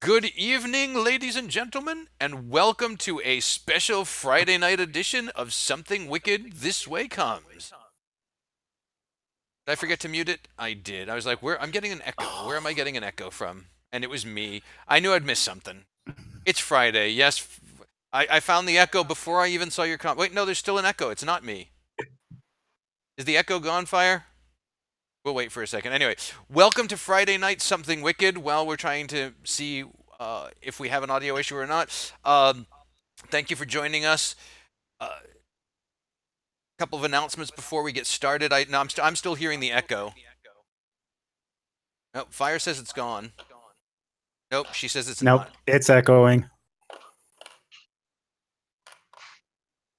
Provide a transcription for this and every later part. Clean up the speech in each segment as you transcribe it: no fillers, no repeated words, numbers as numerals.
Good evening, ladies and gentlemen, and welcome to a special Friday night edition of Something Wicked This Way Comes. Did I forget to mute it? I did. I was like, where? I'm getting an echo. Where am I getting an echo from? And it was me. I knew I'd missed something. It's Friday. Yes, I found the echo before I even saw your comment. Wait, no, there's still an echo. It's not me. Is the echo gone, Fire? We'll wait for a second. Anyway, welcome to Friday night Something Wicked. While we're trying to see if we have an audio issue or not. Thank you for joining us. A couple of announcements before we get started. I'm still hearing the echo. Nope, Fire says it's gone. Nope, she says it's Nope, not. it's echoing.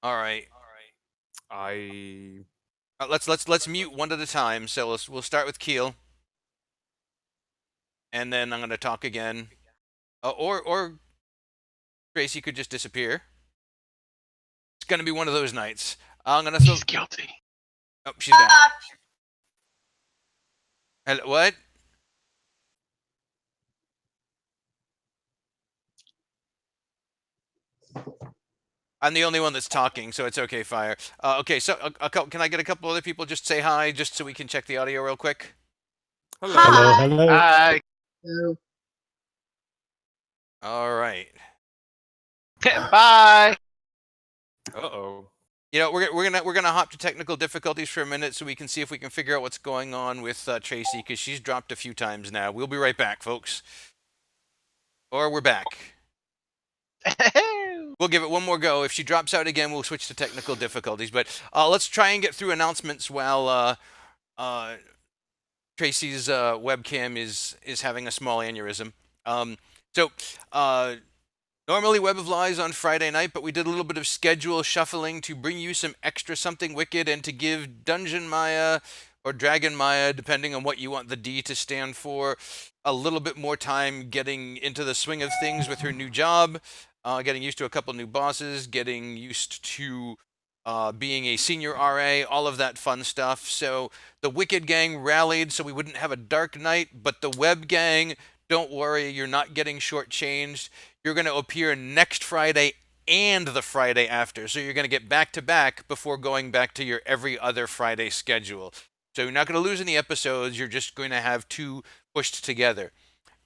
All right. I Let's mute one at a time. So we'll start with Keel, and then I'm gonna talk again. Or Tracy could just disappear. It's gonna be one of those nights. I'm gonna throw. She's guilty. Oh, she's back. Hello, what? I'm the only one that's talking, so it's okay, Fire. Okay, so can I get a couple other people just say hi, just so we can check the audio real quick? hello. Hello, hello. Hi. All right. Bye. Uh-oh. You know, we're gonna hop to technical difficulties for a minute so we can see if we can figure out what's going on with Tracy, because she's dropped a few times now. We'll be right back, folks. Or we're back. We'll give it one more go. If she drops out again, we'll switch to technical difficulties. But let's try and get through announcements while Tracy's webcam is having a small aneurysm. So normally Web of Lies on Friday night, but we did a little bit of schedule shuffling to bring you some extra Something Wicked and to give Dungeon Maya or Dragon Maya, depending on what you want the D to stand for, a little bit more time getting into the swing of things with her new job, getting used to a couple new bosses, getting used to being a senior RA, all of that fun stuff. So the Wicked Gang rallied so we wouldn't have a dark night, but the Web Gang, don't worry, you're not getting shortchanged. You're going to appear next Friday and the Friday after. So you're going to get back to back before going back to your every other Friday schedule. So you're not going to lose any episodes. You're just going to have two pushed together.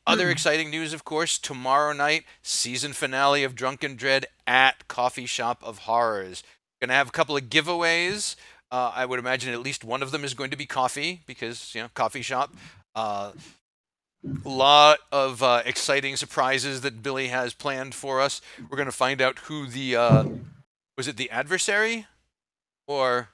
Other exciting news, of course, tomorrow night, season finale of Drunken Dread at Coffee Shop of Horrors. Going to have a couple of giveaways. I would imagine at least one of them is going to be coffee because, coffee shop. Lot of exciting surprises that Billy has planned for us. We're going to find out who was it the adversary? Or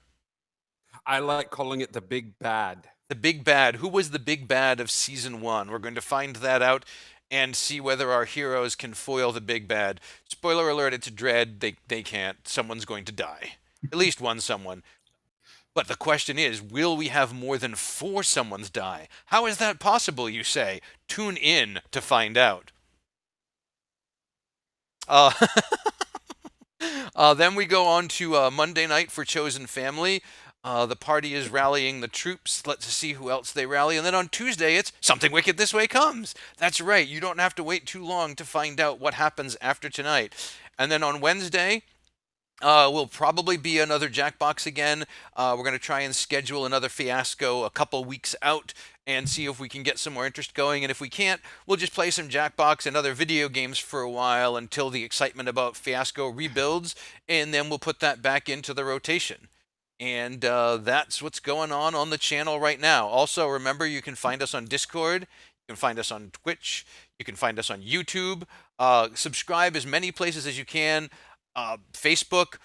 I like calling it the big bad. the big bad? Who was the big bad of season 1? We're going to find that out and see whether our heroes can foil the big bad. Spoiler alert, it's Dread. They can't. Someone's going to die. At least one someone. But the question is, will we have more than 4 someones die? How is that possible, you say? Tune in to find out. Uh, then we go on to Monday night for Chosen Family. The party is rallying the troops. Let's see who else they rally. And then on Tuesday, it's Something Wicked This Way Comes. That's right. You don't have to wait too long to find out what happens after tonight. And then on Wednesday, will probably be another Jackbox again. We're going to try and schedule another Fiasco a couple weeks out and see if we can get some more interest going. And if we can't, we'll just play some Jackbox and other video games for a while until the excitement about Fiasco rebuilds, and then we'll put that back into the rotation. And that's what's going on the channel right now. Also, remember, you can find us on Discord. You can find us on Twitch. You can find us on YouTube. Subscribe as many places as you can. Facebook,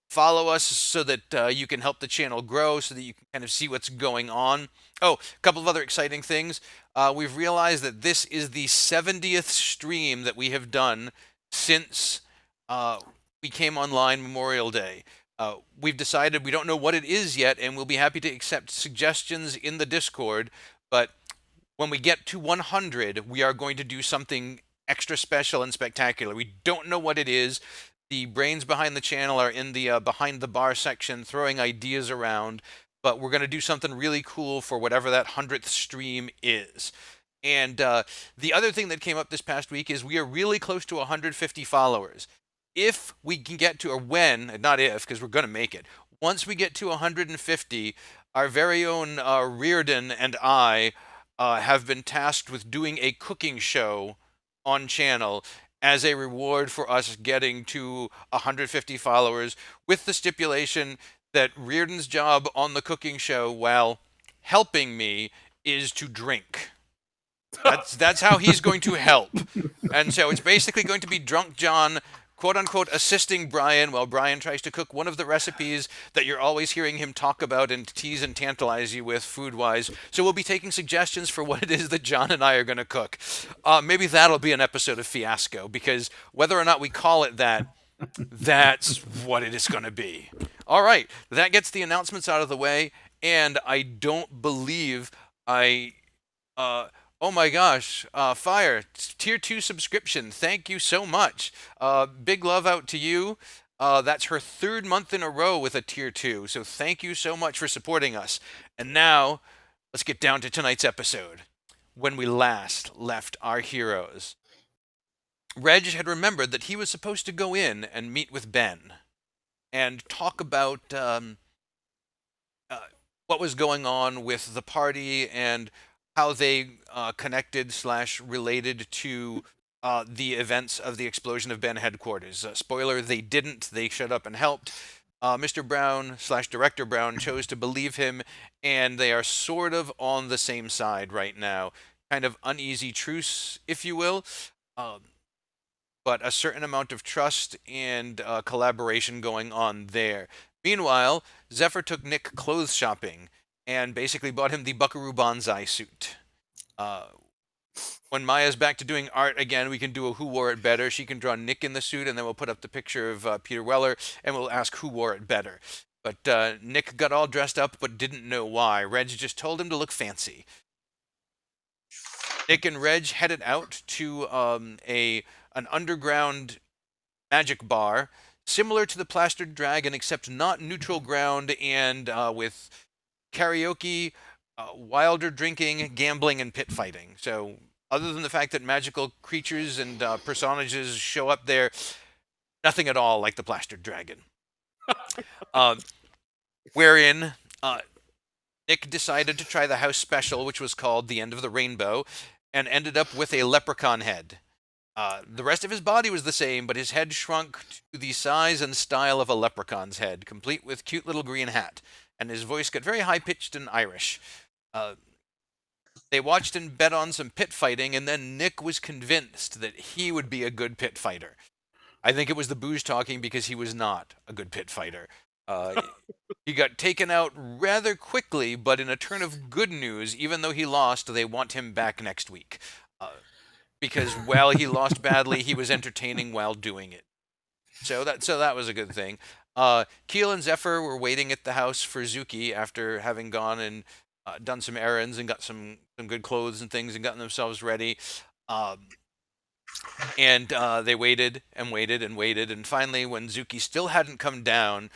follow us so that you can help the channel grow, so that you can kind of see what's going on. Oh, a couple of other exciting things. We've realized that this is the 70th stream that we have done since we came online Memorial Day. We've decided we don't know what it is yet, and we'll be happy to accept suggestions in the Discord, but when we get to 100, we are going to do something extra special and spectacular. We don't know what it is. The brains behind the channel are in the behind the bar section throwing ideas around, but we're going to do something really cool for whatever that 100th stream is. And the other thing that came up this past week is we are really close to 150 followers. If we can get to, or when, not if, because we're going to make it, once we get to 150, our very own Reardon and I have been tasked with doing a cooking show on channel as a reward for us getting to 150 followers, with the stipulation that Reardon's job on the cooking show, while helping me, is to drink. That's how he's going to help. And so it's basically going to be Drunk John, quote unquote, assisting Brian while Brian tries to cook one of the recipes that you're always hearing him talk about and tease and tantalize you with food wise. So we'll be taking suggestions for what it is that John and I are going to cook. Maybe that'll be an episode of Fiasco, because whether or not we call it that, that's what it is going to be. All right, that gets the announcements out of the way, and I don't believe I. Oh my gosh, Fire, tier 2 subscription. Thank you so much. Big love out to you. That's her third month in a row with a tier 2. So thank you so much for supporting us. And now, let's get down to tonight's episode. When we last left our heroes, Reg had remembered that he was supposed to go in and meet with Ben and talk about uh, what was going on with the party and how they connected slash related to the events of the explosion of Ben headquarters. Spoiler, they didn't. They showed up and helped. Mr. Brown slash Director Brown chose to believe him, and they are sort of on the same side right now. Kind of uneasy truce, if you will. Um, but a certain amount of trust and collaboration going on there. Meanwhile, Zephyr took Nick clothes shopping and basically bought him the Buckaroo Banzai suit. Uh, when Maya's back to doing art again, we can do a Who Wore It Better. She can draw Nick in the suit, and then we'll put up the picture of Peter Weller, and we'll ask who wore it better. But Nick got all dressed up, but didn't know why. Reg just told him to look fancy. Nick and Reg headed out to an underground magic bar, similar to the Plastered Dragon, except not neutral ground, and with karaoke, wilder drinking, gambling, and pit fighting. So, other than the fact that magical creatures and personages show up there, nothing at all like the Plastered Dragon. Wherein Nick decided to try the house special, which was called The End of the Rainbow, and ended up with a leprechaun head. The rest of his body was the same, but his head shrunk to the size and style of a leprechaun's head, complete with cute little green hat, and his voice got very high-pitched and Irish. They watched and bet on some pit fighting, and then Nick was convinced that he would be a good pit fighter. I think it was the booze talking, because he was not a good pit fighter. He got taken out rather quickly, but in a turn of good news, even though he lost, they want him back next week. Because while he lost badly, he was entertaining while doing it. So that was a good thing. Keel and Zephyr were waiting at the house for Zuki after having gone and done some errands and got some good clothes and things and gotten themselves ready. And they waited and waited and waited, and finally, when Zuki still hadn't come down,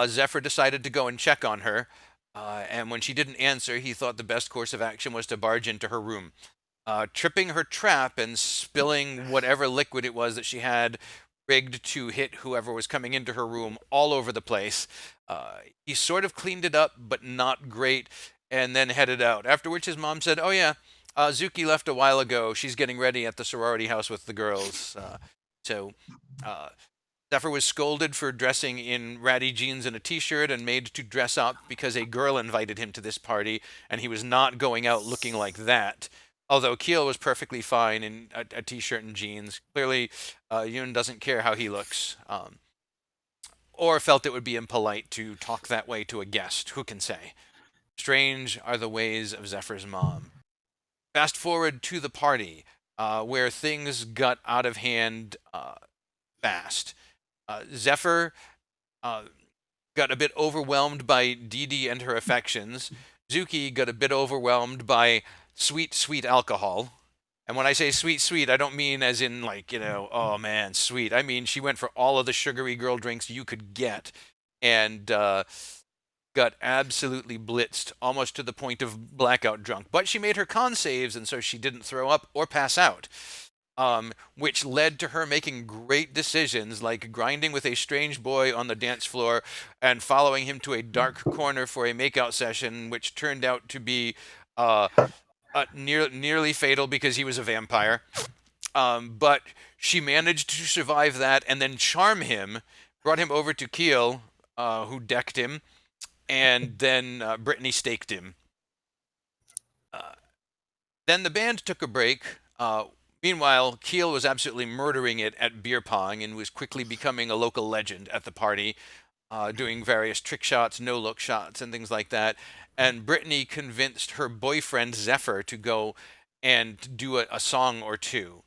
Zephyr decided to go and check on her. And when she didn't answer, he thought the best course of action was to barge into her room. Tripping her trap and spilling whatever liquid it was that she had rigged to hit whoever was coming into her room all over the place. He sort of cleaned it up, but not great, and then headed out. After which his mom said, "Oh yeah, Zuki left a while ago. She's getting ready at the sorority house with the girls." So Zephyr was scolded for dressing in ratty jeans and a t-shirt and made to dress up because a girl invited him to this party, and he was not going out looking like that. Although Keel was perfectly fine in a t-shirt and jeans. Clearly, Yoon doesn't care how he looks, or felt it would be impolite to talk that way to a guest. Who can say? Strange are the ways of Zephyr's mom. Fast forward to the party, where things got out of hand fast. Zephyr got a bit overwhelmed by Dee Dee and her affections. Zuki got a bit overwhelmed by sweet, sweet alcohol. And when I say sweet, sweet, I don't mean as in like, oh man, sweet. I mean, she went for all of the sugary girl drinks you could get. And got absolutely blitzed, almost to the point of blackout drunk. But she made her con saves, and so she didn't throw up or pass out. Which led to her making great decisions, like grinding with a strange boy on the dance floor and following him to a dark corner for a makeout session, which turned out to be uh, nearly fatal because he was a vampire. But she managed to survive that and then charm him, brought him over to Keel, who decked him, and then Brittany staked him. Then the band took a break. Meanwhile, Keel was absolutely murdering it at beer pong and was quickly becoming a local legend at the party, doing various trick shots, no-look shots, and things like that. And Brittany convinced her boyfriend Zephyr to go and do a song or two.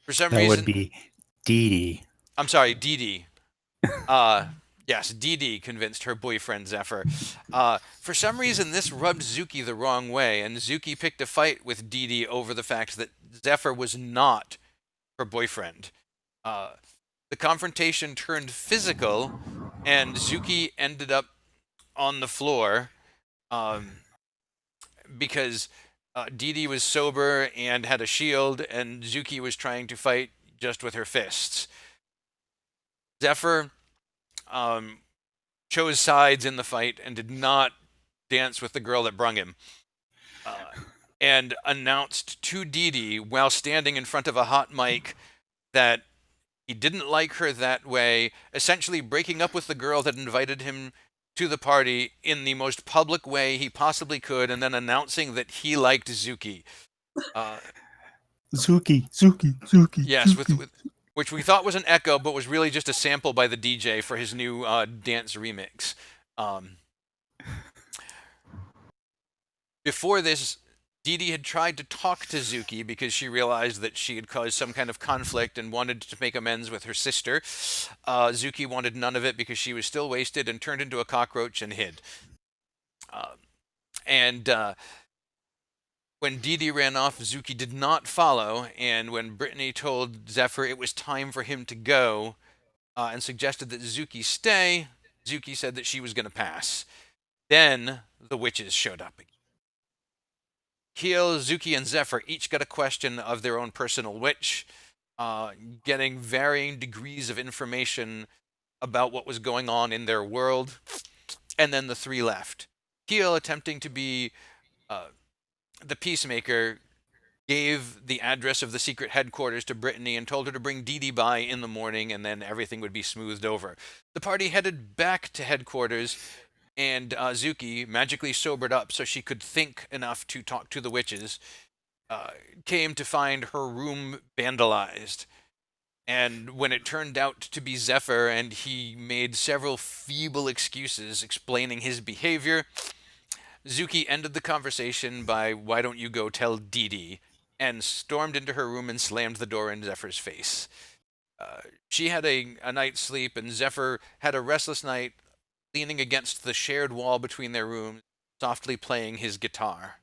For some That would reason, be Dee Dee. I'm sorry, Dee Dee. Yes, Dee Dee convinced her boyfriend Zephyr. For some reason, this rubbed Zuki the wrong way, and Zuki picked a fight with Dee Dee over the fact that Zephyr was not her boyfriend. The confrontation turned physical, and Zuki ended up on the floor because Dee Dee was sober and had a shield, and Zuki was trying to fight just with her fists. Zephyr chose sides in the fight and did not dance with the girl that brung him, and announced to Dee Dee while standing in front of a hot mic that he didn't like her that way, essentially breaking up with the girl that invited him to the party in the most public way he possibly could, and then announcing that he liked Zuki. Zuki. Yes, with which we thought was an echo, but was really just a sample by the DJ for his new dance remix. Before this, Dee Dee had tried to talk to Zuki because she realized that she had caused some kind of conflict and wanted to make amends with her sister. Zuki wanted none of it because she was still wasted and turned into a cockroach and hid. When Dee Dee ran off, Zuki did not follow, and when Brittany told Zephyr it was time for him to go and suggested that Zuki stay, Zuki said that she was going to pass. Then the witches showed up again. Keel, Zuki, and Zephyr each got a question of their own personal witch, getting varying degrees of information about what was going on in their world, and then the three left. Keel, attempting to be the peacemaker, gave the address of the secret headquarters to Brittany and told her to bring Dee Dee by in the morning, and then everything would be smoothed over. The party headed back to headquarters, and Zuki, magically sobered up so she could think enough to talk to the witches, came to find her room vandalized. And when it turned out to be Zephyr, and he made several feeble excuses explaining his behavior, Zuki ended the conversation by, "Why don't you go tell Dee Dee?" and stormed into her room and slammed the door in Zephyr's face. She had a night's sleep, and Zephyr had a restless night, leaning against the shared wall between their rooms, softly playing his guitar.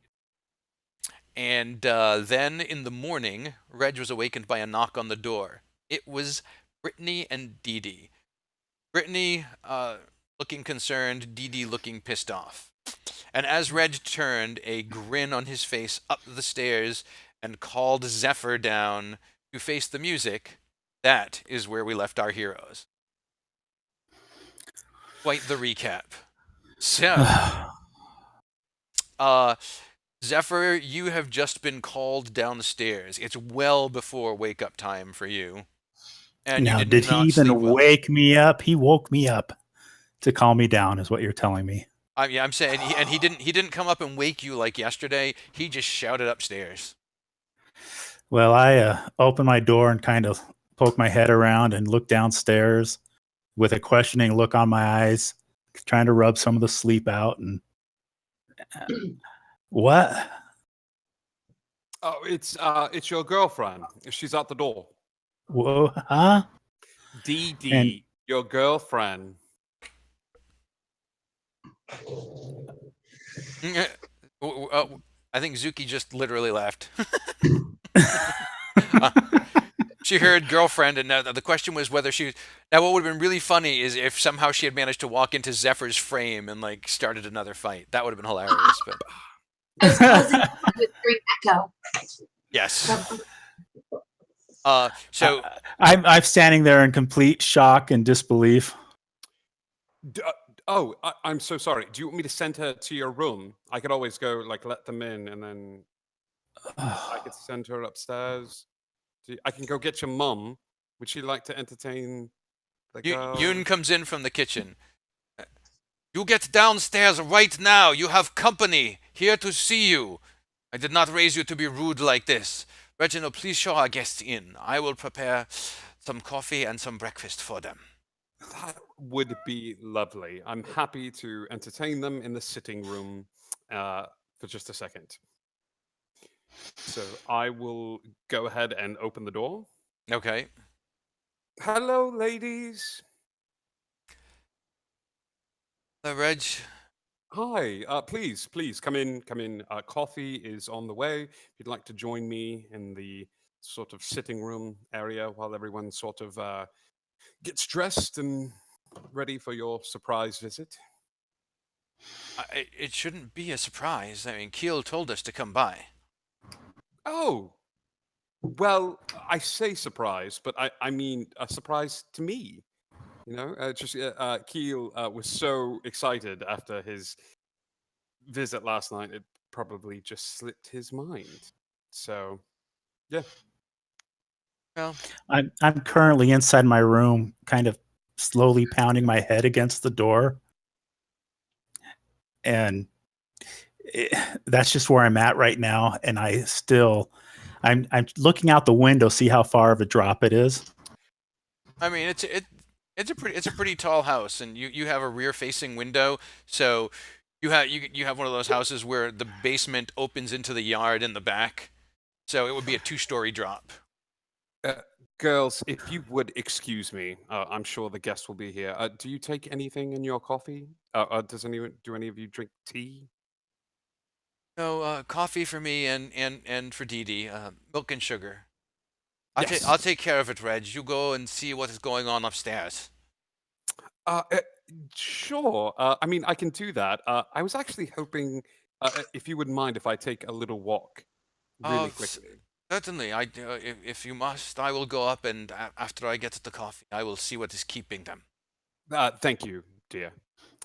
And then in the morning, Reg was awakened by a knock on the door. It was Brittany and Dee Dee. Brittany looking concerned, Dee Dee looking pissed off. And as Reg turned, a grin on his face, up the stairs and called Zephyr down to face the music, that is where we left our heroes. Quite the recap. So, Zephyr, you have just been called down the stairs. It's well before wake-up time for you. And now, you did he not even sleep well. wake me up? He woke me up to calm me down, is what you're telling me. Yeah, I'm saying, he didn't come up and wake you like yesterday. He just shouted upstairs. Well, I opened my door and kind of poked my head around and looked downstairs with a questioning look on my eyes, trying to rub some of the sleep out. And what? Oh, it's your girlfriend. She's at the door. Whoa, huh? Dee Dee, And- your girlfriend. I think Zuki just literally left. She heard girlfriend, and now the question was whether she. Now, what would have been really funny is if somehow she had managed to walk into Zephyr's frame and like started another fight. That would have been hilarious. But It's causing with great echo. yes. So I'm standing there in complete shock and disbelief. I'm so sorry. Do you want me to send her to your room? I could always go, like, let them in, and then I could send her upstairs. I can go get your mum. Would she like to entertain the girl? Yoon comes in from the kitchen. You get downstairs right now. You have company here to see you. I did not raise you to be rude like this. Reginald, please show our guests in. I will prepare some coffee and some breakfast for them. That would be lovely. I'm happy to entertain them in the sitting room for just a second. So I will go ahead and open the door. Okay. Hello, ladies. Reg. Hi. Please come in. Come in. Coffee is on the way. If you'd like to join me in the sort of sitting room area while everyone sort of gets dressed and ready for your surprise visit. It shouldn't be a surprise. I mean, Keel told us to come by. Oh, well, I say surprise, but I mean a surprise to me. You know, Keel was so excited after his visit last night, it probably just slipped his mind. So, yeah. Well, I'm currently inside my room, kind of slowly pounding my head against the door, and that's just where I'm at right now. And I'm looking out the window, see how far of a drop it is. I mean, it's a pretty tall house, and you have a rear facing window, so you have one of those houses where the basement opens into the yard in the back, so it would be a 2-story drop. Girls, if you would excuse me, I'm sure the guests will be here. Do you take anything in your coffee? Do any of you drink tea? No, coffee for me and for Dee Dee, milk and sugar. Yes. I'll take care of it, Reg. You go and see what is going on upstairs. Sure. I mean, I can do that. I was actually hoping, if you wouldn't mind, if I take a little walk, really quickly. Certainly, if you must, I will go up, and after I get the coffee, I will see what is keeping them. Thank you, dear.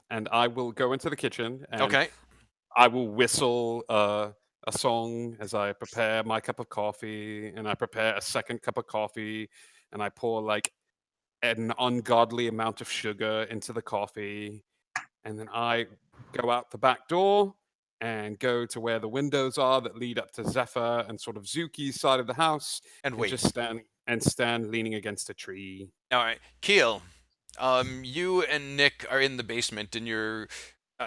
And I will go into the kitchen. And Okay. I will whistle a song as I prepare my cup of coffee, and I prepare a second cup of coffee, and I pour like an ungodly amount of sugar into the coffee, and then I go out the back door and go to where the windows are that lead up to Zephyr and sort of Zuki's side of the house, And wait. just stand leaning against a tree. All right, Keel. You and Nick are in the basement in your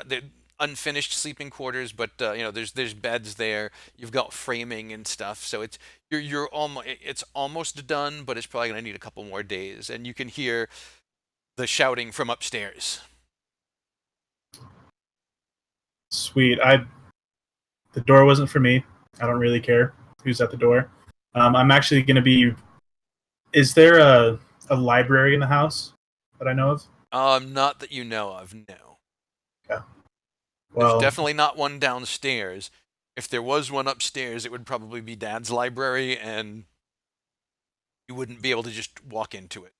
the unfinished sleeping quarters, but there's beds there. You've got framing and stuff, so it's almost done, but it's probably gonna need a couple more days. And you can hear the shouting from upstairs. Sweet. The door wasn't for me. I don't really care who's at the door. I'm actually going to be. Is there a library in the house that I know of? Not that you know of, no. Okay. There's Well, definitely not one downstairs. If there was one upstairs, it would probably be Dad's library, and you wouldn't be able to just walk into it.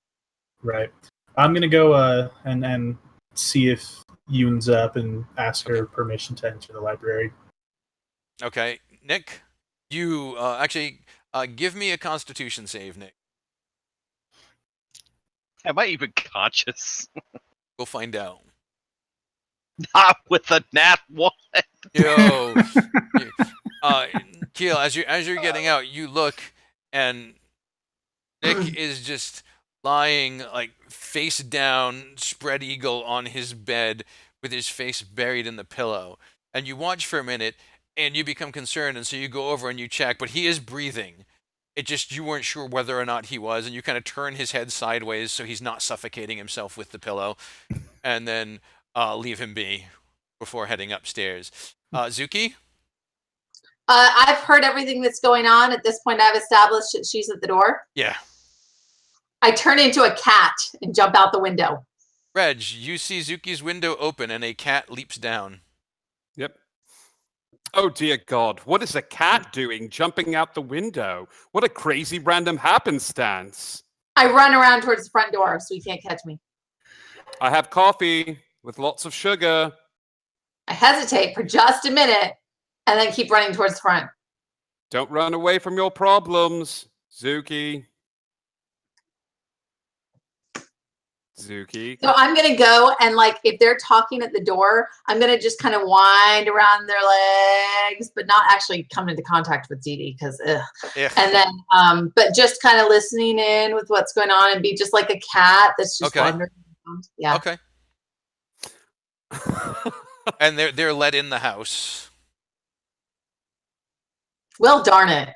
right. I'm going to go and see if Yoon's up and ask her permission to enter the library. Okay, Nick, you actually give me a Constitution save, Nick. Am I even conscious? We'll find out. Not with a nat 1. Yo, Keel, as you're getting out, you look, and Nick is just lying like face down, spread eagle on his bed with his face buried in the pillow. And you watch for a minute, and you become concerned, and so you go over and you check, but he is breathing. It just, you weren't sure whether or not he was, and you kind of turn his head sideways so he's not suffocating himself with the pillow, and then leave him be before heading upstairs. Zuki? I've heard everything that's going on. At this point, I've established that she's at the door. Yeah. I turn into a cat and jump out the window. Reg, you see Zuki's window open and a cat leaps down. Yep. Oh dear God! What is a cat doing jumping out the window? What a crazy random happenstance! I run around towards the front door so he can't catch me. I have coffee with lots of sugar. I hesitate for just a minute and then keep running towards the front. Don't run away from your problems, Zuki. Zuki. So I'm going to go and like, if they're talking at the door, I'm going to just kind of wind around their legs, but not actually come into contact with Dee Dee because, Yeah. and then, but just kind of listening in with what's going on and be just like a cat that's just Okay. wandering around. Yeah. Okay. And they're let in the house. Well, darn it.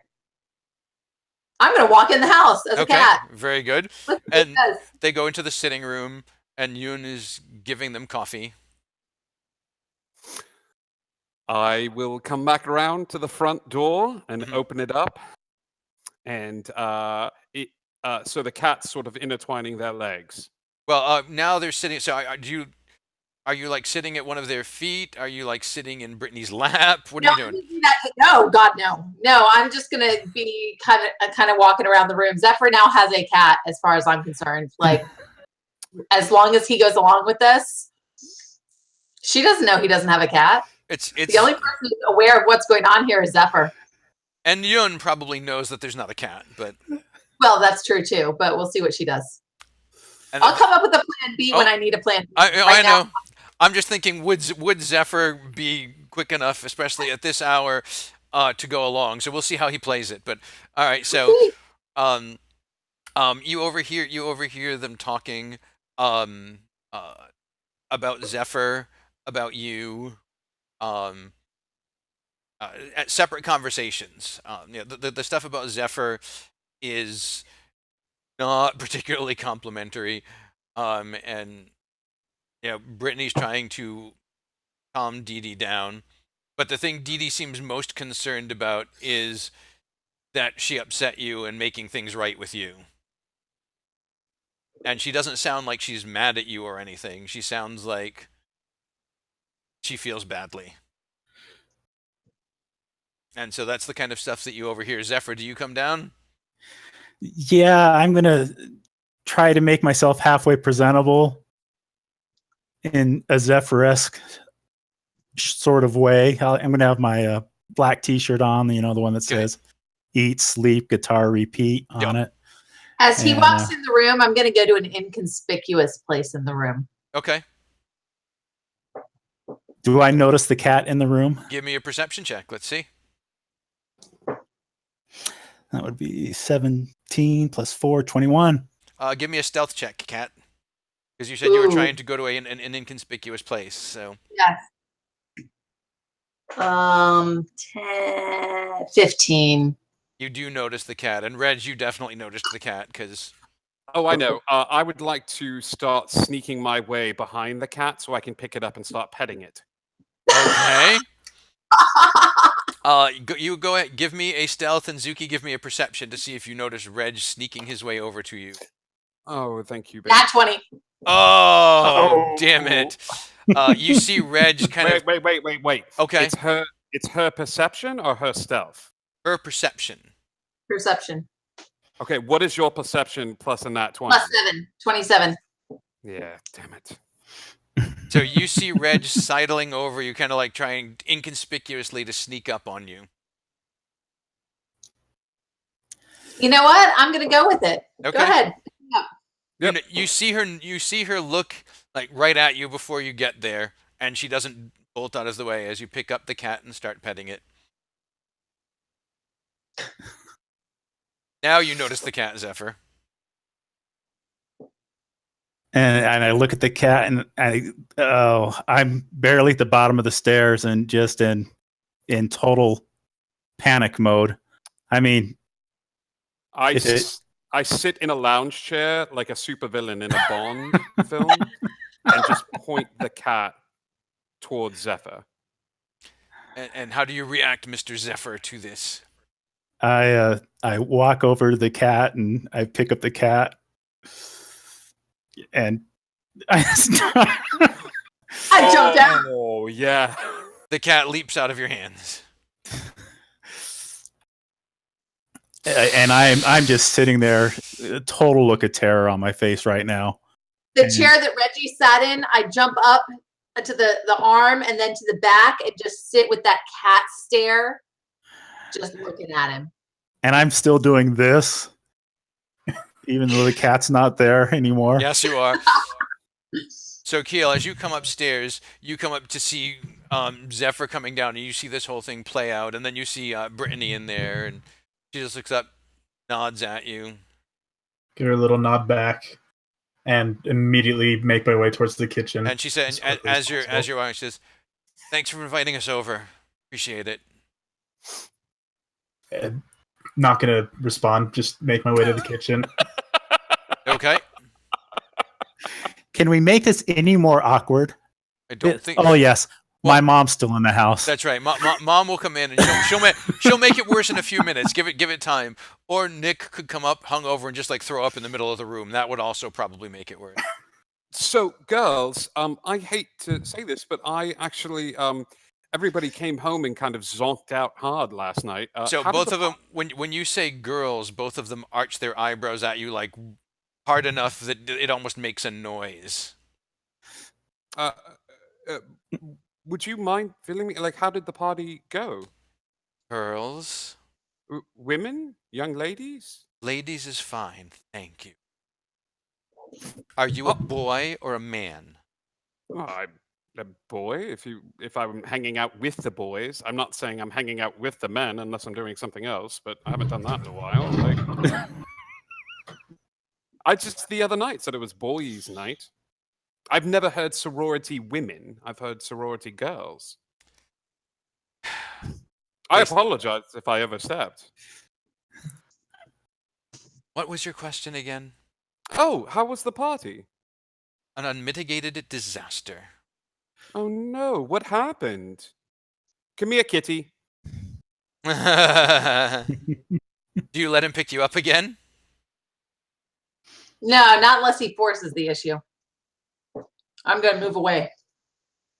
I'm going to walk in the house as a Okay. cat. Very good. Let's see what And it does. they go into the sitting room, and Yoon is giving them coffee. I will come back around to the front door and Mhm. open it up, and so the cat's sort of intertwining their legs. Well, now they're sitting. So, are you like sitting at one of their feet? Are you like sitting in Brittany's lap? What are you I'm doing? gonna do that. No, God, no. No, I'm just going to be kind of walking around the room. Zephyr now has a cat as far as I'm concerned. Like, as long as he goes along with this, she doesn't know he doesn't have a cat. It's The only person who's aware of what's going on here is Zephyr. and Yoon probably knows that there's not a cat, but Well, that's true too, but we'll see what she does. and I'll come up with a plan B when I need a plan B. I Right now, know. I'm just thinking, would Zephyr be quick enough, especially at this hour, to go along? So we'll see how he plays it. But all right, so you overhear them talking about Zephyr, about you, at separate conversations. The stuff about Zephyr is not particularly complimentary, and Brittany's trying to calm Dee Dee down, but the thing Dee Dee seems most concerned about is that she upset you and making things right with you. And she doesn't sound like she's mad at you or anything. She sounds like she feels badly. And so that's the kind of stuff that you overhear. Zephyr, do you come down? Yeah, I'm gonna try to make myself halfway presentable in a Zephyr-esque sort of way. I'm gonna have my black T-shirt on, the one that says "Eat, Sleep, Guitar, Repeat" on it. as he And, walks in the room, I'm going to go to an inconspicuous place in the room. Okay. Do I notice the cat in the room? Give me a perception check. Let's see. That would be 17 plus 4, 21. Give me a stealth check, Kat. Because you said you were Ooh. trying to go to an inconspicuous place. So Yes. 15. you do notice the cat. And Reg, you definitely noticed the cat because... Oh, I know. I would like to start sneaking my way behind the cat so I can pick it up and start petting it. Okay. You go ahead. Give me a stealth, and Zuki, give me a perception to see if you notice Reg sneaking his way over to you. Oh, thank you, baby. Nat 20. Oh, damn it. You see Reg kind of... Wait. Okay. It's her perception or her stealth? Her perception. Perception. Okay, what is your perception plus a nat 20? Plus 7. 27. Yeah, damn it. So you see Reg sidling over you, kind of like trying inconspicuously to sneak up on you. You know what? I'm going to go with it. Okay. Go ahead. Yep. You see her look like right at you before you get there, and she doesn't bolt out of the way as you pick up the cat and start petting it. Now you notice the cat, Zephyr. And I look at the cat, and I'm barely at the bottom of the stairs and just in total panic mode. I mean, I sit in a lounge chair like a supervillain in a Bond film and just point the cat towards Zephyr. And how do you react, Mr. Zephyr, to this? I walk over to the cat and I pick up the cat And I I jumped out. Oh yeah. The cat leaps out of your hands. and I'm just sitting there, a total look of terror on my face right now. The chair that Reggie sat in, I jump up to the arm and then to the back and just sit with that cat stare, just looking at him. And I'm still doing this, even though the cat's not there anymore. Yes, you are. So, Keel, as you come upstairs, you come up to see Zephyr coming down, and you see this whole thing play out, and then you see Brittany in there, and she just looks up, nods at you. Give her a little nod back, and immediately make my way towards the kitchen. And she said, as quickly as as you're possible. walking, she says, "Thanks for inviting us over. Appreciate it." And not gonna respond. Just make my way to the kitchen. Okay. Can we make this any more awkward? I don't think. Oh yes, Well- my mom's still in the house. That's right. Mom will come in and she'll make it worse in a few minutes. Give it time. Or Nick could come up hungover and just like throw up in the middle of the room. That would also probably make it worse. So, girls, I hate to say this, but I actually, everybody came home and kind of zonked out hard last night. So how did both the of them, when you say girls, both of them arch their eyebrows at you like hard enough that it almost makes a noise. uh, would you mind filling me? Like, how did the party go? Girls, Women, young ladies. ladies is fine. Thank you. Are you a boy or a man? Oh, I'm a boy. If I'm hanging out with the boys, I'm not saying I'm hanging out with the men unless I'm doing something else. But I haven't done that in a while. Like, I just the other night said it was boys' night. I've never heard sorority women. I've heard sorority girls. I Yes. apologize if I overstepped. What was your question again? Oh, how was the party? An unmitigated disaster. Oh no, what happened? Come here, kitty. Do you let him pick you up again? No, not unless he forces the issue. I'm going to move away.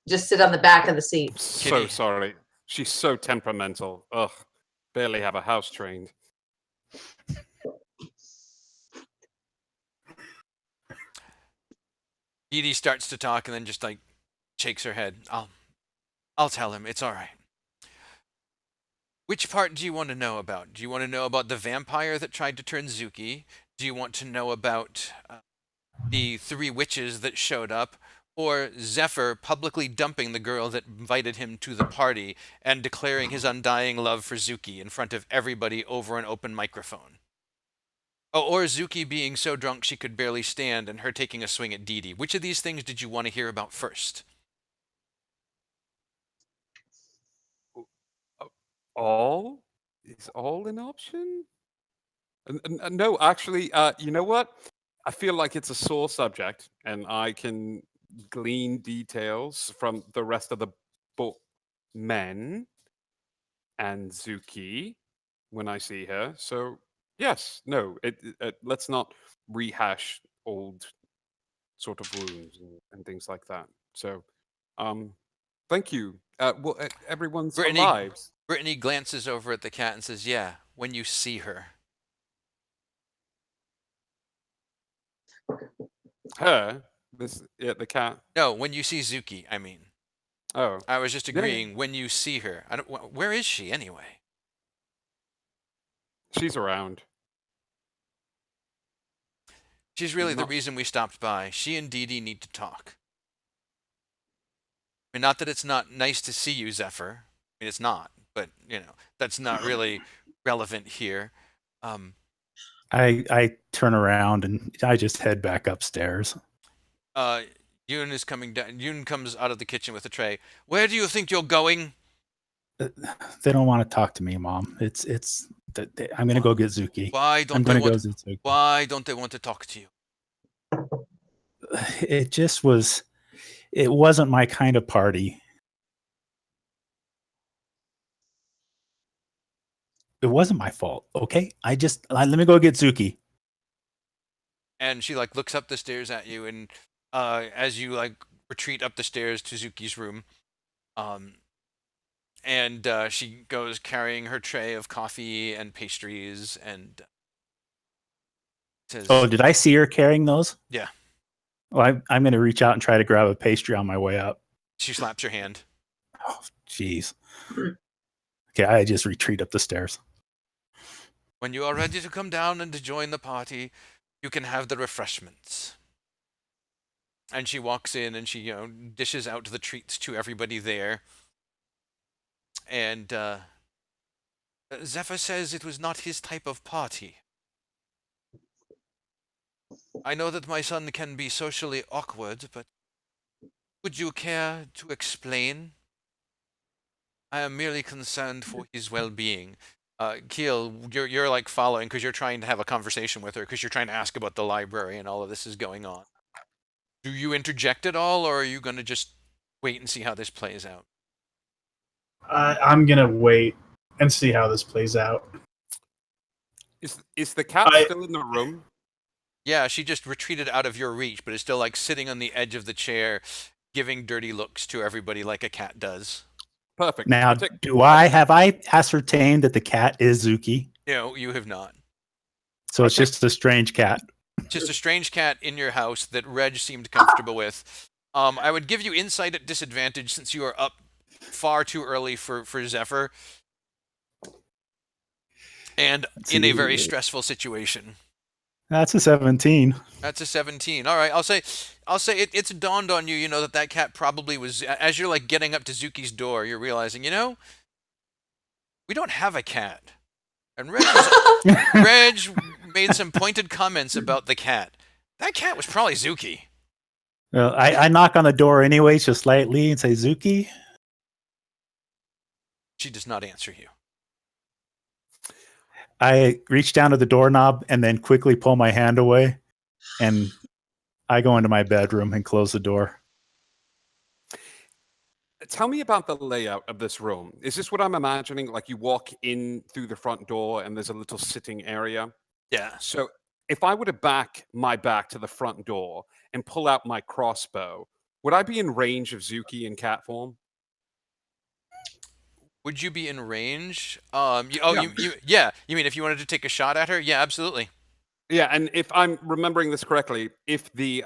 Just sit on the back of the seat. So Kitty. sorry. She's so temperamental. Ugh, barely have a house trained. Edie starts to talk and then just like shakes her head. I'll tell him. It's all right. Which part do you want to know about? Do you want to know about the vampire that tried to turn Zuki? Do you want to know about the three witches that showed up? Or Zephyr publicly dumping the girl that invited him to the party and declaring his undying love for Zuki in front of everybody over an open microphone? Oh, or Zuki being so drunk she could barely stand and her taking a swing at Dee Dee. Which of these things did you want to hear about first? All? Is all an option? No, actually, you know what? I feel like it's a sore subject, and I can glean details from the rest of the book men and Zuki when I see her. So, yes, no, let's not rehash old sort of wounds and things like that. So, thank you. Well, everyone's Brittany- alive. Brittany glances over at the cat and says, "Yeah, when you see her." Her, the cat. No, when you see Zuki, I mean. Oh, I was just Yeah. agreeing when you see her. I don't. Where is she anyway? she's around. She's really the Not- reason we stopped by. She and Dee Dee need to talk. I mean, not that it's not nice to see you, Zephyr. I mean, it's not, but that's not really relevant here. I turn around and I just head back upstairs. Yoon is coming down. Yoon comes out of the kitchen with a tray. Where do you think you're going? They don't want to talk to me, Mom. I'm gonna go get Zuki. Why I'm don't they gonna go want? get Zuki. Why don't they want to talk to you? It just was. It wasn't my kind of party. It wasn't my fault. Okay, let me go get Zuki. and she like looks up the stairs at you, and as you like retreat up the stairs to Zuki's room, um, and she goes carrying her tray of coffee and pastries, and says, Oh, did I see her carrying those? Yeah. Well, I'm going to reach out and try to grab a pastry on my way up. She slaps your hand. Oh, jeez. Okay, I just retreat up the stairs. When you are ready to come down and to join the party, you can have the refreshments. And she walks in and she, dishes out the treats to everybody there. And Zephyr says it was not his type of party. I know that my son can be socially awkward, but would you care to explain? I am merely concerned for his well-being. Keel, you're like following because you're trying to have a conversation with her because you're trying to ask about the library and all of this is going on. Do you interject at all, or are you going to just wait and see how this plays out? I'm gonna wait and see how this plays out. Is the cat I- still in the room? Yeah, she just retreated out of your reach, but is still like sitting on the edge of the chair, giving dirty looks to everybody like a cat does. Perfect. Now, have I ascertained that the cat is Zuki? No, you have not. So it's just a strange cat. Just a strange cat in your house that Reg seemed comfortable with. I would give you insight at disadvantage since you are up far too early for Zephyr. And in a very stressful situation. That's a 17. That's a 17. All right, I'll say it's dawned on you, that cat probably was, as you're like getting up to Zuki's door, you're realizing, we don't have a cat. And Reg made some pointed comments about the cat. That cat was probably Zuki. Well, I knock on the door anyways, just lightly, and say, Zuki? She does not answer you. I reach down to the doorknob and then quickly pull my hand away, and I go into my bedroom and close the door. Tell me about the layout of this room. Is this what I'm imagining? Like you walk in through the front door and there's a little sitting area? Yeah. So if I were to back my back to the front door and pull out my crossbow, would I be in range of Zuki in cat form? Would you be in range? Yeah. You mean if you wanted to take a shot at her? Yeah, absolutely. Yeah, and if I'm remembering this correctly, if the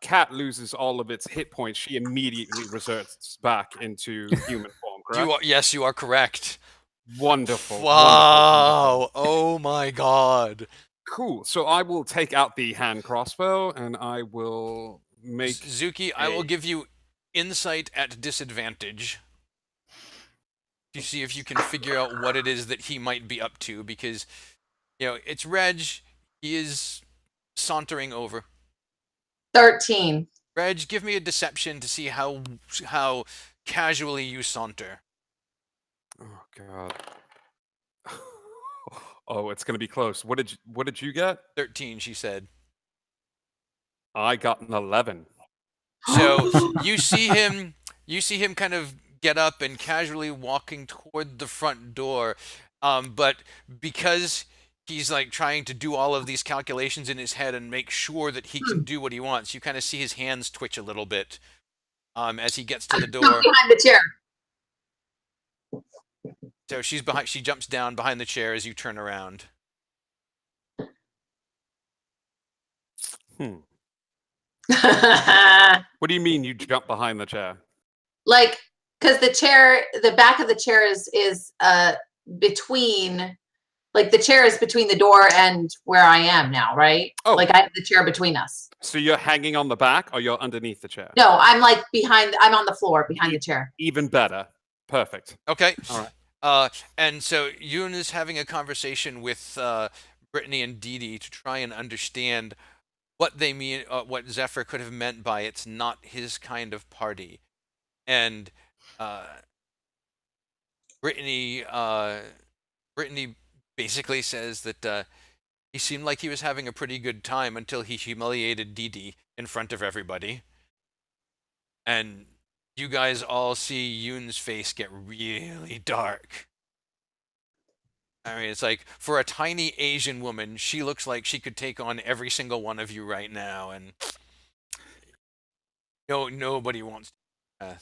cat loses all of its hit points, she immediately reverts back into human form, correct? Yes, you are correct. Wonderful. Wow. Wonderful. Oh my god. Cool. So I will take out the hand crossbow and I will make Zuki, I will give you insight at disadvantage. To see if you can figure out what it is that he might be up to, because it's Reg. He is sauntering over. 13. Reg, give me a deception to see how casually you saunter. Oh god. Oh, it's gonna be close. What did you get? 13, she said. I got an 11. So you see him kind of get up and casually walking toward the front door, but because he's like trying to do all of these calculations in his head and make sure that he can do what he wants, you kind of see his hands twitch a little bit as he gets to the door. Behind the chair. So she jumps down behind the chair as you turn around. What do you mean you jump behind the chair? Like, because the back of the chair is between, like the chair is between the door and where I am now, right? Oh. Like I have the chair between us. So you're hanging on the back or you're underneath the chair? No, I'm like I'm on the floor behind the chair. Even better. Perfect. Okay. All right. And so Yoon is having a conversation with Brittany and Dee Dee to try and understand what they mean, what Zephyr could have meant by it's not his kind of party. And Brittany basically says that he seemed like he was having a pretty good time until he humiliated Dee Dee in front of everybody. And you guys all see Yoon's face get really dark I mean, it's like for a tiny Asian woman, she looks like she could take on every single one of you right now, and nobody wants to.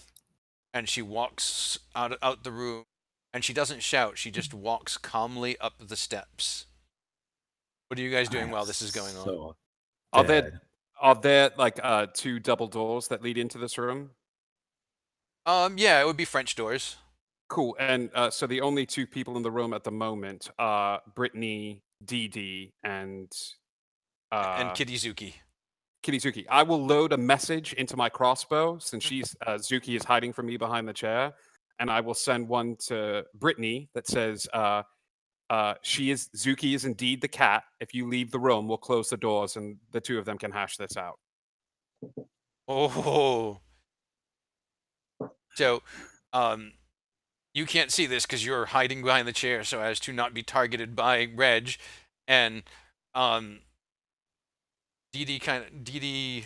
And she walks out the room, and she doesn't shout. She just walks calmly up the steps. What are you guys doing I'm while this is going on? so Are dead. there like two double doors that lead into this room? Yeah, it would be French doors. Cool. And so the only two people in the room at the moment are Brittany, Dee Dee, and And Kitizuki. Kitizuki. I will load a message into my crossbow since Zuki is hiding from me behind the chair, and I will send one to Brittany that says, Zuki is indeed the cat. If you leave the room, we'll close the doors, and the two of them can hash this out." Oh. So, you can't see this because you're hiding behind the chair so as to not be targeted by Reg, and Dee Dee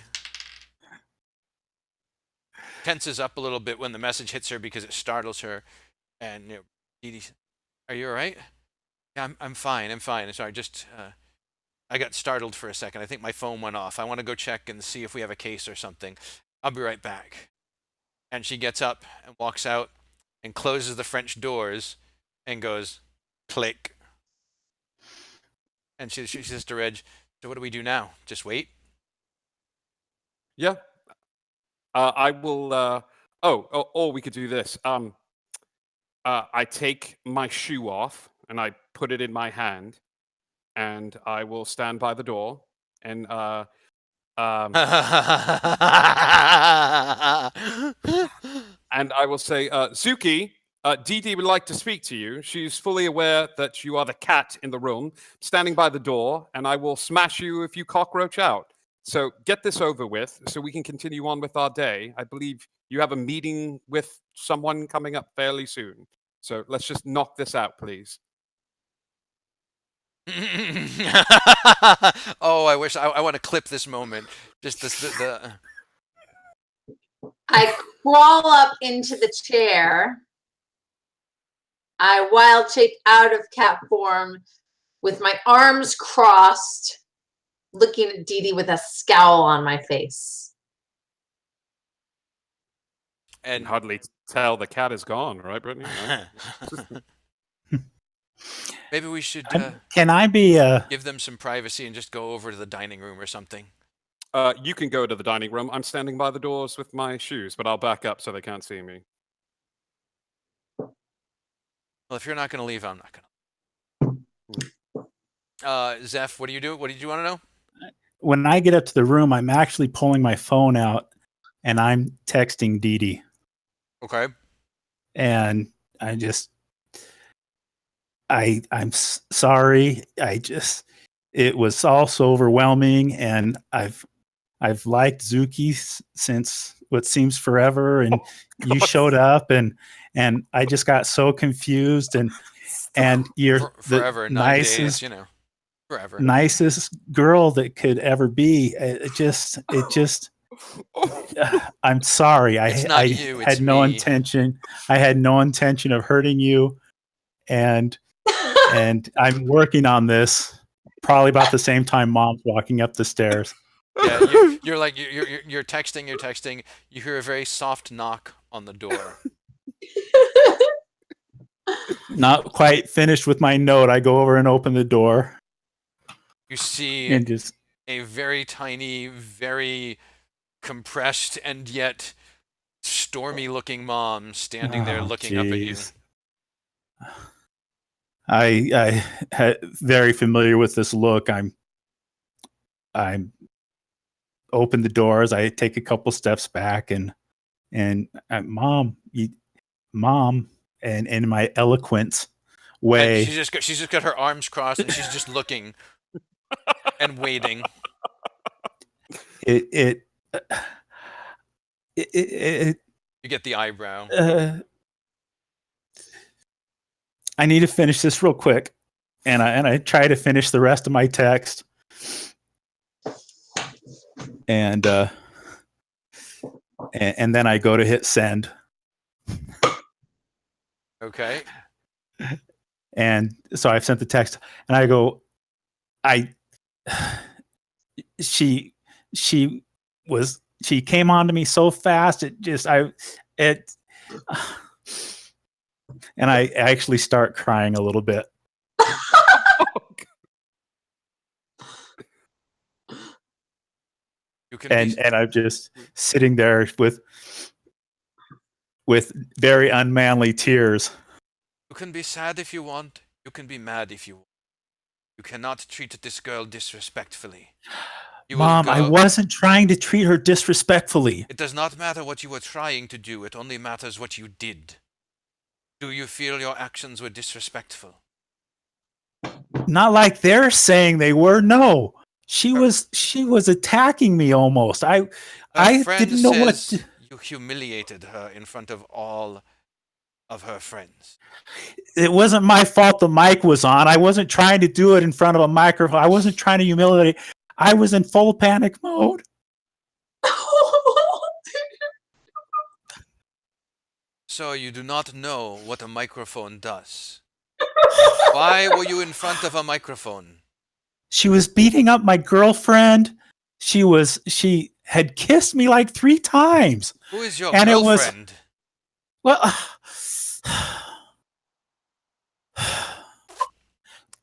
tenses up a little bit when the message hits her because it startles her, and Dee Dee, "Are you all right?" "Yeah, I'm fine. I'm fine. Sorry, just I got startled for a second. I think my phone went off. I want to go check and see if we have a case or something. I'll be right back." And she gets up and walks out and closes the French doors and goes, click. And she says to Reg, "So what do we do now? Just wait?" Yeah. I will. Or we could do this. I take my shoe off and I put it in my hand, and I will stand by the door and and I will say, "Zuki, Dee Dee would like to speak to you. She's fully aware that you are the cat in the room, standing by the door, and I will smash you if you cockroach out. So get this over with so we can continue on with our day. I believe you have a meeting with someone coming up fairly soon. So let's just knock this out, please." Oh, I wish I want to clip this moment. Just the I crawl up into the chair. I wild shape out of cat form with my arms crossed, looking at Dee Dee with a scowl on my face. And and hardly tell the cat is gone, right, Brittany? maybe we should Can I be give them some privacy and just go over to the dining room or something. You can go to the dining room. I'm standing by the doors with my shoes, but I'll back up so they can't see me. Well, if you're not going to leave, I'm not going to. Zeph, what do you do? What did you want to know? when I get up to the room, I'm actually pulling my phone out and I'm texting Dee Dee. Okay. And I'm sorry. It was all so overwhelming, and I've liked Zuki since what seems forever, and you showed up, and I just got so confused, and you're forever, the 9 nicest, days, forever. nicest girl that could ever be. I'm sorry. It's not you, it's had no me. intention. I had no intention of hurting you, and I'm working on this. Probably about the same time Mom's walking up the stairs. Yeah, you're like you're texting. You hear a very soft knock on the door. Not quite finished with my note. I go over and open the door. You see And just a very tiny, very compressed and yet stormy-looking mom standing there looking up at you. I very familiar with this look. I'm open the doors. I take a couple steps back and Mom, and in my eloquent way, And she's just got her arms crossed and she's just looking and waiting. it You get the eyebrow. I need to finish this real quick, and I try to finish the rest of my text, and then I go to hit send. Okay. And so I've sent the text, and I go, she came on to me so fast. And I actually start crying a little bit. You can And I'm just sitting there with very unmanly tears. you can be sad if you want. You can be mad if you want. You cannot treat this girl disrespectfully. You will Mom, I go- wasn't trying to treat her disrespectfully. It does not matter what you were trying to do. It only matters what you did. Do you feel your actions were disrespectful? Not like they're saying they were. No, she was attacking me almost. I friend didn't know what. says you humiliated her in front of all of her friends. It wasn't my fault the mic was on. I wasn't trying to do it in front of a microphone. I wasn't trying to humiliate. I was in full panic mode. So you do not know what a microphone does. Why were you in front of a microphone? She was beating up my girlfriend. She had kissed me like 3 times. Who is your And it was- girlfriend? Well,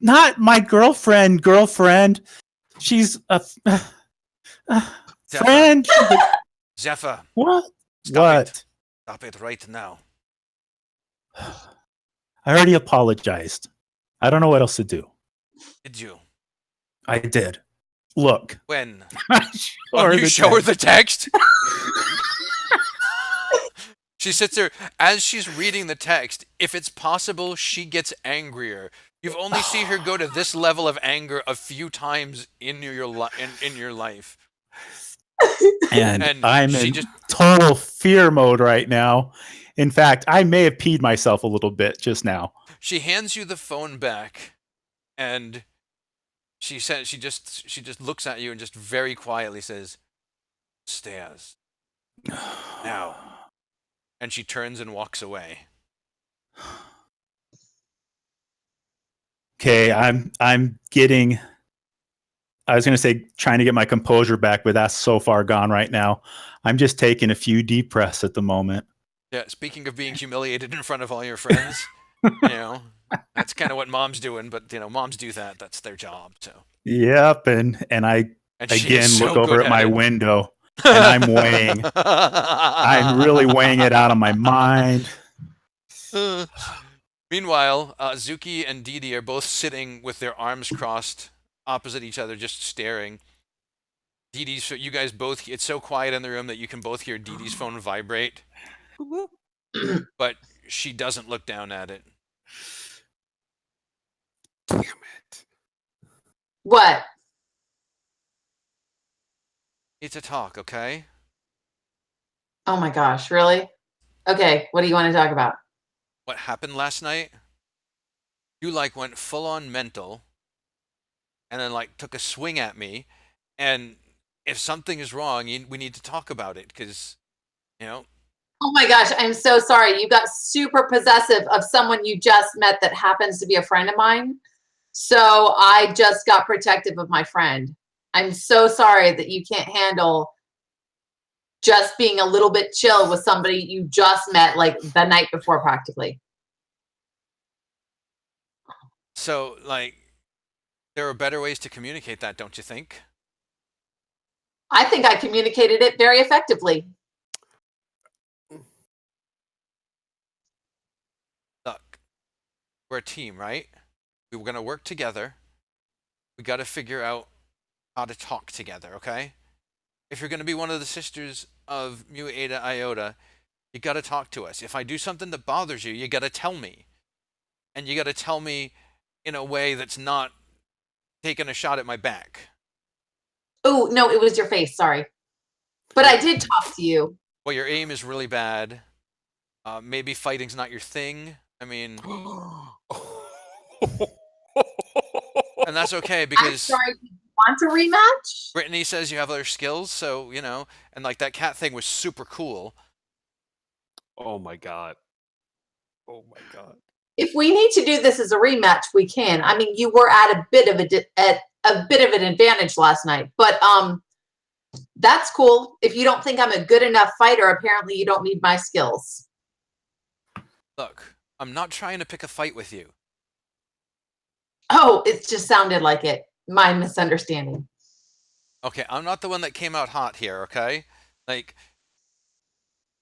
not my girlfriend. She's a friend. Zephyr, What? Stop What? it. Stop it right now. I already apologized. I don't know what else to do. Did you? I did. Look. When? I When you the show her text. the text? She sits there as she's reading the text. If it's possible, she gets angrier. You've only seen her go to this level of anger a few times in your life. And And I'm she in just- total fear mode right now. In fact, I may have peed myself a little bit just now. She hands you the phone back, and she says she just looks at you and just very quietly says, "Stairs now," and she turns and walks away. Okay, I'm getting. I was going to say trying to get my composure back, but that's so far gone right now. I'm just taking a few deep breaths at the moment. Yeah, speaking of being humiliated in front of all your friends, that's kind of what mom's doing, but moms do that. That's their job. So Yep, and I and she again is so look over good at my it. window, and I'm weighing. I'm really weighing it out of my mind. Meanwhile, Zuki and Didi are both sitting with their arms crossed opposite each other, just staring. Didi's, you guys both, it's so quiet in the room that you can both hear Didi's phone vibrate, but she doesn't look down at it. Damn it. What? Need to talk, okay? Oh my gosh, really? Okay, what do you want to talk about? What happened last night? You went full on mental and then took a swing at me, and if something is wrong, we need to talk about it because Oh my gosh, I'm so sorry. You got super possessive of someone you just met that happens to be a friend of mine. So I just got protective of my friend. I'm so sorry that you can't handle just being a little bit chill with somebody you just met like the night before practically. So there are better ways to communicate that, don't you think? I think I communicated it very effectively. Look, we're a team, right? We were going to work together. We got to figure out how to talk together, okay? If you're going to be one of the sisters of Mu Eta Iota, you got to talk to us. If I do something that bothers you, you got to tell me. And you got to tell me in a way that's not taking a shot at my back. Oh, no, it was your face. Sorry. But I did talk to you. Well, your aim is really bad. Maybe fighting's not your thing. I mean, and that's okay I'm because sorry. Do you want a rematch? Brittany says you have other skills, so and that cat thing was super cool. Oh my god. Oh my god. If we need to do this as a rematch, we can. I mean, you were at a bit of an advantage last night, but that's cool. If you don't think I'm a good enough fighter, apparently you don't need my skills. Look, I'm not trying to pick a fight with you. Oh, it just sounded like it. My misunderstanding. Okay, I'm not the one that came out hot here, okay? Like,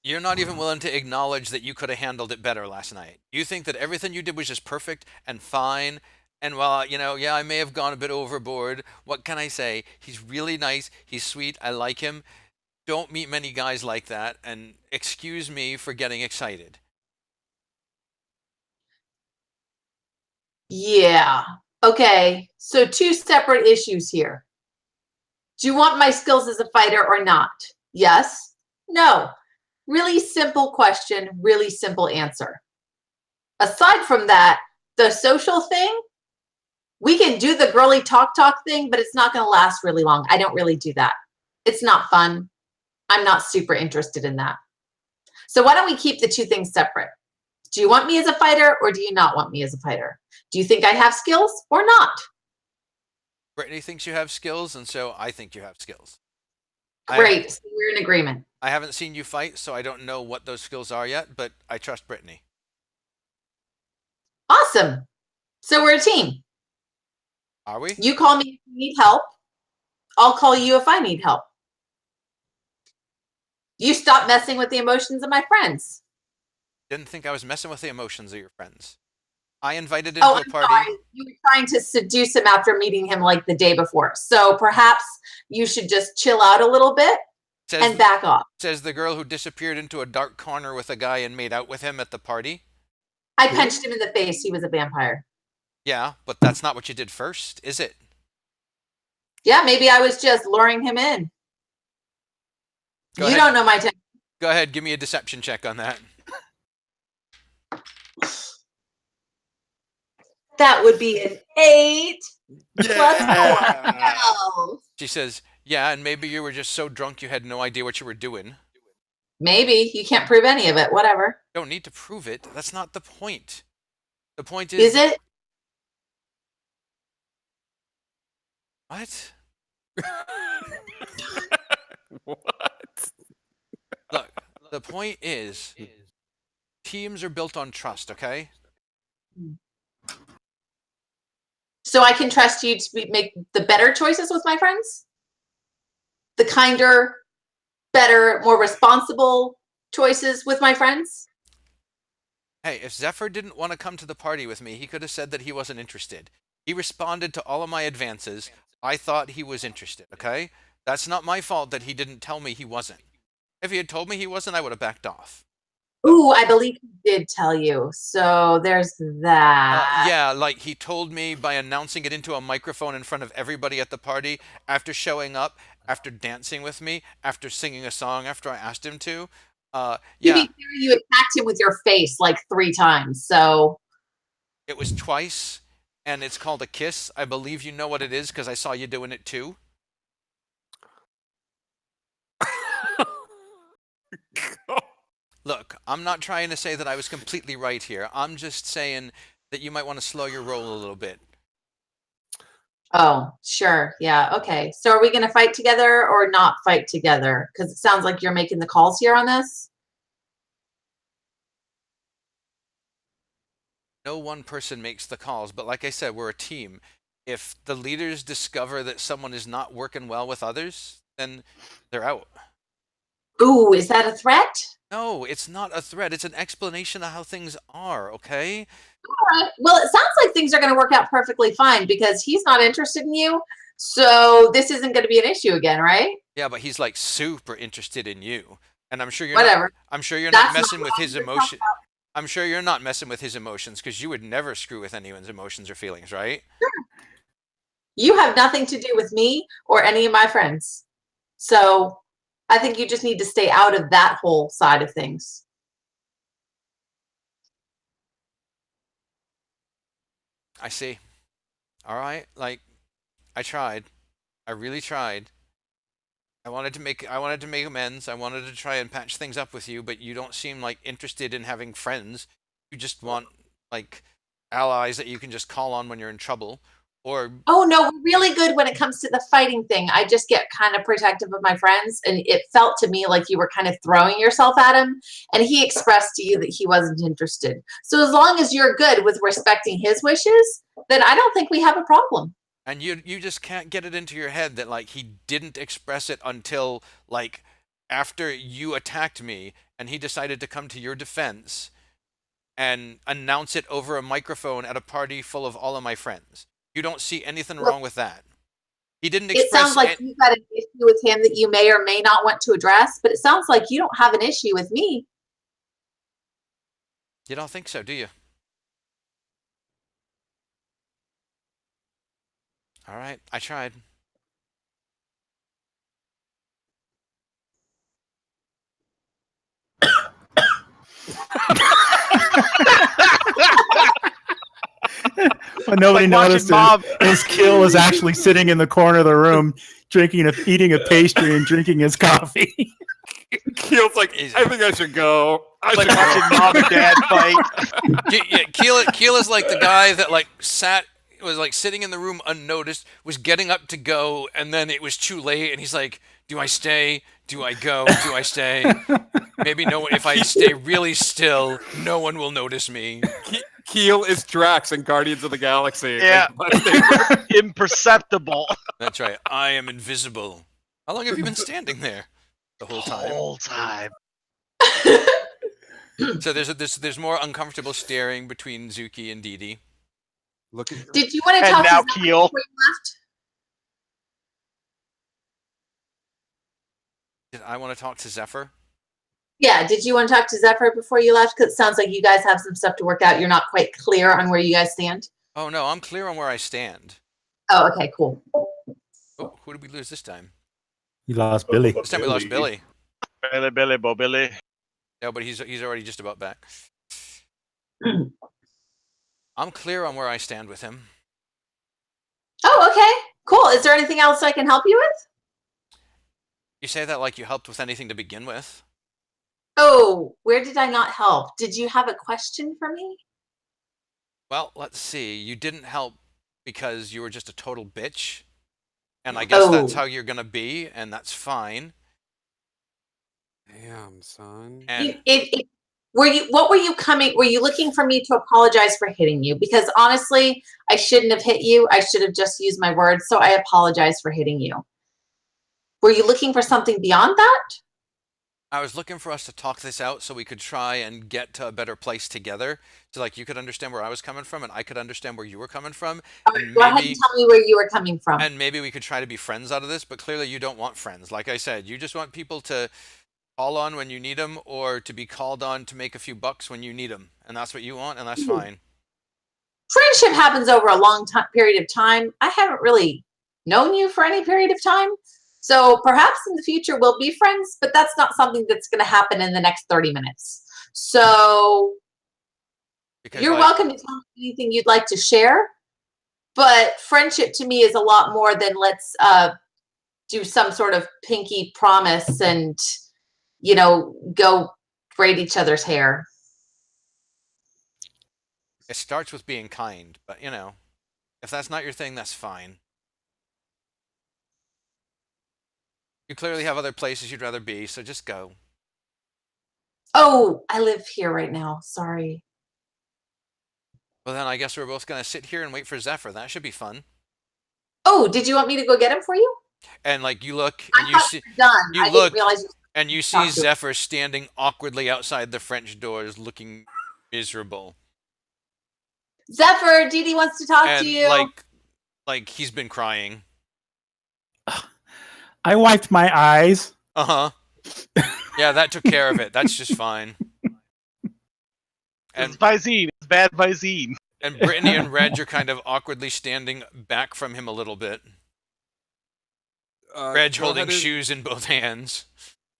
you're not even willing to acknowledge that you could have handled it better last night. You think that everything you did was just perfect and fine. And while, yeah, I may have gone a bit overboard. What can I say? He's really nice. He's sweet. I like him. Don't meet many guys like that. And excuse me for getting excited. Yeah. Okay. So 2 separate issues here. Do you want my skills as a fighter or not? Yes. No. Really simple question, really simple answer. Aside from that, the social thing, we can do the girly talk thing, but it's not going to last really long. I don't really do that. It's not fun. I'm not super interested in that. So why don't we keep the 2 things separate? Do you want me as a fighter or do you not want me as a fighter? Do you think I have skills or not? Brittany thinks you have skills, and so I think you have skills. Great. So we're in agreement. I haven't seen you fight, so I don't know what those skills are yet, but I trust Brittany. Awesome. So we're a team. Are we? You call me if you need help. I'll call you if I need help. You stop messing with the emotions of my friends. Didn't think I was messing with the emotions of your friends. I invited into Oh, a I'm party. sorry. You were trying to seduce him after meeting him like the day before. So perhaps you should just chill out a little bit and back off. Says the girl who disappeared into a dark corner with a guy and made out with him at the party. I punched him in the face. He was a vampire. Yeah, but that's not what you did first, is it? Yeah, maybe I was just luring him in. Go You ahead. don't know my technique. Go ahead, give me a deception check on that. That would be an 8 plus 4. Yeah. 12. She says, yeah, and maybe you were just so drunk you had no idea what you were doing. Maybe. You can't prove any of it. Whatever. Don't need to prove it. That's not the point. The point Is it? What? What? Look, the point is, teams are built on trust, okay? So I can trust you to make the better choices with my friends? The kinder, better, more responsible choices with my friends? Hey, if Zephyr didn't want to come to the party with me, he could have said that he wasn't interested. He responded to all of my advances. I thought he was interested, okay? That's not my fault that he didn't tell me he wasn't. If he had told me he wasn't, I would have backed off. Ooh, I believe he did tell you. So there's that. Yeah, like he told me by announcing it into a microphone in front of everybody at the party, after showing up, after dancing with me, after singing a song after I asked him to. To Yeah, be fair, you attacked him with your face like 3 times. So it was twice, and it's called a kiss. I believe you know what it is because I saw you doing it too. Look, I'm not trying to say that I was completely right here. I'm just saying that you might want to slow your roll a little bit. oh, sure. Yeah. Okay. So are we going to fight together or not fight together? Because it sounds like you're making the calls here on this. No one person makes the calls, but like I said, we're a team. If the leaders discover that someone is not working well with others, then they're out. Ooh, is that a threat? No, it's not a threat. It's an explanation of how things are, okay? All right. Well, it sounds like things are going to work out perfectly fine because he's not interested in you. So this isn't going to be an issue again, right? Yeah, but he's like super interested in you. And I'm sure you're Whatever. I'm sure you're That's not not messing with what his we're talking emotion. I'm sure you're not messing with his emotions because you would never screw with anyone's emotions or feelings, right? You have nothing to do with me or any of my friends. So I think you just need to stay out of that whole side of things. I see. All right, like I tried. I really tried. I wanted to make amends. I wanted to try and patch things up with you, but you don't seem like interested in having friends. You just want like allies that you can just call on when you're in trouble, or Oh no, we're really good when it comes to the fighting thing. I just get kind of protective of my friends, and it felt to me like you were kind of throwing yourself at him, and he expressed to you that he wasn't interested. So as long as you're good with respecting his wishes, then I don't think we have a problem. and you just can't get it into your head that like he didn't express it until like after you attacked me and he decided to come to your defense and announce it over a microphone at a party full of all of my friends. You don't see anything Well, wrong with that. He didn't it sounds express like it. you've got an issue with him that you may or may not want to address, but it sounds like you don't have an issue with me. You don't think so, do you? All right, I tried. What nobody Like watching noticed Mom. is Kill is actually sitting in the corner of the room, eating a pastry and drinking his coffee. Keel's like, Easy. I think I should go. I Like should go." watching Mom and Dad fight. Yeah, Keel is like the guy that like was like sitting in the room unnoticed, was getting up to go, and then it was too late, and he's like, "Do I stay? Do I go? Do I stay? Maybe no. If I stay really still, no one will notice me." Keel is Drax in Guardians of the Galaxy. Yeah. Like, Imperceptible. That's right. I am invisible. How long have you been standing there? The whole time. Whole time. So there's more uncomfortable staring between Zuki and Dee Dee. Look at Did you want to And talk now to Zephyr Keel. before you left? Did I want to talk to Zephyr? Yeah, did you want to talk to Zephyr before you left? Because it sounds like you guys have some stuff to work out. You're not quite clear on where you guys stand. Oh no, I'm clear on where I stand. Oh, okay, cool. Oh, who did we lose this time? You lost Billy. This time we lost Billy. Billy, Bo Billy. No, but he's already just about back. I'm clear on where I stand with him. Oh, okay, cool. Is there anything else I can help you with? You say that like you helped with anything to begin with. Oh, where did I not help? Did you have a question for me? Well, let's see. You didn't help because you were just a total bitch. And I guess that's Oh. how you're gonna be, and that's fine. Damn, son. And Were you looking for me to apologize for hitting you? Because honestly, I shouldn't have hit you. I should have just used my words. So I apologize for hitting you. Were you looking for something beyond that? I was looking for us to talk this out so we could try and get to a better place together. So like you could understand where I was coming from and I could understand where you were coming from. And Go ahead and maybe tell me where you were coming from. and maybe we could try to be friends out of this, but clearly you don't want friends. Like I said, you just want people to call on when you need them or to be called on to make a few bucks when you need them. And that's what you want, and that's fine. Friendship happens over a long period of time. I haven't really known you for any period of time. So perhaps in the future we'll be friends, but that's not something that's going to happen in the next 30 minutes. So Because you're like, welcome to tell me anything you'd like to share. But friendship to me is a lot more than let's do some sort of pinky promise and, go braid each other's hair. it starts with being kind, but if that's not your thing, that's fine. You clearly have other places you'd rather be, so just go. Oh, I live here right now. Sorry. Well, then I guess we're both gonna sit here and wait for Zephyr. That should be fun. Oh, did you want me to go get him for you? And like you look I and you thought see you were done. you I look- didn't realize you. and you see Talk to him. Zephyr standing awkwardly outside the French doors, looking miserable, Zephyr, Dee Dee wants to talk and to you. like he's been crying. I wiped my eyes. Uh huh. Yeah, that took care of it. That's just fine. It's And Visine. It's bad Visine. and Brittany and Reg are kind of awkwardly standing back from him a little bit. Reg Go holding ahead and- shoes in both hands.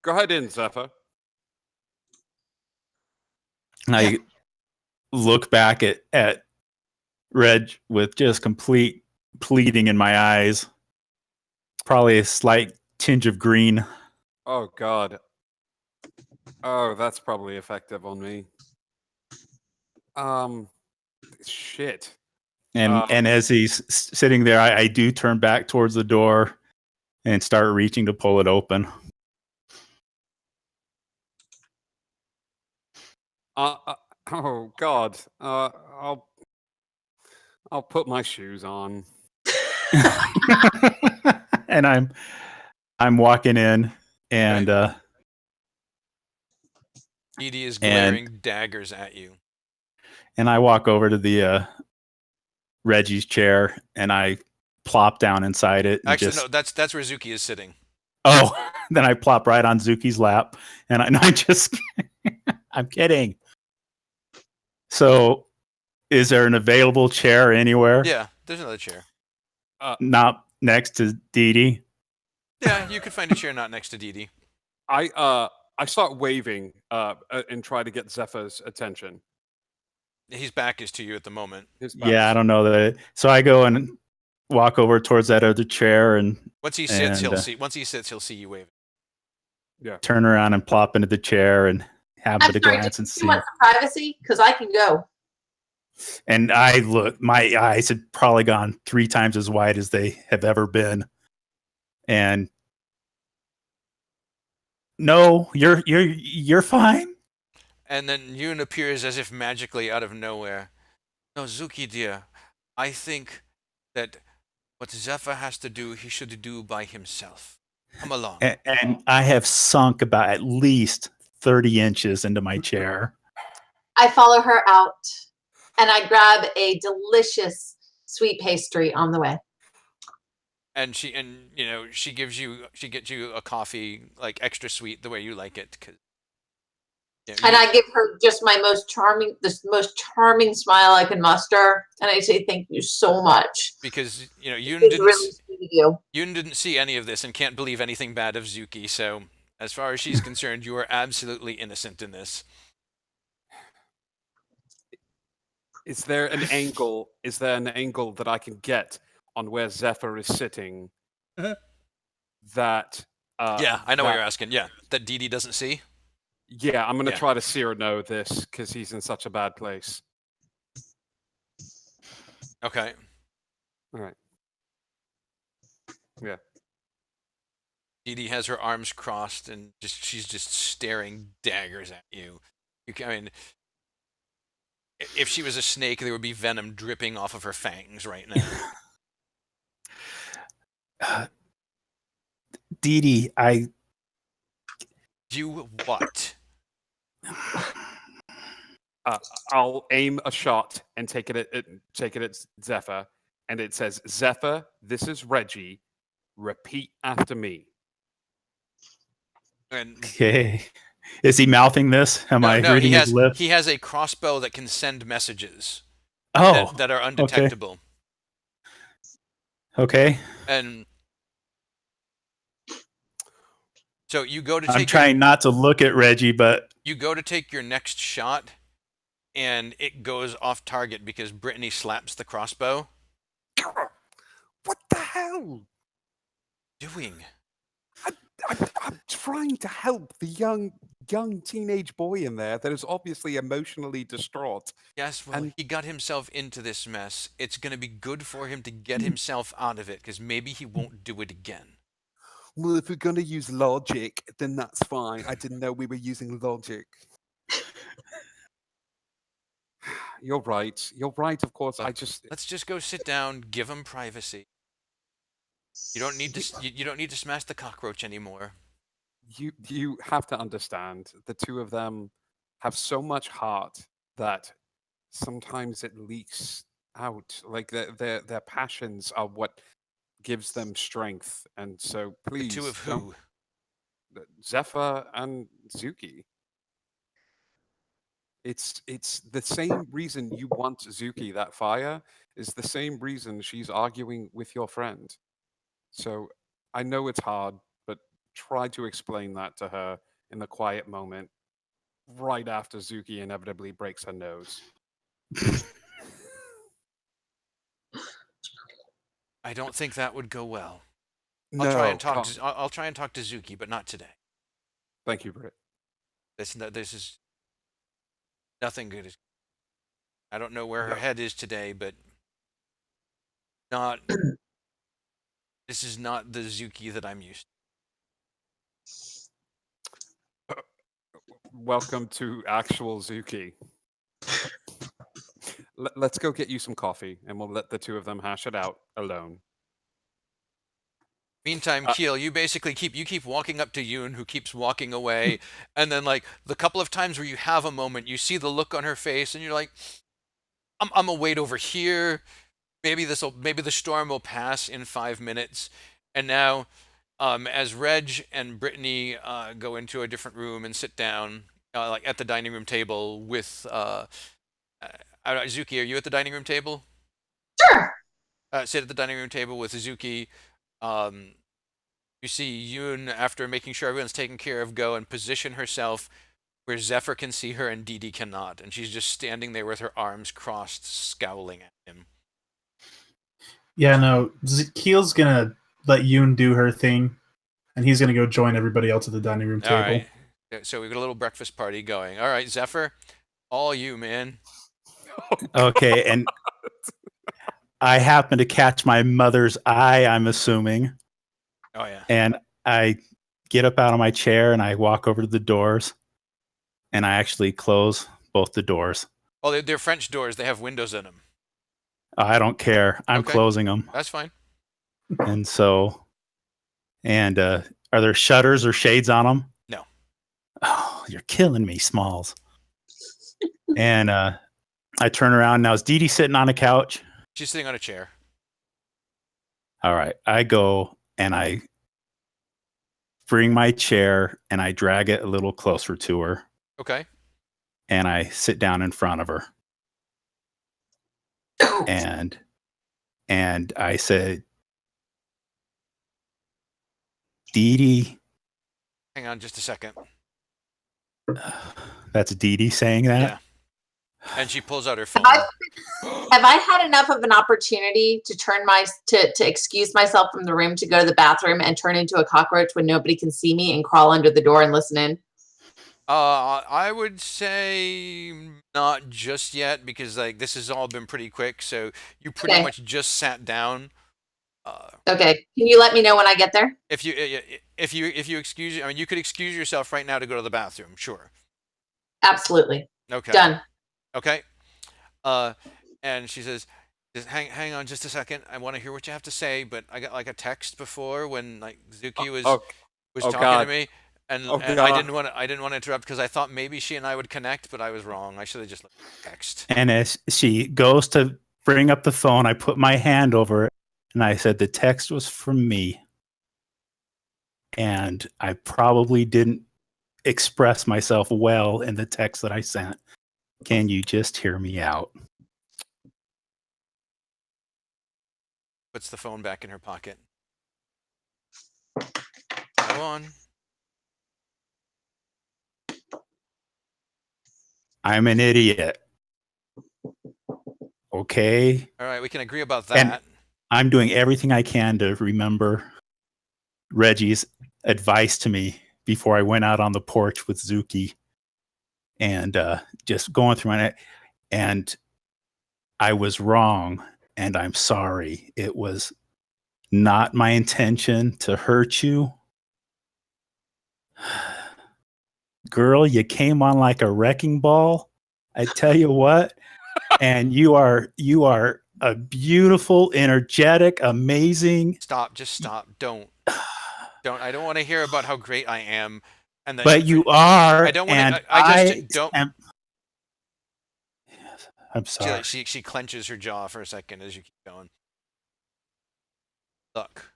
Go ahead in, Zephyr. I look back at Reg with just complete pleading in my eyes. Probably a slight tinge of green. Oh, God. Oh, that's probably effective on me. Shit. And as he's sitting there, I do turn back towards the door and start reaching to pull it open. Oh God. I'll put my shoes on. And I'm walking in, and Edie is glaring daggers at you. and I walk over to the Reggie's chair, and I plop down inside it. And Actually, no, that's where Zuki is sitting. Oh, then I plop right on Zuki's lap, and I just I'm kidding. So, is there an available chair anywhere? Yeah, there's another chair. Not next to Dee Dee. Yeah, you could find a chair not next to Dee Dee. I start waving and try to get Zephyr's attention. His back is to you at the moment. Yeah, I don't know that. So I go and walk over towards that other chair, and Once he sits, he'll see. Once he sits, he'll see you waving. Yeah. Turn around and plop into the chair and have I'm a sorry, glance and do see. you want some privacy? Because I can go. And I look, my eyes had probably gone 3 times as wide as they have ever been. And no, you're fine. And then Yoon appears as if magically out of nowhere. No, Zuki dear, I think that what Zephyr has to do, he should do by himself. Come along. And I have sunk about at least 30 inches into my chair. I follow her out and I grab a delicious sweet pastry on the way. And she gets you a coffee, like extra sweet, the way you like it. And I give her just the most charming smile I can muster, and I say thank you so much. Because Yoon It's really sweet of you. Yoon didn't see any of this and can't believe anything bad of Zuki. So as far as she's concerned, you are absolutely innocent in this. Is there an angle? Is there an angle that I can get on where Zephyr is sitting? That. Yeah, I know what you're asking. Yeah, that Dee Dee doesn't see. Yeah, I'm gonna Yeah. try to Cyrano this because he's in such a bad place. Okay. All right. Yeah. Dee Dee has her arms crossed and she's just staring daggers at you. I mean, if she was a snake, there would be venom dripping off of her fangs right now. Dee Dee, You what? I'll aim a shot and take it at Zephyr, and it says, "Zephyr, this is Reggie. Repeat after me." And okay. Is he mouthing this? Am I reading his lips? He has a crossbow that can send messages. Oh, that are undetectable. Okay. And so you go to take. I'm trying not to look at Reggie, but you go to take your next shot, and it goes off target because Brittany slaps the crossbow. What the hell? Doing? I'm trying to help the young teenage boy in there that is obviously emotionally distraught. Yes, well, he got himself into this mess. It's going to be good for him to get himself out of it because maybe he won't do it again. Well, if we're going to use logic, then that's fine. I didn't know we were using logic. You're right. You're right, of course. Let's just go sit down, give him privacy. You don't need to. You don't need to smash the cockroach anymore. You have to understand. The two of them have so much heart that sometimes it leaks out. Like their passions are what gives them strength. And so, please, The two of who? Zephyr and Zuki. It's the same reason you want Zuki, that fire, is the same reason she's arguing with your friend. So I know it's hard, but try to explain that to her in the quiet moment right after Zuki inevitably breaks her nose. I don't think that would go well. No, I'll try and talk. I'll try and talk to Zuki, but not today. Thank you, Britt. This is nothing good. I don't know where her head is today, but not. This is not the Zuki that I'm used to. Welcome to actual Zuki. Let's go get you some coffee, and we'll let the two of them hash it out alone. Meantime, Keel, you basically keep walking up to Yoon, who keeps walking away, and then like the couple of times where you have a moment, you see the look on her face, and you're like, I'm gonna wait over here. Maybe the storm will pass in 5 minutes. And now, as Reg and Brittany go into a different room and sit down, like at the dining room table with Zuki, are you at the dining room table? Sure. Sit at the dining room table with Zuki. You see Yoon, after making sure everyone's taken care of, go and position herself where Zephyr can see her and Dee Dee cannot, and she's just standing there with her arms crossed, scowling at him. Yeah, no. Keel's gonna let Yoon do her thing, and he's gonna go join everybody else at the dining room table. All right. So we've got a little breakfast party going. All right, Zephyr, all you, man. Okay, and I happen to catch my mother's eye, I'm assuming. Oh yeah. And I get up out of my chair and I walk over to the doors and I actually close both the doors. Oh, they're French doors. They have windows in them. I don't care. I'm Okay. closing them. That's fine. And so, and are there shutters or shades on them? No. Oh, you're killing me, Smalls. And I turn around. Now, is Dee Dee sitting on a couch? She's sitting on a chair. All right. I go and I bring my chair and I drag it a little closer to her. Okay. And I sit down in front of her. And I said, Dee Dee. Hang on just a second. That's Dee Dee saying that? Yeah. And she pulls out her phone. Have I had enough of an opportunity to to excuse myself from the room to go to the bathroom and turn into a cockroach when nobody can see me and crawl under the door and listen in? I would say not just yet, because like this has all been pretty quick. So you pretty much just sat down. Okay. Can you let me know when I get there? If you excuse, I mean, you could excuse yourself right now to go to the bathroom. Sure. Absolutely. Okay. Done. Okay. And she says, hang on just a second. I want to hear what you have to say, but I got like a text before when like Zuki was talking to me, and I didn't want to interrupt because I thought maybe she and I would connect, but I was wrong. I should have just text. And as she goes to bring up the phone, I put my hand over it and I said, the text was from me. And I probably didn't express myself well in the text that I sent. Can you just hear me out? Puts the phone back in her pocket. Go on. I'm an idiot. Okay. All right, we can agree about that. And I'm doing everything I can to remember Reggie's advice to me before I went out on the porch with Zuki, and just going through it. And I was wrong, and I'm sorry. It was not my intention to hurt you. Girl, you came on like a wrecking ball. I tell you what. And you are a beautiful, energetic, amazing. Stop, just stop. Don't. I don't want to hear about how great I am. And that But you are. I don't want and to. I just don't. I'm sorry. She clenches her jaw for a second as you keep going. Look,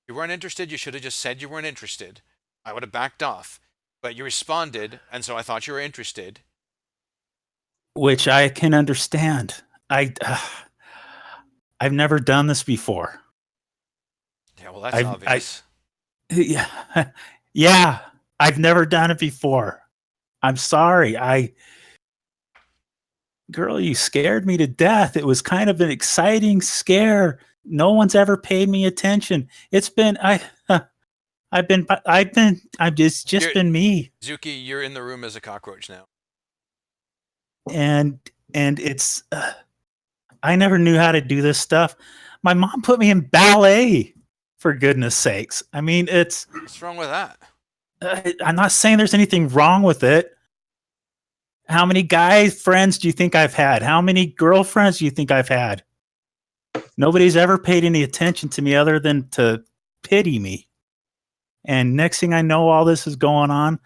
you weren't interested. You should have just said you weren't interested. I would have backed off. But you responded, and so I thought you were interested. Which I can understand. I've never done this before. Yeah, well, that's obvious. Yeah, I've never done it before. I'm sorry. Girl, you scared me to death. It was kind of an exciting scare. No one's ever paid me attention. It's been it's just been me. Zuki, you're in the room as a cockroach now. And and it's I never knew how to do this stuff. My mom put me in ballet, for goodness sakes. I mean, it's What's wrong with that? I'm not saying there's anything wrong with it. How many guy friends do you think I've had? How many girlfriends do you think I've had? Nobody's ever paid any attention to me other than to pity me. And next thing I know, all this is going on.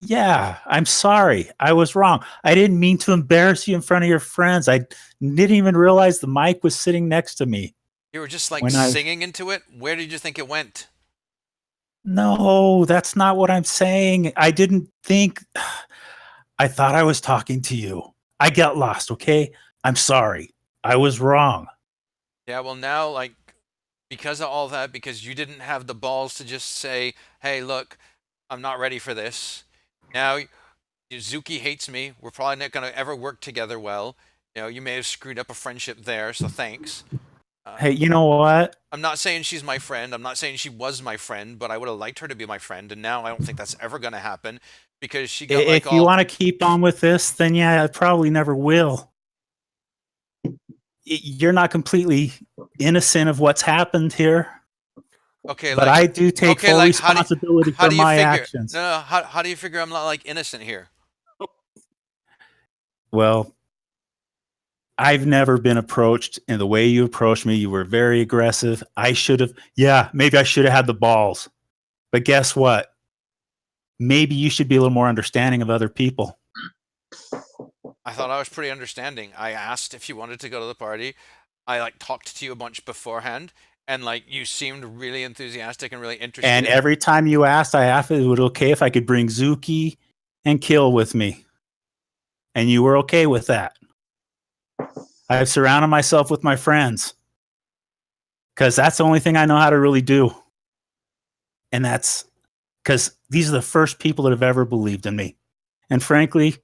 Yeah, I'm sorry. I was wrong. I didn't mean to embarrass you in front of your friends. I didn't even realize the mic was sitting next to me. You were just like When I- singing into it. Where did you think it went? No, that's not what I'm saying. I didn't think. I thought I was talking to you. I got lost, okay? I'm sorry. I was wrong. Yeah, well now, like, because of all that, because you didn't have the balls to just say, hey, look, I'm not ready for this. Now, Zuki hates me. We're probably not going to ever work together well. You know, you may have screwed up a friendship there, so thanks. Hey, you know what? I'm not saying she's my friend. I'm not saying she was my friend, but I would have liked her to be my friend, and now I don't think that's ever going to happen because she got like If you all... want to keep on with this, then yeah, I probably never will. You're not completely innocent of what's happened here, Okay, but like, I do take okay, full like, how do you- responsibility how for do you my figure? actions. No, how do you figure I'm not like innocent here? Well, I've never been approached in the way you approached me. You were very aggressive. I should have, maybe I should have had the balls. But guess what? Maybe you should be a little more understanding of other people. I thought I was pretty understanding. I asked if you wanted to go to the party. I like talked to you a bunch beforehand, and like you seemed really enthusiastic and really interested. And every time you asked, I asked if it was okay if I could bring Zuki and Kill with me. And you were okay with that. I've surrounded myself with my friends because that's the only thing I know how to really do. And that's because these are the first people that have ever believed in me. And frankly,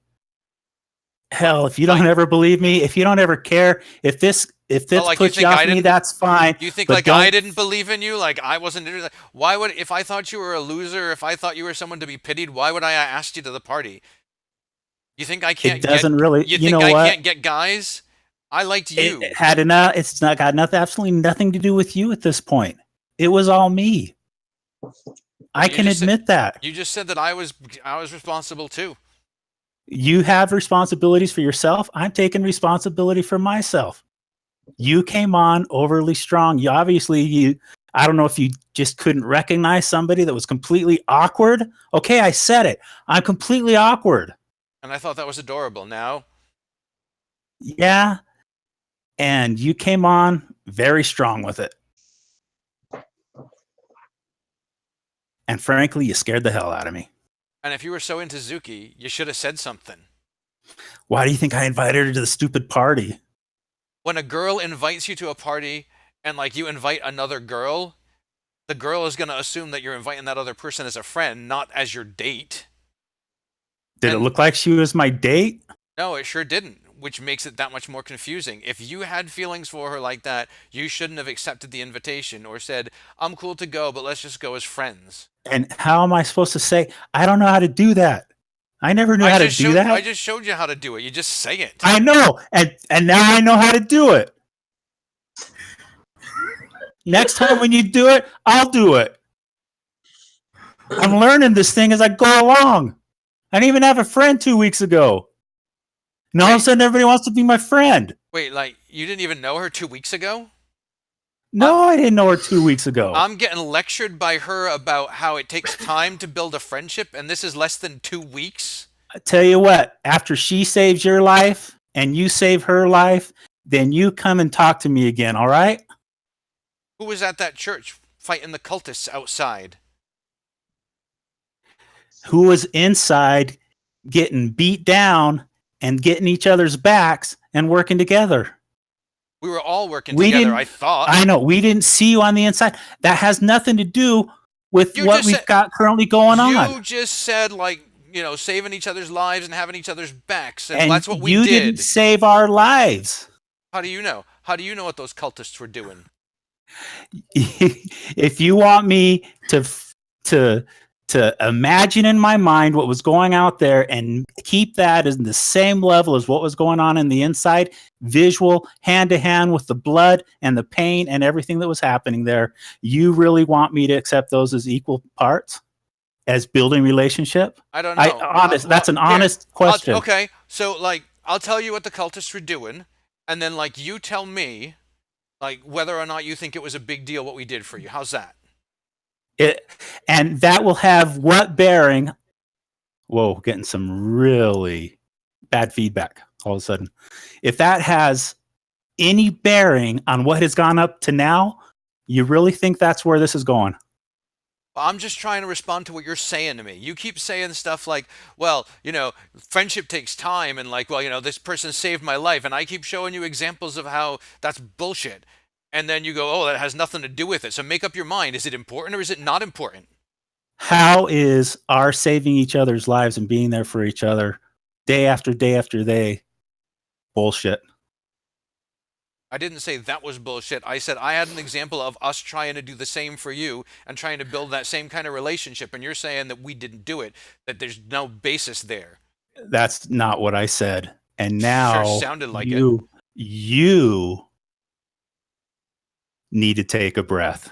hell, if you don't ever believe me, if you don't ever care, if this like, puts you you think off I me, didn't- that's fine. Do you think but like I don't- didn't believe in you? Like I wasn't interested? Why would, if I thought you were a loser, if I thought you were someone to be pitied, why would I ask you to the party? You think I can't It doesn't really. You You think know I what? can't get guys? I liked you. It had enough. It's not got nothing, absolutely nothing to do with you at this point. It was all me. I You can just said- admit that. You just said that I was responsible too. You have responsibilities for yourself. I'm taking responsibility for myself. You came on overly strong. You obviously, I don't know if you just couldn't recognize somebody that was completely awkward. Okay, I said it. I'm completely awkward. And I thought that was adorable. Now, Yeah. And you came on very strong with it. And frankly, you scared the hell out of me. and if you were so into Zuki, you should have said something. Why do you think I invited her to the stupid party? When a girl invites you to a party and like you invite another girl, the girl is going to assume that you're inviting that other person as a friend, not as your date. Did it And- look like she was my date? No, it sure didn't, which makes it that much more confusing. If you had feelings for her like that, you shouldn't have accepted the invitation or said, I'm cool to go, but let's just go as friends. And how am I supposed to say, I don't know how to do that? I never knew how to do that. I just showed you how to do it. You just say it. I know. And now I know how to do it. Next time when you do it, I'll do it. I'm learning this thing as I go along. I didn't even have a friend 2 weeks ago. And all of a sudden everybody wants to be my friend. Wait, like you didn't even know her 2 weeks ago? No, I didn't know her 2 weeks ago. I'm getting lectured by her about how it takes time to build a friendship, and this is less than 2 weeks. I tell you what, after she saves your life and you save her life, then you come and talk to me again, all right? Who was at that church fighting the cultists outside? Who was inside getting beat down and getting each other's backs and working together? We were all working We together, didn't- I thought. I know we didn't see you on the inside. That has nothing to do with You what just we've said- got currently going You on. just said, like, you know, saving each other's lives and having each other's backs, and, And that's what we you did. didn't save our lives. How do you know? How do you know what those cultists were doing? If you want me to to imagine in my mind what was going out there and keep that in the same level as what was going on in the inside, visual, hand to hand with the blood and the pain and everything that was happening there. You really want me to accept those as equal parts as building relationship? I don't know. That's an Here, honest question. Okay, so like I'll tell you what the cultists were doing, and then like you tell me, like whether or not you think it was a big deal what we did for you. How's that? And that will have what bearing? Whoa, getting some really bad feedback all of a sudden. If that has any bearing on what has gone up to now, you really think that's where this is going? I'm just trying to respond to what you're saying to me. You keep saying stuff like, well, you know, friendship takes time, and like, well, you know, this person saved my life, and I keep showing you examples of how that's bullshit. And then you go, oh, that has nothing to do with it. So make up your mind. Is it important or is it not important? How is our saving each other's lives and being there for each other day after day after day bullshit? I didn't say that was bullshit. I said I had an example of us trying to do the same for you and trying to build that same kind of relationship. And you're saying that we didn't do it, that there's no basis there. That's not what I said. And now Sure sounded like you need to take a breath.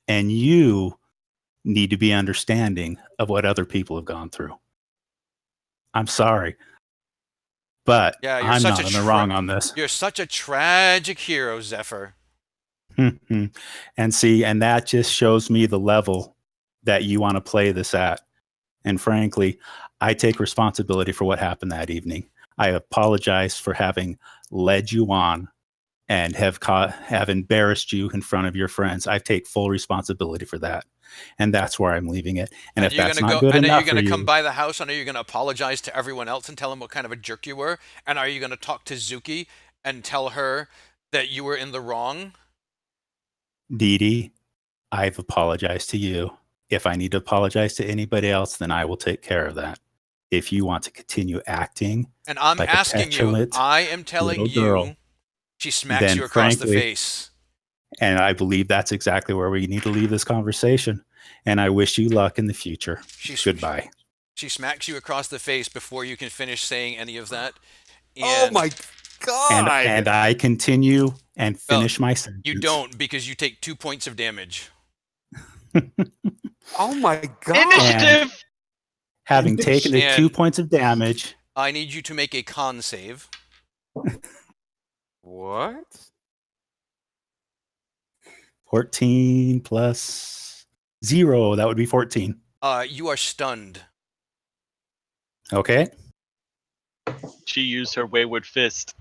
And you need to be understanding of what other people have gone through. I'm sorry, but Yeah, you're I'm such not a in the wrong on this. You're such a tragic hero, Zephyr. And that just shows me the level that you want to play this at. And frankly, I take responsibility for what happened that evening. I apologize for having led you on and have embarrassed you in front of your friends. I take full responsibility for that. And that's where I'm leaving it. And if that's not good enough for you... And are you going to come by the house, and are you going to apologize to everyone else and tell them what kind of a jerk you were? And are you going to talk to Zuki and tell her that you were in the wrong? Dee Dee, I've apologized to you. If I need to apologize to anybody else, then I will take care of that. If you want to continue acting... And I'm like asking you, I am telling you, she smacks you across the face. And I believe that's exactly where we need to leave this conversation. And I wish you luck in the future. Goodbye. She smacks you across the face before you can finish saying any of that. Oh my God. And I continue and finish my sentence. You don't, because you take 2 points of damage. Oh my God. Initiative! Having taken the 2 points of damage... I need you to make a con save. What? 14 plus 0. That would be 14. You are stunned. Okay. She used her wayward fist.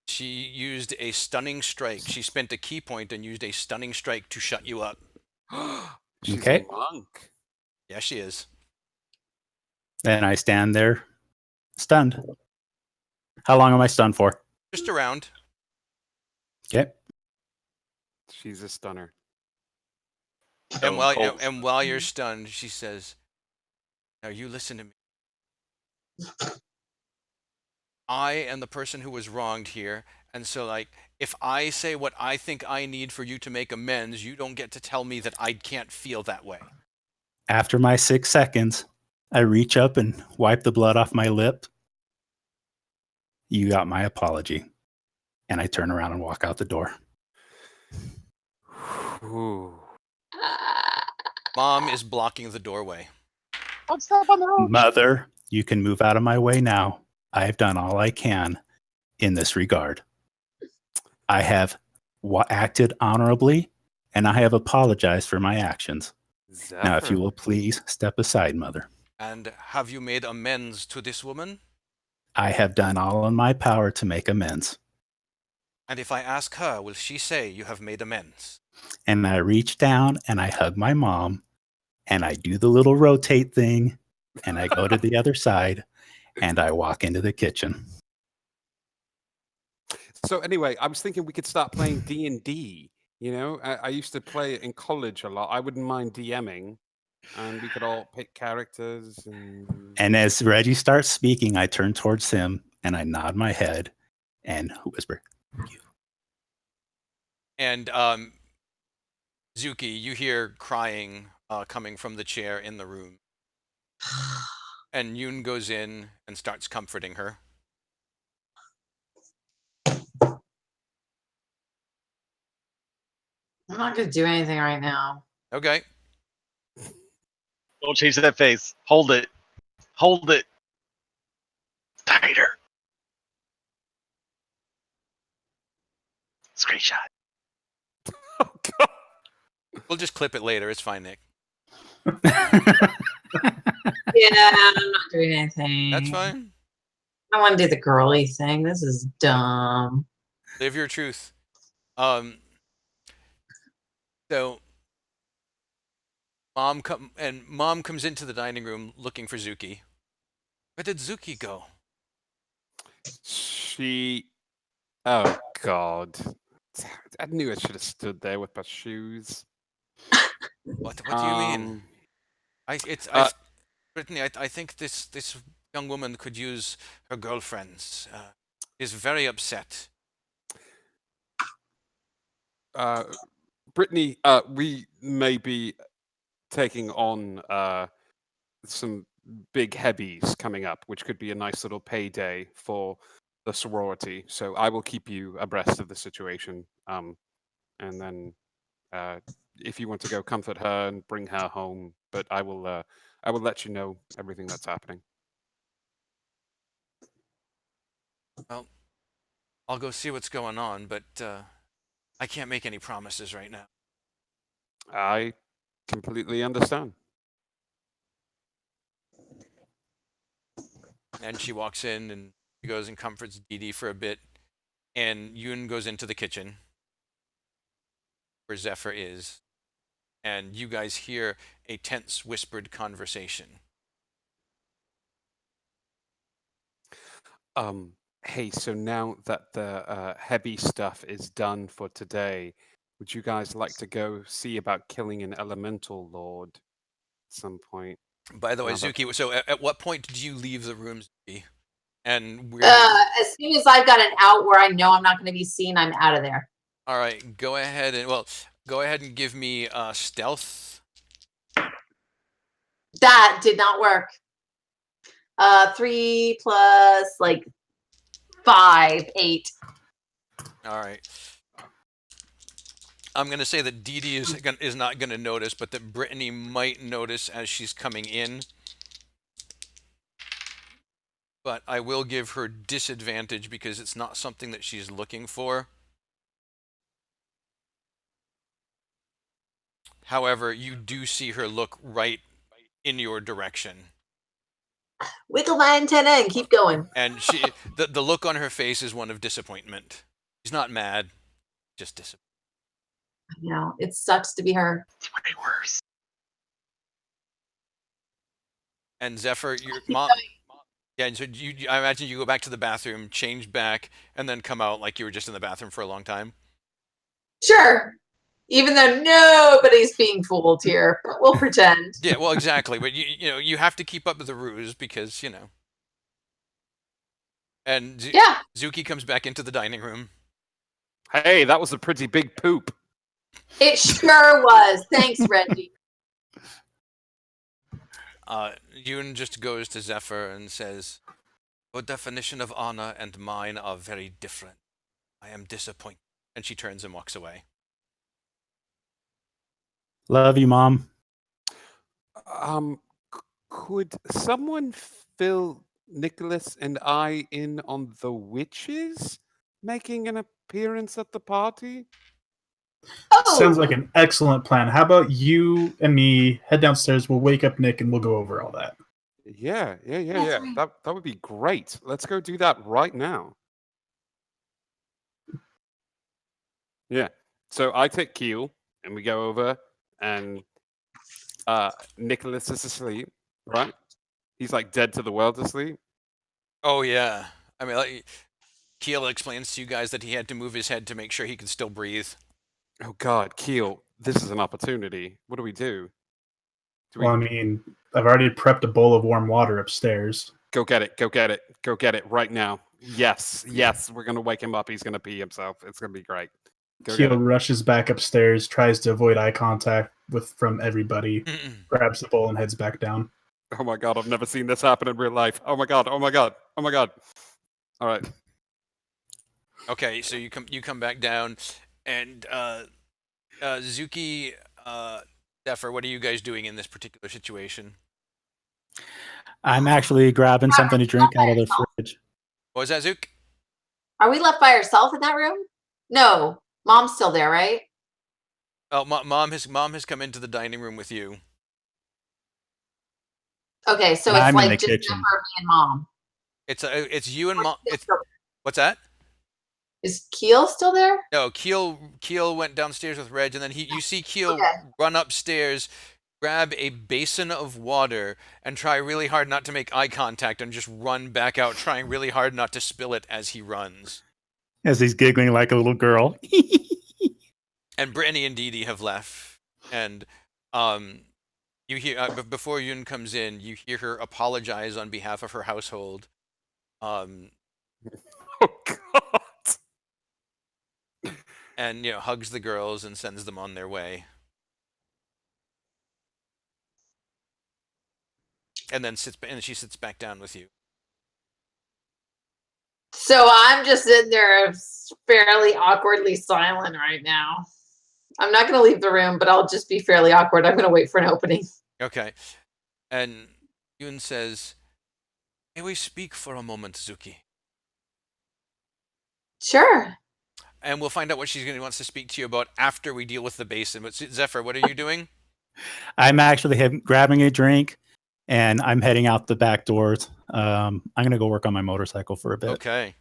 She used a stunning strike. She spent a key point and used a stunning strike to shut you up. She's Okay. a monk. Yeah, she is. Then I stand there, stunned. How long am I stunned for? Just around. Okay. She's a stunner. And while you're stunned, she says, "Now you listen to me. I am the person who was wronged here, and so like if I say what I think I need for you to make amends, you don't get to tell me that I can't feel that way." After my 6 seconds, I reach up and wipe the blood off my lip. You got my apology. And I turn around and walk out the door. Ooh. Mom is blocking the doorway. Don't stop on the road. Mother, you can move out of my way now. I have done all I can in this regard. I have acted honorably, and I have apologized for my actions. Zephyr. Now, if you will please step aside, Mother. And have you made amends to this woman? I have done all in my power to make amends. And if I ask her, will she say you have made amends? And I reach down and I hug my mom and I do the little rotate thing and I go to the other side and I walk into the kitchen. So anyway, I was thinking we could start playing D&D. You know, I used to play it in college a lot. I wouldn't mind DMing, and we could all pick characters. And as Reggie starts speaking, I turn towards him and I nod my head and whisper, "You." And Zuki, you hear crying coming from the chair in the room. And Yoon goes in and starts comforting her. I'm not gonna do anything right now. Okay. Don't change that face. Hold it. Hold it. Tighter. Screenshot. Oh, God. We'll just clip it later. It's fine, Nick. Yeah, I'm not doing anything. That's fine. I want to do the girly thing. This is dumb. Live your truth. So mom comes into the dining room looking for Zuki. Where did Zuki go? Oh, God. I knew I should have stood there with my shoes. What do you mean? Brittany, I think this young woman could use her girlfriends. Is very upset. Brittany, we may be taking on some big heavies coming up, which could be a nice little payday for the sorority. So I will keep you abreast of the situation. And then if you want to go comfort her and bring her home, but I will let you know everything that's happening. Well, I'll go see what's going on, but I can't make any promises right now. I completely understand. And she walks in and she goes and comforts Dee Dee for a bit. And Yoon goes into the kitchen where Zephyr is. And you guys hear a tense, whispered conversation. Hey, so now that the heavy stuff is done for today, would you guys like to go see about killing an elemental lord at some point? By the way, Now that- Zuki, so at what point did you leave the room, Zuki? And where? As soon as I've got an out where I know I'm not going to be seen, I'm out of there. All right, go ahead and give me stealth. That did not work. 3 plus like 5, 8. All right. I'm going to say that Dee Dee is not going to notice, but that Brittany might notice as she's coming in. But I will give her disadvantage because it's not something that she's looking for. However, you do see her look right in your direction. Wiggle my antenna and keep going. And the look on her face is one of disappointment. She's not mad, just disappointed. You know, it sucks to be her. It's way worse. And Zephyr, your Keep mom. going. Yeah, and so I imagine you go back to the bathroom, change back, and then come out like you were just in the bathroom for a long time. Sure. Even though nobody's being fooled here, but we'll pretend. Yeah, well, exactly. But you have to keep up with the ruse because And Yeah. Zuki comes back into the dining room. Hey, that was a pretty big poop. It sure was. Thanks, Reggie. Yoon just goes to Zephyr and says, "Your definition of honor and mine are very different. I am disappointed." And she turns and walks away. Love you, Mom. Could someone fill Nicholas and I in on the witches making an appearance at the party? Oh, Sounds like an excellent plan. How about you and me head downstairs? We'll wake up Nick and we'll go over all that. Yeah. right. That would be great. Let's go do that right now. Yeah. So I take Keel and we go over and Nicholas is asleep, right? He's like dead to the world asleep. Oh yeah. I mean, Keel explains to you guys that he had to move his head to make sure he could still breathe. Oh God, Keel, this is an opportunity. What do we do? Well, I mean, I've already prepped a bowl of warm water upstairs. Go get it right now. Yes, we're gonna wake him up. He's gonna pee himself. It's gonna be great. Go Keo get it. rushes back upstairs, tries to avoid eye contact from everybody, grabs the bowl and heads back down. Oh my god, I've never seen this happen in real life. Oh my god, oh my god, oh my god. All right. Okay, so you come back down, and Zuki, Zephyr, what are you guys doing in this particular situation? I'm actually grabbing something to drink out of the fridge. What was that, Zook? Are we left by ourselves in that room? No, mom's still there, right? Oh, mom has come into the dining room with you. Okay, so And it's I'm in like the just kitchen. Zephyr, me, and mom. It's you and mom. What's that? Is Keel still there? No, Keel went downstairs with Reg, and then you see Keel Okay. run upstairs, grab a basin of water, and try really hard not to make eye contact, and just run back out, trying really hard not to spill it as he runs. As he's giggling like a little girl. And Brittany and Dee Dee have left, and you hear before Yun comes in, you hear her apologize on behalf of her household. Oh god. And hugs the girls and sends them on their way. And then she sits back down with you. So I'm just sitting there fairly awkwardly silent right now. I'm not going to leave the room, but I'll just be fairly awkward. I'm going to wait for an opening. Okay. And Yun says, "May we speak for a moment, Zuki?" Sure. And we'll find out what wants to speak to you about after we deal with the basin. But Zephyr, what are you doing? I'm actually grabbing a drink, and I'm heading out the back doors. I'm going to go work on my motorcycle for a bit. Okay.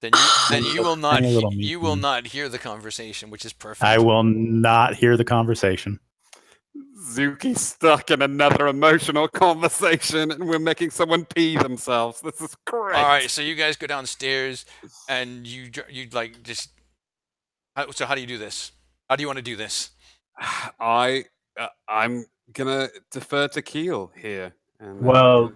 Then you will not not hear the conversation, which is perfect. I will not hear the conversation. Zuki's stuck in another emotional conversation, and we're making someone pee themselves. This is great. All right, so you guys go downstairs, and you like just. So how do you do this? How do you want to do this? I'm gonna defer to Keel here. And, Well,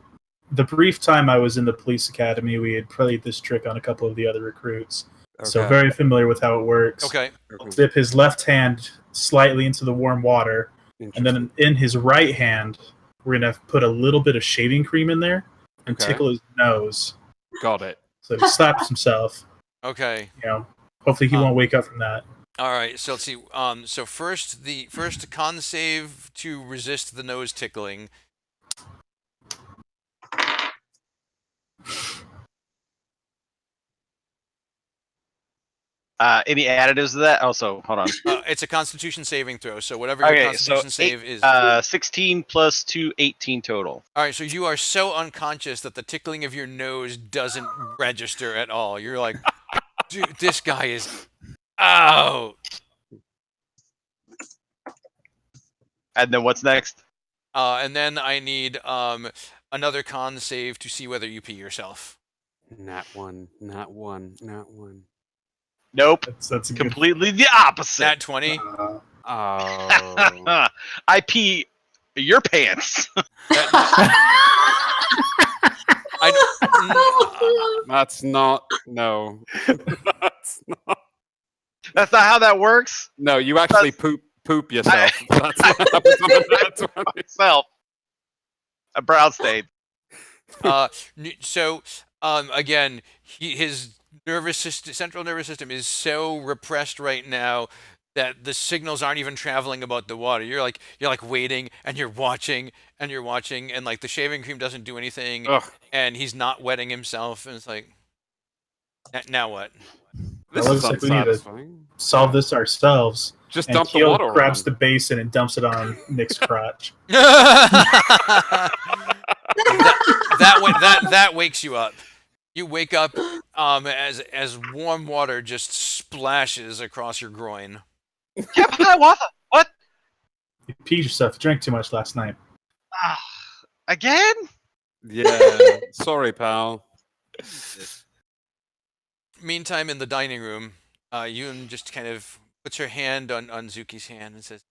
the brief time I was in the police academy, we had played this trick on a couple of the other recruits. So okay. very familiar with how it works. Okay. Dip his left hand slightly into the warm water, and then in his right hand, we're going to put a little bit of shaving cream in there and tickle his nose. Got it. So he slaps himself. Okay. Hopefully he won't wake up from that. All right. So let's see. So first con save to resist the nose tickling. Any additives to that? Also, hold on. It's a Constitution saving throw. So whatever your Constitution save is. 16 plus 2, 18 total. All right. So you are so unconscious that the tickling of your nose doesn't register at all. You're like, dude, this guy is out. And then what's next? And then I need another con save to see whether you pee yourself. Not one. Nope. That's completely the opposite. Nat 20. Oh. I pee your pants. That's not. No. That's not. That's not how that works. No, you actually poop yourself. That's what happens on the Nat 20. Myself. A brown stain. So again, his central nervous system is so repressed right now that the signals aren't even traveling about the water. You're like waiting, and you're watching, and like the shaving cream doesn't do anything. Ugh. And he's not wetting himself, and it's like, now what? This Well, is looks like we need to unsatisfying. solve this ourselves. Just And dump the Keel water grabs on. the basin and dumps it on Nick's crotch. that wakes you up. You wake up as warm water just splashes across your groin. What? You peed yourself. You drank too much last night. Again? Yeah. Sorry, pal. Meantime, in the dining room, Yoon just kind of puts her hand on Zuki's hand and says,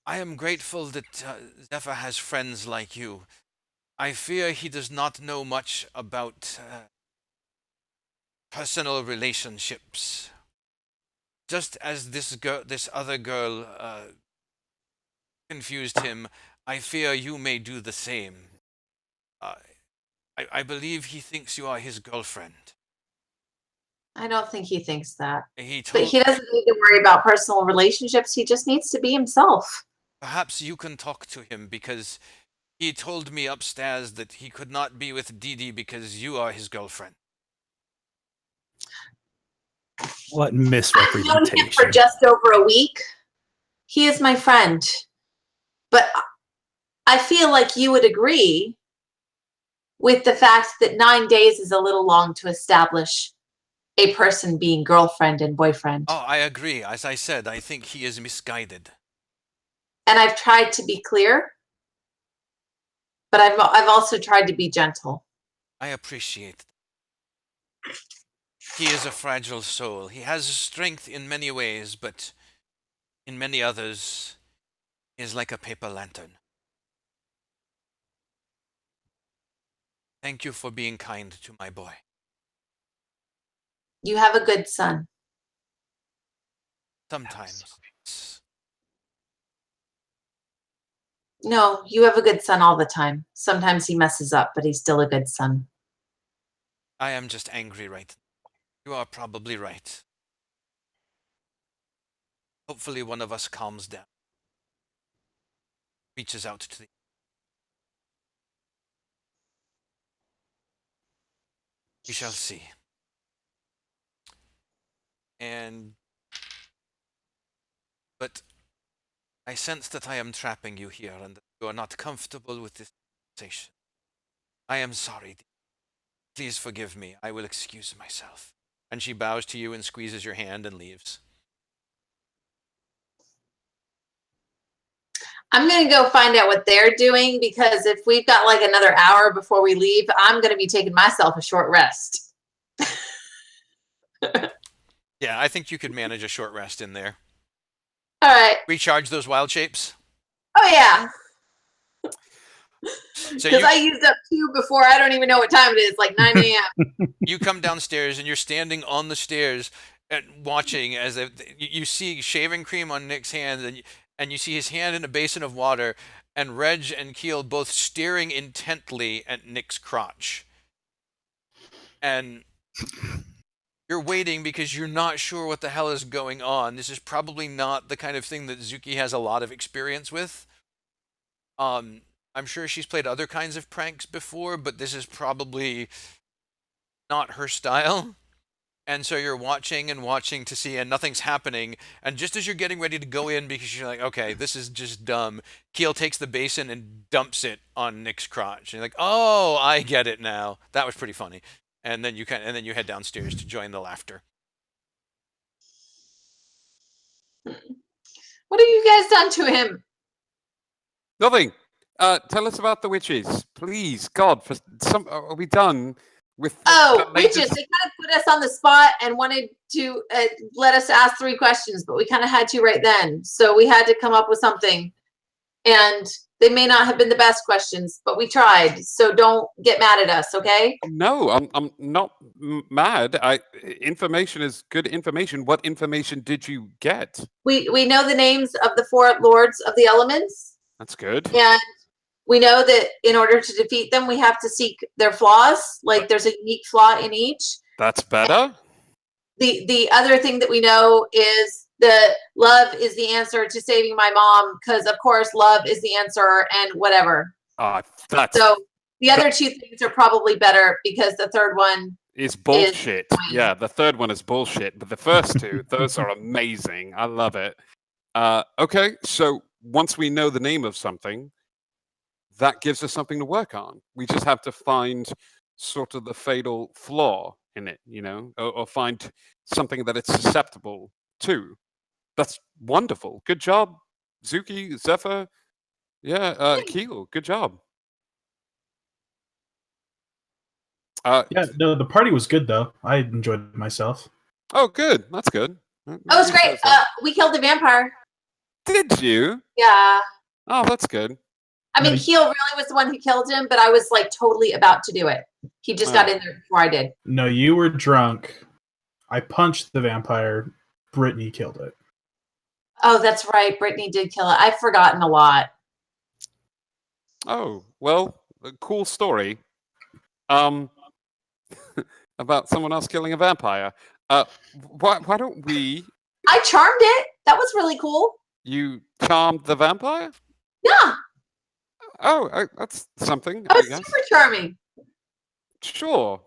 "I am grateful that Zephyr has friends like you. I fear he does not know much about personal relationships. Just as this other girl confused him, I fear you may do the same. I believe he thinks you are his girlfriend. I don't think he thinks that. He But told. he doesn't need to worry about personal relationships. He just needs to be himself. Perhaps you can talk to him because he told me upstairs that he could not be with Dee Dee because you are his girlfriend. What I've known him misrepresentation. for just over a week. He is my friend. But I feel like you would agree with the fact that 9 days is a little long to establish a person being girlfriend and boyfriend. Oh, I agree. As I said, I think he is misguided. And I've tried to be clear, but I've also tried to be gentle. I appreciate it. He is a fragile soul. He has strength in many ways, but in many others, he is like a paper lantern. Thank you for being kind to my boy. You have a good son. Sometimes. No, you have a good son all the time. Sometimes he messes up, but he's still a good son. I am just angry right now. You are probably right. Hopefully one of us calms down. Reaches out to the... We shall see. But I sense that I am trapping you here and that you are not comfortable with this conversation. I am sorry. Please forgive me. I will excuse myself. And she bows to you and squeezes your hand and leaves. I'm going to go find out what they're doing, because if we've got like another hour before we leave, I'm going to be taking myself a short rest. Yeah, I think you could manage a short rest in there. All right. Recharge those wild shapes. Oh, yeah. So Because I used up 2 before. I don't even know what time it is, like 9 a.m. you come downstairs and you're standing on the stairs and watching as you see shaving cream on Nick's hand, and you see his hand in a basin of water, and Reg and Keel both staring intently at Nick's crotch. And you're waiting because you're not sure what the hell is going on. This is probably not the kind of thing that Zuki has a lot of experience with. I'm sure she's played other kinds of pranks before, but this is probably not her style. And so you're watching and watching to see, and nothing's happening. And just as you're getting ready to go in because you're like, okay, this is just dumb, Keel takes the basin and dumps it on Nick's crotch. And you're like, oh, I get it now. That was pretty funny. And then you head downstairs to join the laughter. What have you guys done to him? Nothing. Tell us about the witches, please. God, are we done with? Oh, witches! They kind of put us on the spot and wanted to let us ask 3 questions, but we kind of had to right then. So we had to come up with something, and they may not have been the best questions, but we tried. So don't get mad at us, okay? No, I'm not mad. Information is good information. What information did you get? We know the names of the 4 lords of the elements. That's good. And we know that in order to defeat them, we have to seek their flaws. Like there's a unique flaw in each. That's better. The other thing that we know is that love is the answer to saving my mom, because of course love is the answer and whatever. So the other 2 things are probably better, because the third one is bullshit. Yeah, the third one is bullshit, but the first 2, those are amazing. I love it. Okay, so once we know the name of something, that gives us something to work on. We just have to find sort of the fatal flaw in it, or find something that it's susceptible to. That's wonderful. Good job, Zuki, Zephyr. Yeah, Keel, good job. Yeah, no, the party was good though. I enjoyed myself. Oh, good. That's good. Oh, it was great. We killed the vampire. Did you? Yeah. Oh, that's good. I mean, Keel really was the one who killed him, but I was like totally about to do it. He just got Oh. in there before I did. No, you were drunk. I punched the vampire. Brittany killed it. Oh, that's right. Brittany did kill it. I've forgotten a lot. Oh, well, a cool story. About someone else killing a vampire. Why don't I charmed it. That was really cool. you charmed the vampire? Yeah, Oh, that's something, that I was guess. super charming. Sure.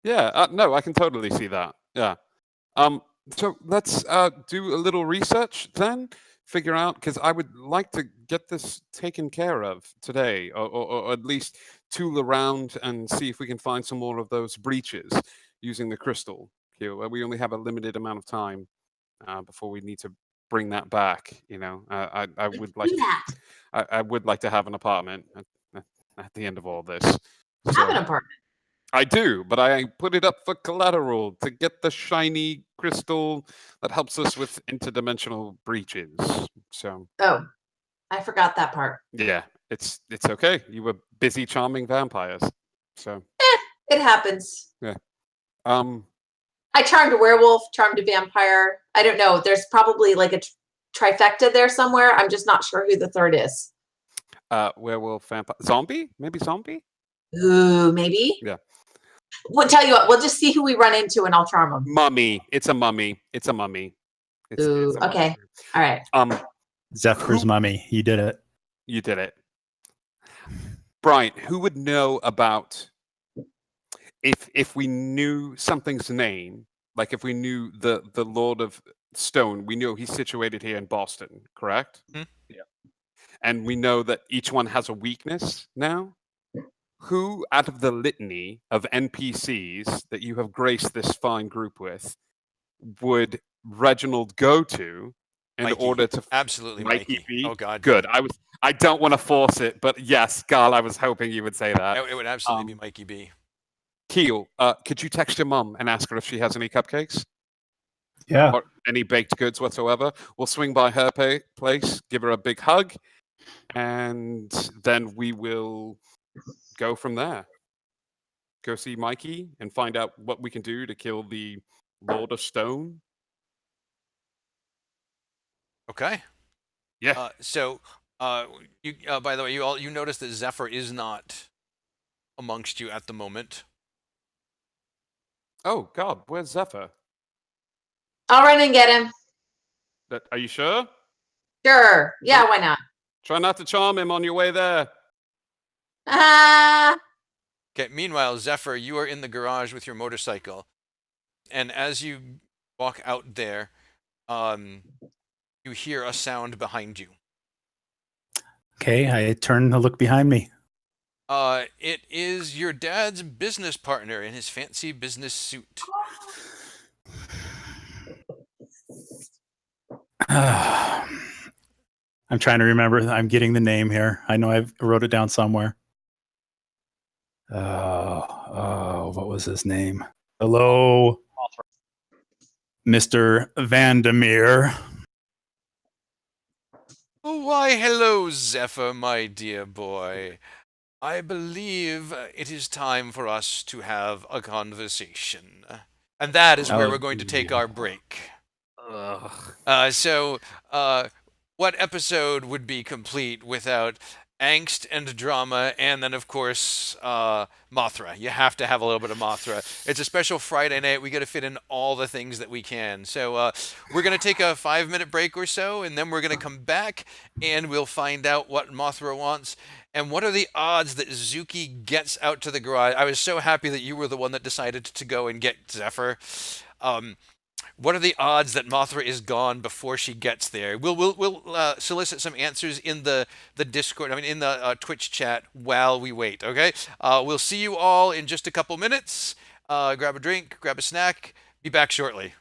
Yeah, no, I can totally see that. Yeah. So let's do a little research then, figure out, because I would like to get this taken care of today, or at least tool around and see if we can find some more of those breaches using the crystal here. We only have a limited amount of time before we need to bring that back. You know, I would like Do that. I would like to have an apartment at the end of all this. Have So- an apartment. I do, but I put it up for collateral to get the shiny crystal that helps us with interdimensional breaches. So Oh, I forgot that part. yeah, it's okay. You were busy charming vampires. So It happens. um I charmed a werewolf, charmed a vampire. I don't know. There's probably like a trifecta there somewhere. I'm just not sure who the third is. werewolf, vampire, zombie? Maybe zombie? Ooh, maybe. Yeah. We'll tell you what. We'll just see who we run into, and I'll charm them. Mummy. It's a mummy. It's a mummy. It's Ooh, a mummy. okay. All right. Zephyr's Who- mummy. You did it. You did it. Brian, who would know about if we knew something's name, like if we knew the Lord of Stone, we know he's situated here in Boston, correct? Mhm. Yeah. And we know that each one has a weakness now. Who out of the litany of NPCs that you have graced this fine group with would Reginald go to in Mikey. order to Absolutely, Mikey Mikey. B? Oh God, Good. I don't want to force it, but yes, Carl, I was hoping you would say that. It would absolutely be Mikey B. Keel, could you text your mum and ask her if she has any cupcakes Yeah. or any baked goods whatsoever? We'll swing by her place, give her a big hug, and then we will go from there. Go see Mikey and find out what we can do to kill the Lord of Stone. Okay. Yeah. So, you by the way, you notice that Zephyr is not amongst you at the moment. Oh God, where's Zephyr? I'll run and get him. Are you sure? Sure. Yeah, why not? Try not to charm him on your way there. Ah. Okay. Meanwhile, Zephyr, you are in the garage with your motorcycle, and as you walk out there, you hear a sound behind you. Okay, I turn to look behind me. It is your dad's business partner in his fancy business suit. I'm trying to remember. I'm getting the name here. I know I wrote it down somewhere. What was his name? Hello, Mr. Vandermeer. Oh, why, hello, Zephyr, my dear boy. I believe it is time for us to have a conversation. And that is where Oh, we're going to take our break. Ugh. So, what episode would be complete without angst and drama, and then, of course, Mothra? You have to have a little bit of Mothra. It's a special Friday night. We got to fit in all the things that we can. So, we're going to take a 5-minute break or so, and then we're going to come back, and we'll find out what Mothra wants. And what are the odds that Zuki gets out to the garage? I was so happy that you were the one that decided to go and get Zephyr. What are the odds that Mothra is gone before she gets there? We'll solicit some answers in the Discord. I mean, in the Twitch chat while we wait. Okay. We'll see you all in just a couple minutes. Grab a drink, grab a snack. Be back shortly.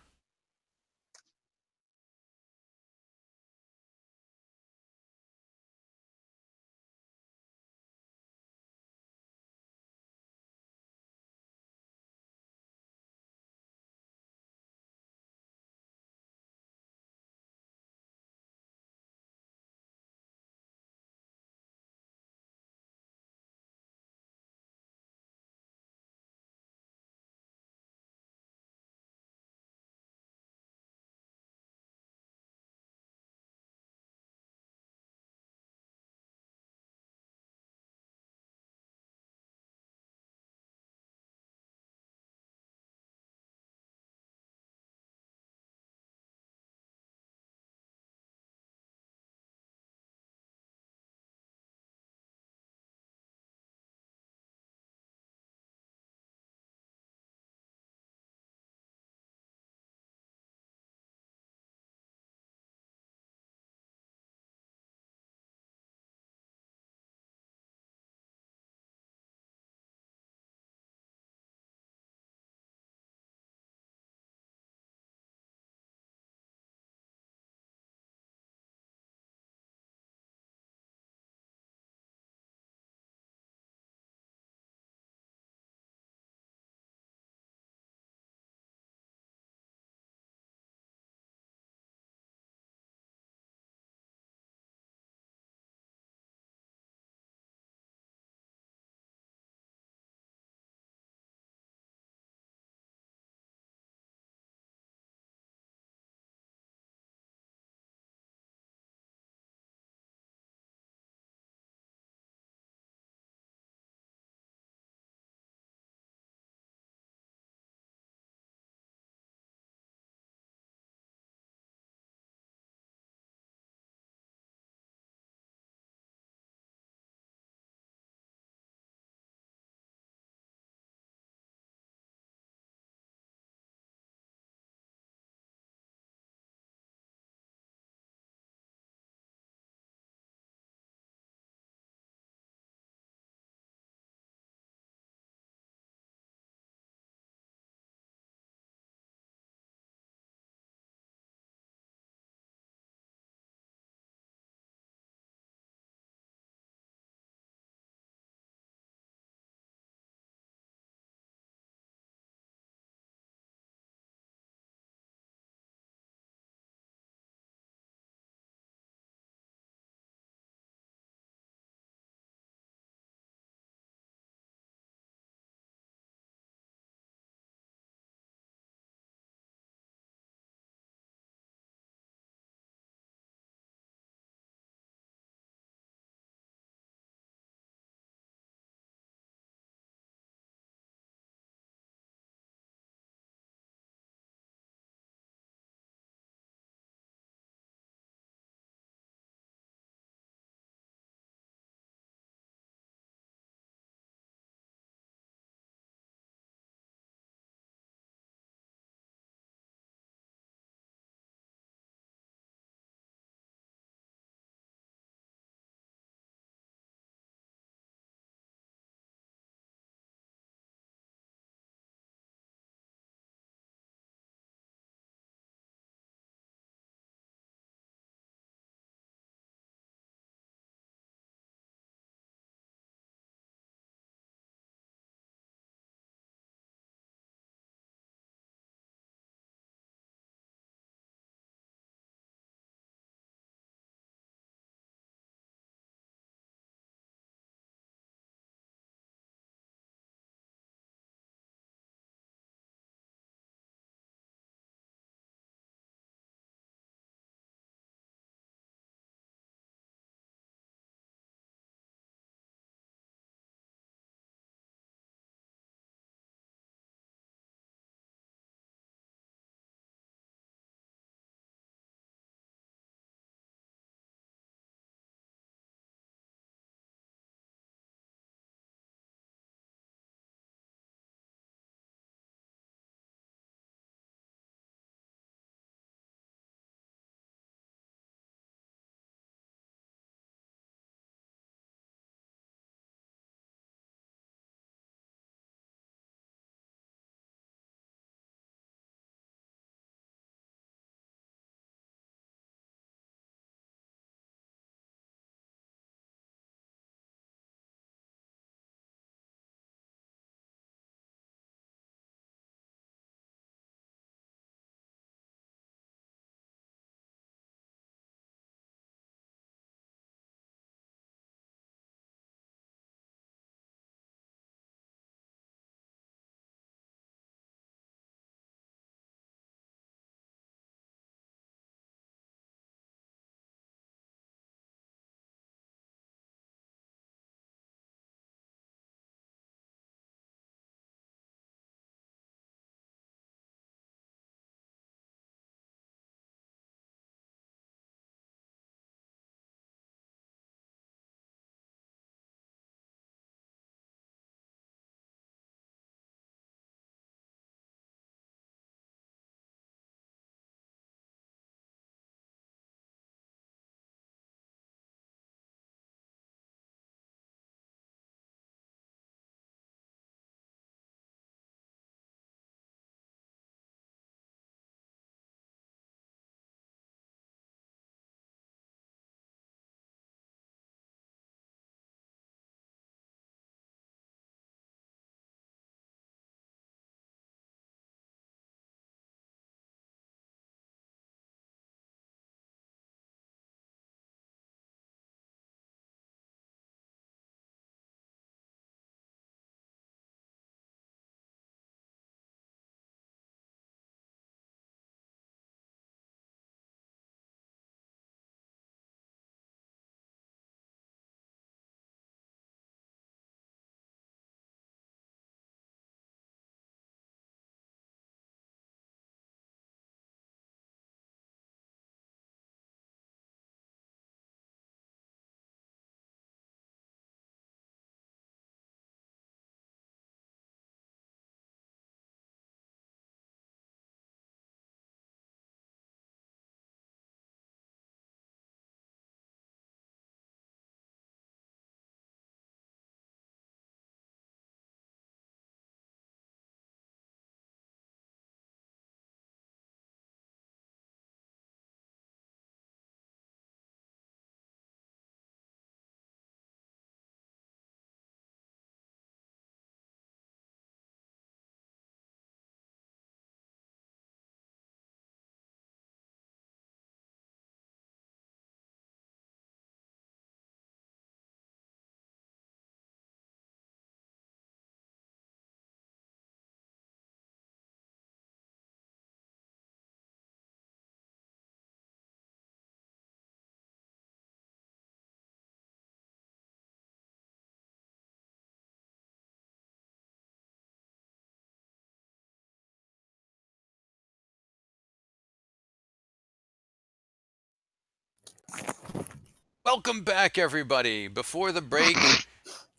Welcome back, everybody. Before the break,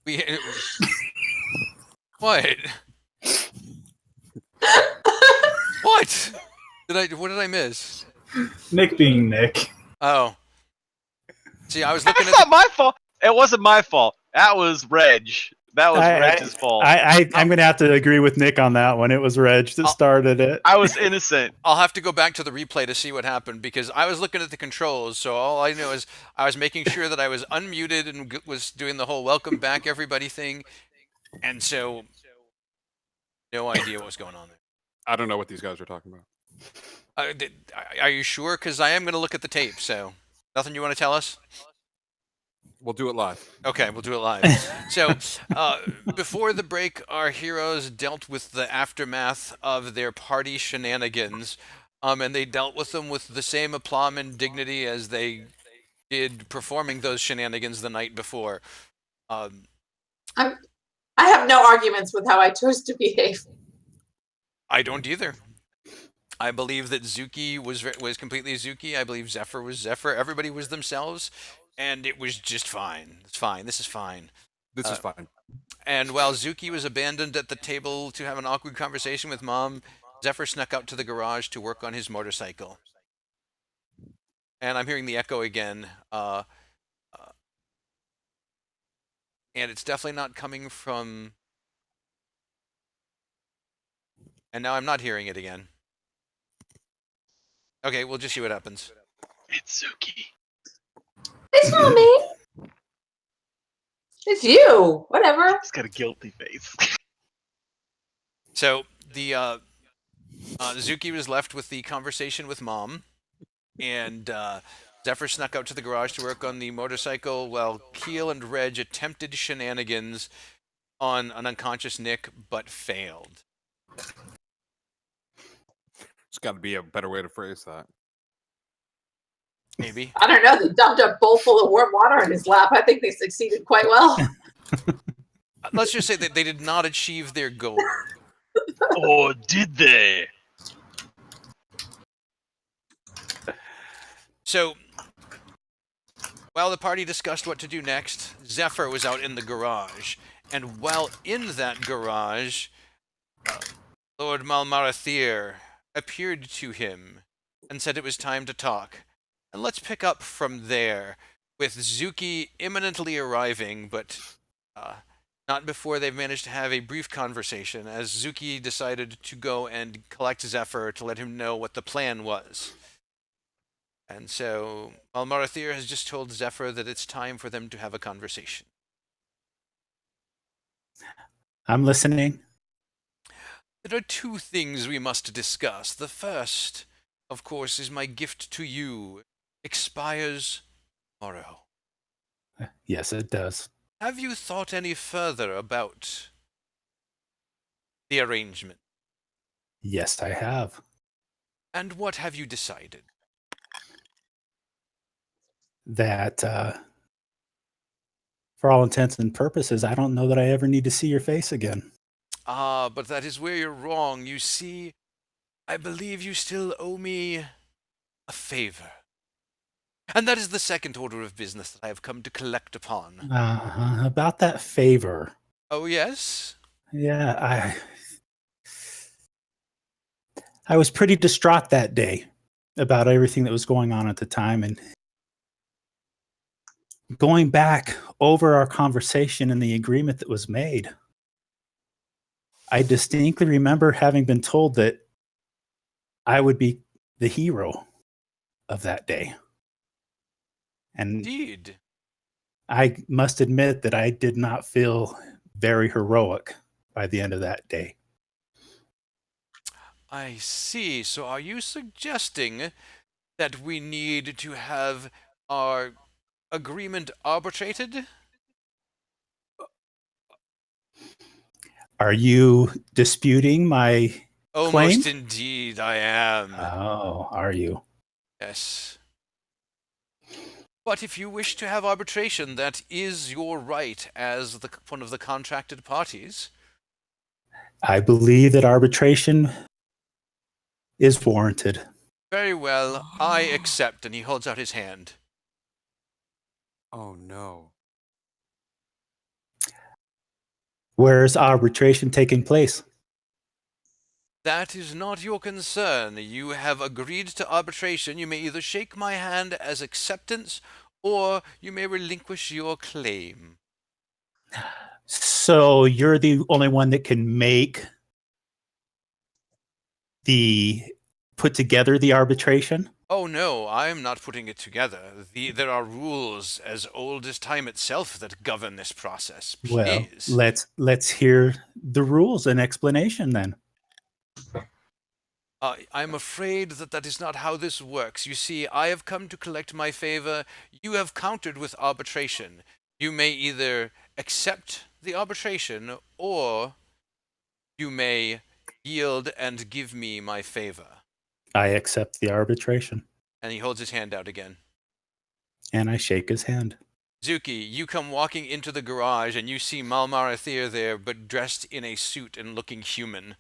we what? What? What did I miss? Nick being Nick. Oh. See, I was looking That's at not my fault. It wasn't my fault. That was Reg. That was Reg's fault. I'm going to have to agree with Nick on that one. It was Reg that started it. I was innocent. I'll have to go back to the replay to see what happened because I was looking at the controls. So all I know is I was making sure that I was unmuted and was doing the whole welcome back everybody thing. And so no idea what was going on there. I don't know what these guys are talking about. Are you sure? Because I am going to look at the tape. So nothing you want to tell us? We'll do it live. Okay, we'll do it live. So, before the break, our heroes dealt with the aftermath of their party shenanigans, and they dealt with them with the same aplomb and dignity as they did performing those shenanigans the night before. I have no arguments with how I chose to behave. I don't either. I believe that Zuki was completely Zuki. I believe Zephyr was Zephyr. Everybody was themselves. And it was just fine. It's fine. This is fine. This is fine. And while Zuki was abandoned at the table to have an awkward conversation with Mom, Zephyr snuck out to the garage to work on his motorcycle. And I'm hearing the echo again. And it's definitely not coming from... And now I'm not hearing it again. Okay, we'll just see what happens. It's Zuki. It's not me. It's you. Whatever. He's got a guilty face. So the Zuki was left with the conversation with Mom, and Zephyr snuck out to the garage to work on the motorcycle while Keel and Reg attempted shenanigans on an unconscious Nick, but failed. There's got to be a better way to phrase that. Maybe. I don't know. They dumped a bowl full of warm water in his lap. I think they succeeded quite well. Let's just say that they did not achieve their goal. Or did they? So, while the party discussed what to do next, Zephyr was out in the garage. And while in that garage, Lord Malmarathir appeared to him and said it was time to talk. And let's pick up from there, with Zuki imminently arriving, but not before they've managed to have a brief conversation, as Zuki decided to go and collect Zephyr to let him know what the plan was. And so, Malmarathir has just told Zephyr that it's time for them to have a conversation. I'm listening. There are two things we must discuss. The first, of course, is my gift to you. Expires tomorrow. Yes, it does. Have you thought any further about the arrangement? Yes, I have. And what have you decided? That, for all intents and purposes, I don't know that I ever need to see your face again. Ah, but that is where you're wrong. You see, I believe you still owe me a favor. And that is the second order of business that I have come to collect upon. About that favor. Oh, yes? Yeah, I was pretty distraught that day about everything that was going on at the time, and going back over our conversation and the agreement that was made, I distinctly remember having been told that I would be the hero of that day. And Indeed. I must admit that I did not feel very heroic by the end of that day. I see. So are you suggesting that we need to have our agreement arbitrated? Are you disputing my Oh, claim? most indeed I am. Oh, are you? Yes. But if you wish to have arbitration, that is your right as one of the contracted parties. I believe that arbitration is warranted. Very well, I accept. And he holds out his hand. Oh no. Where's arbitration taking place? That is not your concern. You have agreed to arbitration. You may either shake my hand as acceptance, or you may relinquish your claim. So you're the only one that can put together the arbitration? Oh no, I am not putting it together. There are rules as old as time itself that govern this process. Well, Please. let's hear the rules and explanation then. I'm afraid that is not how this works. You see, I have come to collect my favor. You have countered with arbitration. You may either accept the arbitration, or you may yield and give me my favor. I accept the arbitration. And he holds his hand out again. And I shake his hand. Zuki, you come walking into the garage and you see Malmarathir there, but dressed in a suit and looking human.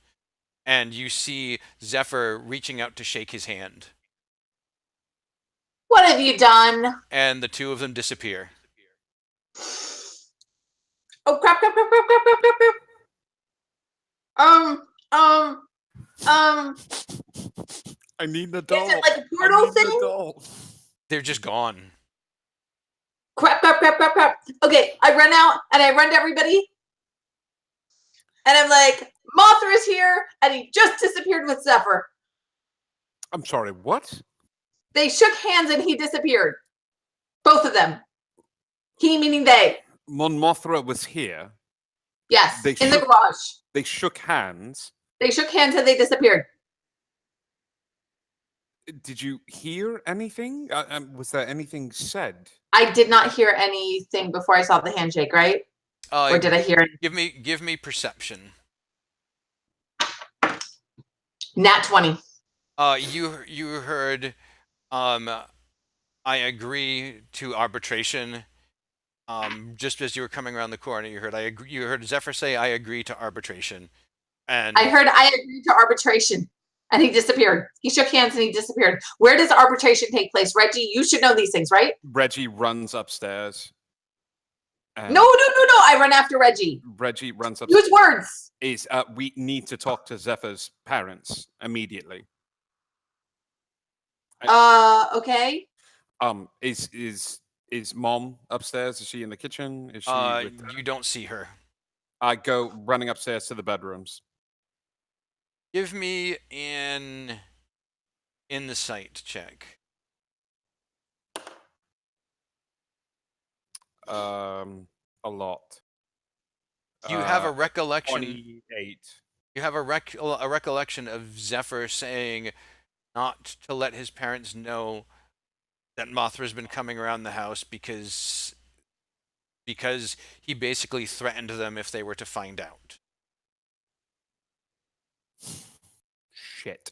And you see Zephyr reaching out to shake his hand. What have you done? And the two of them disappear. Oh crap! Crap! Crap! Crap! Crap! Crap! Crap! I need the Is doll. it like a I portal need the thing? doll. They're just gone. Crap! Crap! Crap! Crap! Crap! Okay, I run out and I run to everybody, and I'm like, Mothra is here, and he just disappeared with Zephyr. I'm sorry, what? They shook hands and he disappeared. Both of them. He meaning they. Mon Mothra was here. Yes, They in the shook- garage. They shook hands. They shook hands and they disappeared. Did you hear anything? Was there anything said? I did not hear anything before I saw the handshake, right? Or did I hear it? Give me perception. Nat 20. You heard, I agree to arbitration. Just as you were coming around the corner, you heard Zephyr say, "I agree to arbitration," and I heard I agree to arbitration. And he disappeared. He shook hands and he disappeared. Where does arbitration take place? Reggie, you should know these things, right? Reggie runs upstairs. and No. I run after Reggie. Reggie runs upstairs. Use words. We need to talk to Zephyr's parents immediately. Okay. Is Mom upstairs? Is she in the kitchen? Is she? you don't see her. I go running upstairs to the bedrooms. Give me an insight check. A lot. You have a recollection. 28. You have a recollection of Zephyr saying not to let his parents know that Mothra's been coming around the house because he basically threatened them if they were to find out. Shit.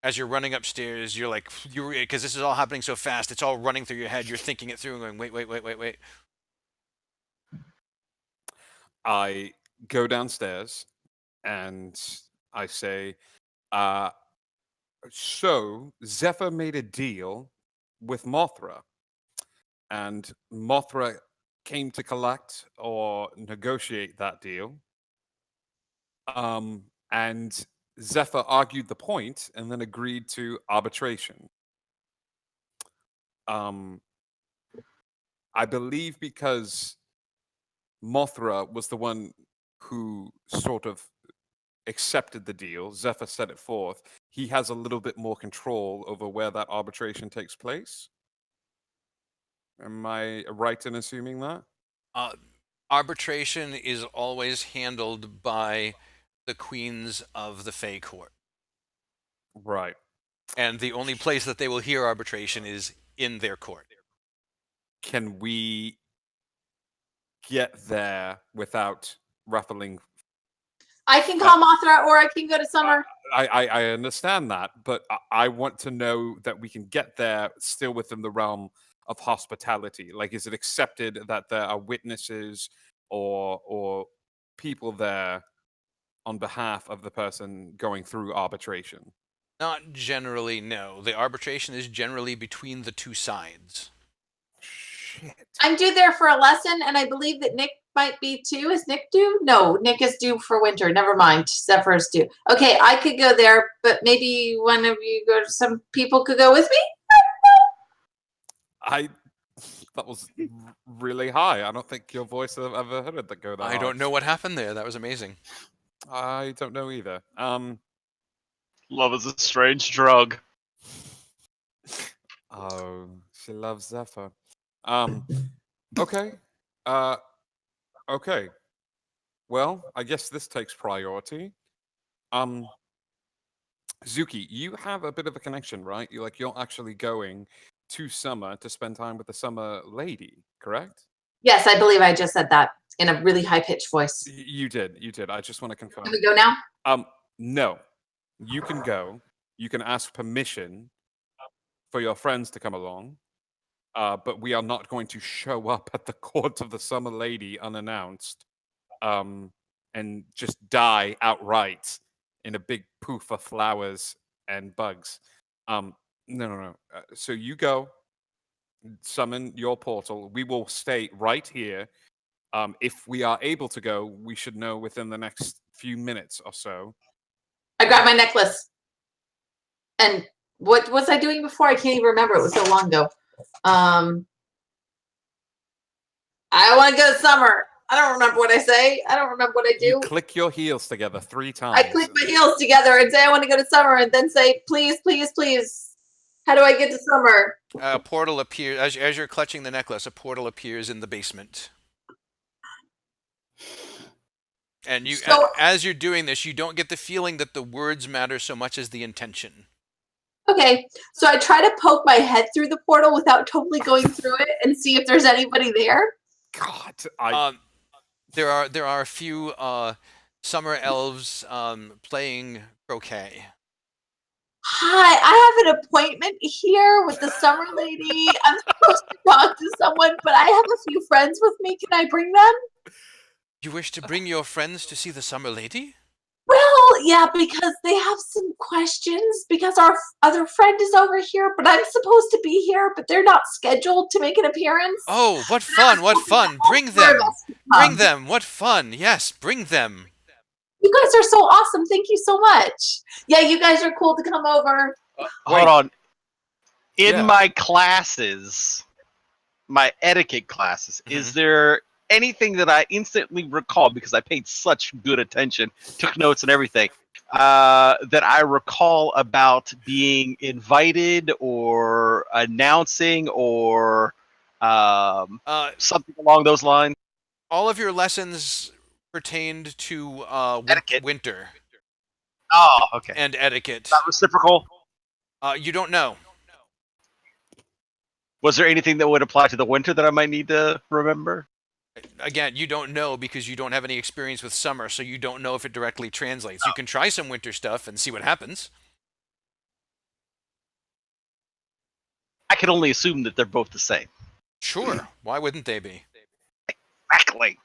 As you're running upstairs, you're like, because this is all happening so fast, it's all running through your head. You're thinking it through and going, wait. I go downstairs and I say, so Zephyr made a deal with Mothra, and Mothra came to collect or negotiate that deal. And Zephyr argued the point and then agreed to arbitration. I believe because Mothra was the one who sort of accepted the deal, Zephyr set it forth, he has a little bit more control over where that arbitration takes place. Am I right in assuming that? Arbitration is always handled by the queens of the Fae Court. Right. And the only place that they will hear arbitration is in their court. Can we get there without ruffling? I can call Mothra or I can go to Summer. I understand that, but I want to know that we can get there still within the realm of hospitality. Like, is it accepted that there are witnesses or people there on behalf of the person going through arbitration? Not generally, no. The arbitration is generally between the two sides. shit. I'm due there for a lesson, and I believe that Nick might be too. Is Nick due? No, Nick is due for winter. Never mind. Zephyr is due. Okay, I could go there, but maybe one of you some people could go with me? That was really high. I don't think your voice I've ever heard it that go that I high. don't know what happened there. That was amazing. I don't know either. Love is a strange drug. Oh, she loves Zephyr. Okay. Okay. Well, I guess this takes priority. Zuki, you have a bit of a connection, right? You're actually going to Summer to spend time with the Summer Lady, correct? Yes, I believe I just said that in a really high-pitched voice. You did. I just want to confirm. Can we go now? No. You can go. You can ask permission for your friends to come along. But we are not going to show up at the court of the Summer Lady unannounced, and just die outright in a big poof of flowers and bugs. No. So you go, summon your portal. We will stay right here. If we are able to go, we should know within the next few minutes or so. I grabbed my necklace. And what was I doing before? I can't even remember. It was so long ago. I want to go to Summer. I don't remember what I say. I don't remember what I do. You click your heels together 3 times. I click my heels together and say I want to go to Summer, and then say, please, please, please. How do I get to Summer? A portal appears as you're clutching the necklace. A portal appears in the basement. And you, as you're doing this, you don't get the feeling that the words matter so much as the intention. Okay, so I try to poke my head through the portal without totally going through it and see if there's anybody there. God, there are a few summer elves playing croquet. Hi, I have an appointment here with the Summer Lady. I'm supposed to talk to someone, but I have a few friends with me. Can I bring them? You wish to bring your friends to see the Summer Lady? Well, yeah, because they have some questions, because our other friend is over here, but I'm supposed to be here, but they're not scheduled to make an appearance. Oh, what fun, what fun. Bring them. Bring them. What fun. Yes, bring them. You guys are so awesome. Thank you so much. Yeah, you guys are cool to come over. Hold on. In Yeah. my classes, my etiquette classes, is there anything that I instantly recall, because I paid such good attention, took notes and everything, that I recall about being invited or announcing or something along those lines? All of your lessons pertained to Etiquette. winter Oh, okay. and etiquette. Not reciprocal? You don't know. Was there anything that would apply to the winter that I might need to remember? Again, you don't know because you don't have any experience with summer, so you don't know if it directly translates. You can try some winter stuff and see what happens. I can only assume that they're both the same. Sure. Why wouldn't they be? Exactly.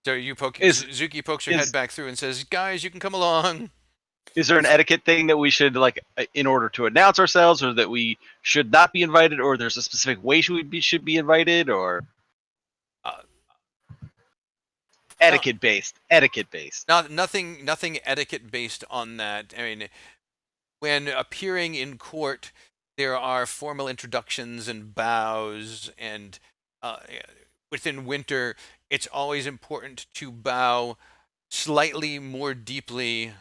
So you poke. Zuki pokes her is- head back through and says, "Guys, you can come along." Is there an etiquette thing that we should, like, in order to announce ourselves, or that we should not be invited, or there's a specific way should be invited, or etiquette based? Nothing etiquette based on that. I mean, when appearing in court, there are formal introductions and bows, and within winter, it's always important to bow slightly more deeply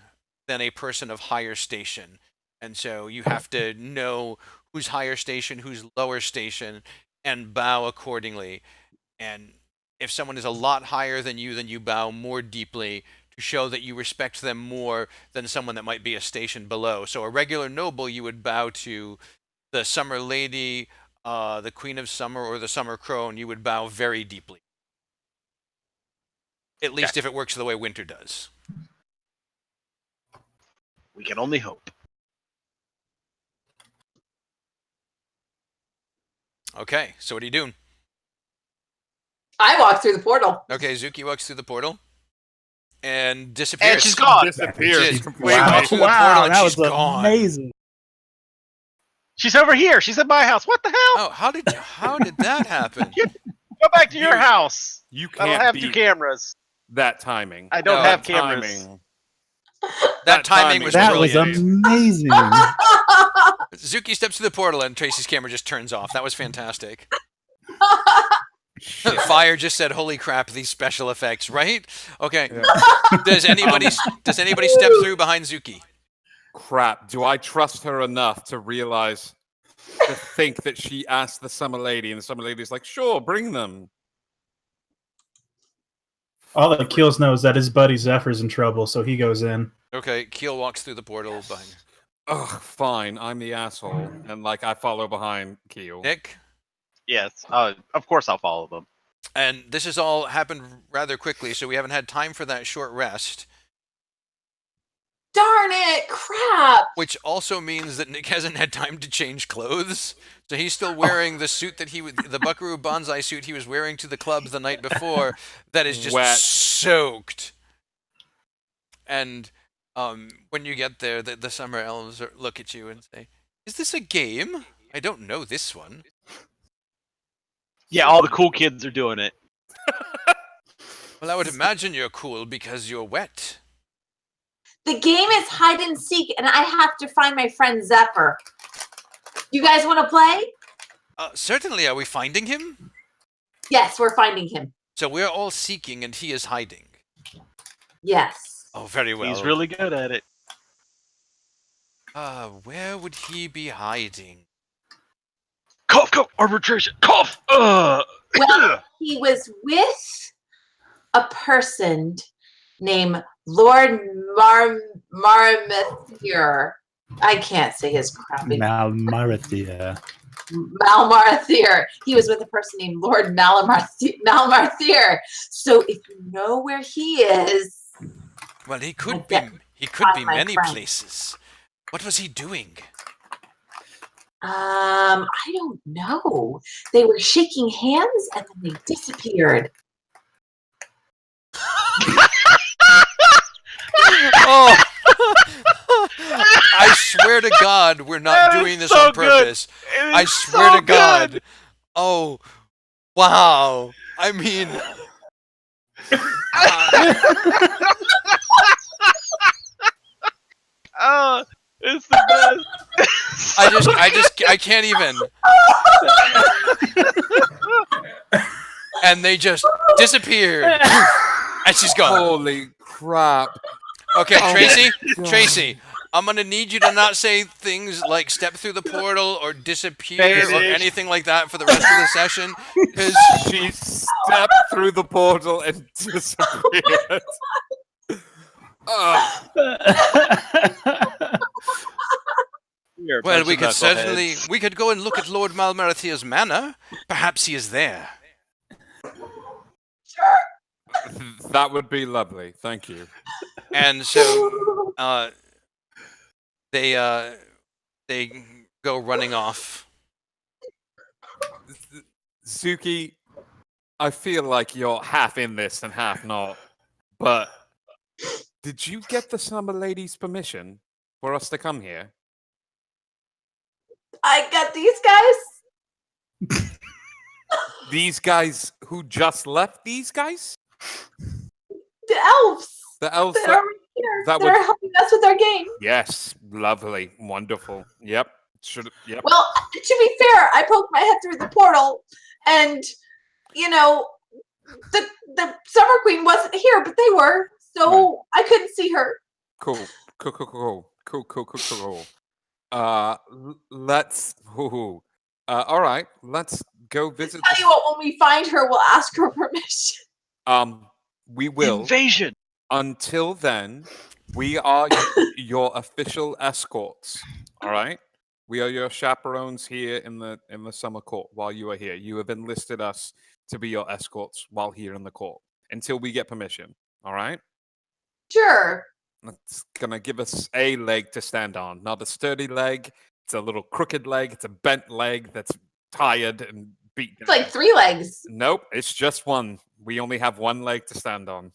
than a person of higher station. And so you have to know who's higher station, who's lower station, and bow accordingly. And if someone is a lot higher than you bow more deeply to show that you respect them more than someone that might be a station below. So a regular noble, you would bow to the Summer Lady, the Queen of Summer, or the Summer Crone. You would bow very deeply. At least if it works the way winter does. We can only hope. Okay, so what are you doing? I walk through the portal. Okay, Zuki walks through the portal and disappears. And she's gone. Disappears She's- completely. Wait, Wow, walks through the portal and that she's was gone. amazing. She's over here. She's at my house. What the hell? Oh, how did that happen? Go back to your house. You I don't can't have 2 beat cameras. that timing. I don't No, have That cameras. timing. That timing was That was brilliant. amazing. Zuki steps to the portal and Tracy's camera just turns off. That was fantastic. Shit. Fire just said, "Holy crap, these special effects!" Right? Okay. Yeah. Does anybody step through behind Zuki? Crap. Do I trust her enough to realize, to think that she asked the summer lady, and the summer lady's like, "Sure, bring them." All that Keels knows that his buddy Zephyr's in trouble, so he goes in. Okay. Keel walks through the portal behind her. Ugh, fine. I'm the asshole, and like I follow behind Keel. Nick. Yes. Of course I'll follow them. And this has all happened rather quickly, so we haven't had time for that short rest. Darn it! Crap! Which also means that Nick hasn't had time to change clothes. So he's still wearing the suit that the Buckaroo Banzai suit he was wearing to the club the night before that is just Wet. soaked. And when you get there, the summer elves look at you and say, "Is this a game? I don't know this one." Yeah, all the cool kids are doing it. Well, I would imagine you're cool because you're wet. The game is hide and seek, and I have to find my friend Zephyr. You guys want to play? Certainly, are we finding him? Yes, we're finding him. So we're all seeking and he is hiding. Yes. Oh, very well. He's really good at it. Where would he be hiding? Cough, cough, arbitration, cough. Well, he was with a person named Lord Marmathir. I can't say his crappy Malmarathia. Malmarthir. He was with a person named Lord Malmarthir. So if you know where he is, Well, he could I be. bet He could be my many friend. places. What was he doing? I don't know. They were shaking hands and then they disappeared. Oh! I swear to God, we're not That is doing this so on purpose. It is I swear so to God. good. Oh, wow. I mean, Oh, it's the best. I can't even. And they just disappeared. And she's gone. Holy crap! Okay, Oh, Tracy, God. Tracy, I'm gonna need you to not say things like step through the portal or disappear or Finish. anything like that for the rest of the session. Because She stepped through the portal and disappeared. Ugh. well, we could go and look at Lord Malmarathir's manor. Perhaps he is there. That would be lovely. Thank you. And so they go running off. Zuki, I feel like you're half in this and half not. But did you get the summer lady's permission for us to come here? I got these guys. These guys who just left these guys? The elves. The elves That that- are here. that That would- are helping us with our game. Yes, lovely, wonderful. Yep. Yep. Well, to be fair, I poked my head through the portal, and you know, the summer queen wasn't here, but they were, so I couldn't see her. Cool. Let's. All right. Let's go visit. Tell you what, when we find her, we'll ask her permission. We will. Invasion. Until then, we are your official escorts. All right. We are your chaperones here in the summer court while you are here. You have enlisted us to be your escorts while here in the court until we get permission. All right. Sure. That's gonna give us a leg to stand on. Not a sturdy leg. It's a little crooked leg. It's a bent leg that's tired and beat It's down. like 3 legs. Nope, it's just one. We only have one leg to stand on.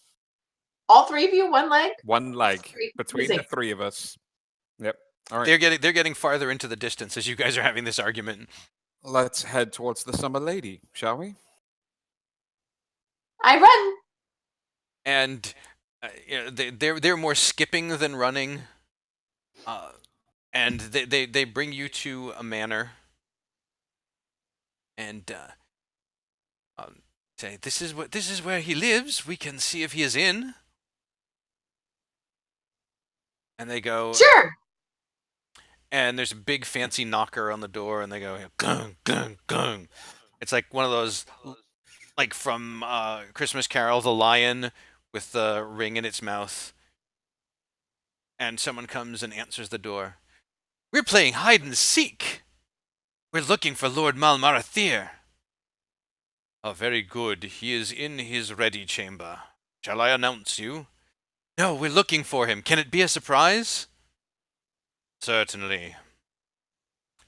All 3 of you, 1 leg. One leg Very between the confusing. 3 of us. Yep. All right. They're getting farther into the distance as you guys are having this argument. Let's head towards the Summer Lady, shall we? I run. And they're more skipping than running. And they bring you to a manor. And say, this is where he lives. We can see if he is in. And they go, Sure. and there's a big fancy knocker on the door, and they go, gung, gung, gung. It's like one of those, like from Christmas Carol, the lion with the ring in its mouth. And someone comes and answers the door. We're playing hide and seek. We're looking for Lord Malmarathir. Oh, very good. He is in his ready chamber. Shall I announce you? No, we're looking for him. Can it be a surprise? Certainly.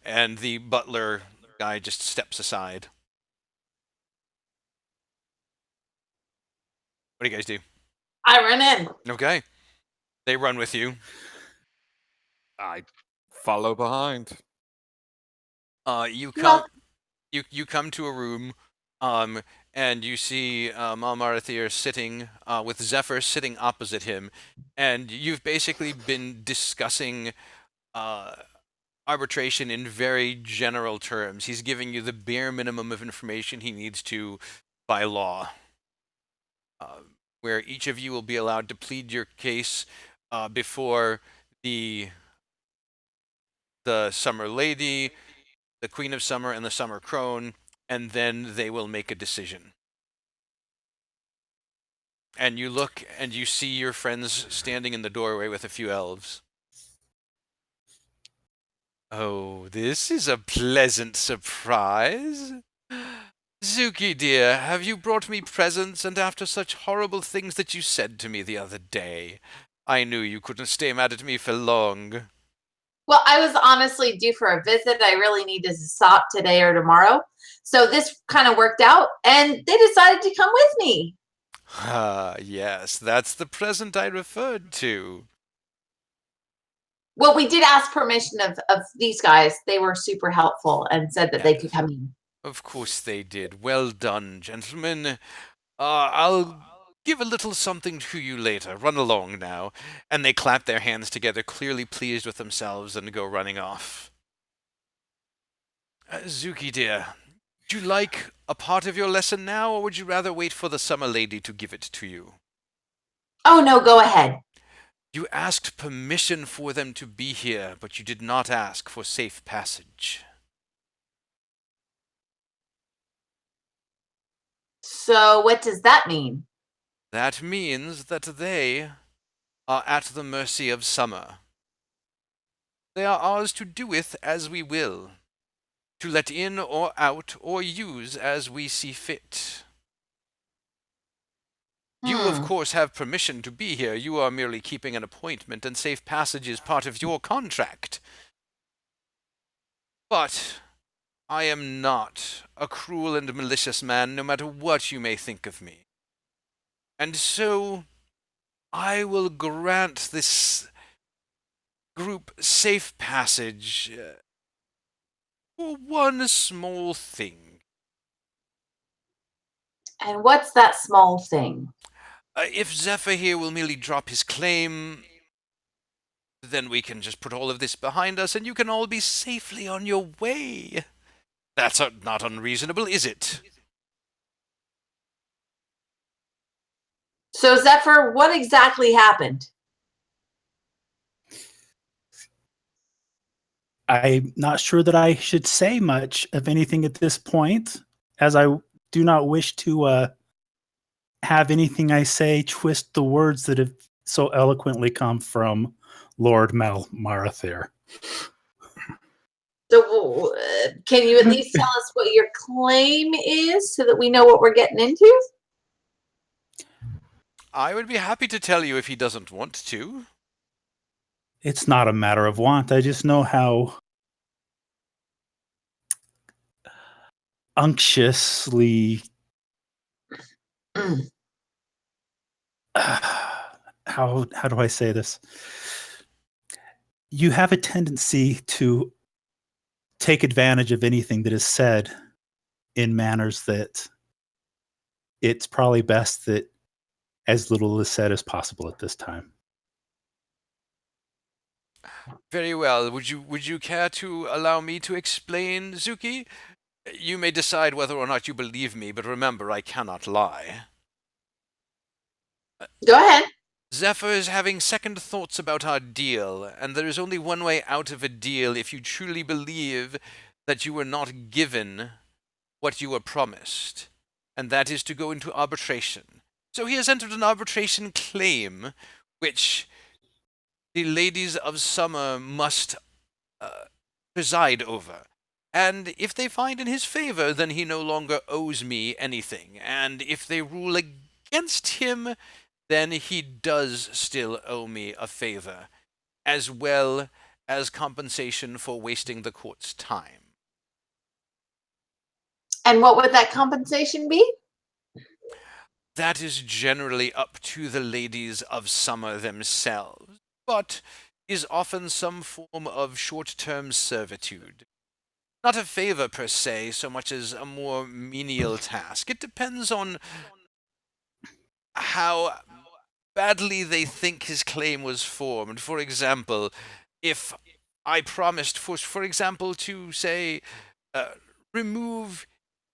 And the butler guy just steps aside. What do you guys do? I run in. Okay. They run with you. I follow behind. You come Well, you come to a room, and you see Malmarathir sitting with Zephyr sitting opposite him, and you've basically been discussing arbitration in very general terms. He's giving you the bare minimum of information he needs to by law, where each of you will be allowed to plead your case before the Summer Lady, the Queen of Summer, and the Summer Crone, and then they will make a decision. And you look and you see your friends standing in the doorway with a few elves. Oh, this is a pleasant surprise. Zuki, dear, have you brought me presents, and after such horrible things that you said to me the other day? I knew you couldn't stay mad at me for long. well, I was honestly due for a visit. I really needed to stop today or tomorrow. So this kind of worked out, and they decided to come with me. Ah, yes, that's the present I referred to. Well, we did ask permission of these guys. They were super helpful and said that they could come in. Of course they did. Well done, gentlemen. I'll give a little something to you later. Run along now. And they clap their hands together, clearly pleased with themselves, and go running off. Zuki, dear, would you like a part of your lesson now, or would you rather wait for the Summer Lady to give it to you? Oh, no, go ahead. You asked permission for them to be here, but you did not ask for safe passage. So what does that mean? That means that they are at the mercy of Summer. They are ours to do with as we will, to let in or out or use as we see fit. You, of course, have permission to be here. You are merely keeping an appointment, and safe passage is part of your contract. But I am not a cruel and malicious man, no matter what you may think of me. And so I will grant this group safe passage for one small thing. And what's that small thing? If Zephyr here will merely drop his claim, then we can just put all of this behind us, and you can all be safely on your way. That's not unreasonable, is it? So, Zephyr, what exactly happened? I'm not sure that I should say much of anything at this point, as I do not wish to have anything I say twist the words that have so eloquently come from Lord Malmarathir. So, can you at least tell us what your claim is so that we know what we're getting into? I would be happy to tell you if he doesn't want to. It's not a matter of want. I just know how unctuously how do I say this? you have a tendency to take advantage of anything that is said in manners that it's probably best that as little is said as possible at this time. Very well. Would you care to allow me to explain, Zuki? You may decide whether or not you believe me, but remember, I cannot lie. Go ahead. Zephyr is having second thoughts about our deal, and there is only one way out of a deal if you truly believe that you were not given what you were promised, and that is to go into arbitration. So he has entered an arbitration claim, which the ladies of summer must preside over. And if they find in his favor, then he no longer owes me anything. And if they rule against him, then he does still owe me a favor, as well as compensation for wasting the court's time. And what would that compensation be? That is generally up to the ladies of summer themselves, but is often some form of short-term servitude. Not a favor per se, so much as a more menial task. It depends on how badly they think his claim was formed. For example, if I promised, for example, to say, remove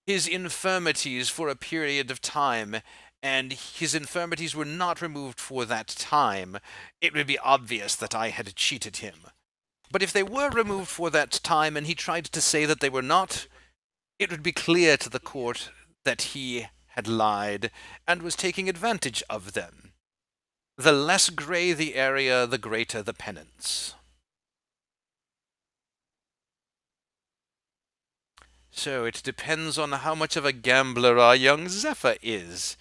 his infirmities for a period of time, and his infirmities were not removed for that time, it would be obvious that I had cheated him. But if they were removed for that time and he tried to say that they were not, it would be clear to the court that he had lied and was taking advantage of them. The less gray the area, the greater the penance. So it depends on how much of a gambler our young Zephyr is.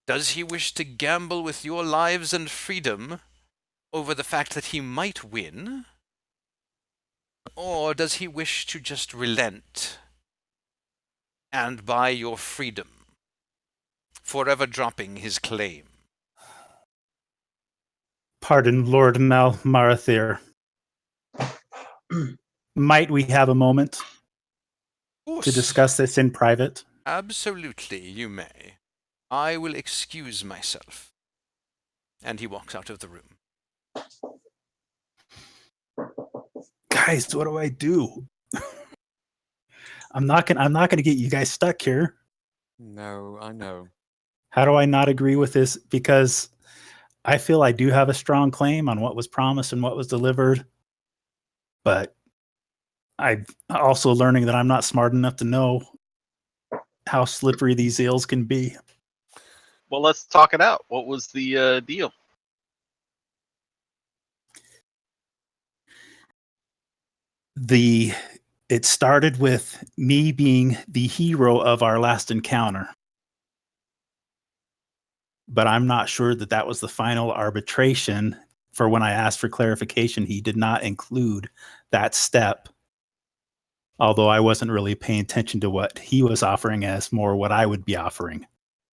Does he wish to gamble with your lives and freedom over the fact that he might win? Or does he wish to just relent and buy your freedom, forever dropping his claim? Pardon, Lord Marathir. Might we have a moment to discuss this in private? Absolutely, you may. I will excuse myself. And he walks out of the room. Guys, what do I do? I'm not gonna get you guys stuck here. No, I know. How do I not agree with this? Because I feel I do have a strong claim on what was promised and what was delivered, but I'm also learning that I'm not smart enough to know how slippery these eels can be. Well, let's talk it out. What was the deal? It started with me being the hero of our last encounter, but I'm not sure that that was the final arbitration. For when I asked for clarification, he did not include that step, although I wasn't really paying attention to what he was offering as more what I would be offering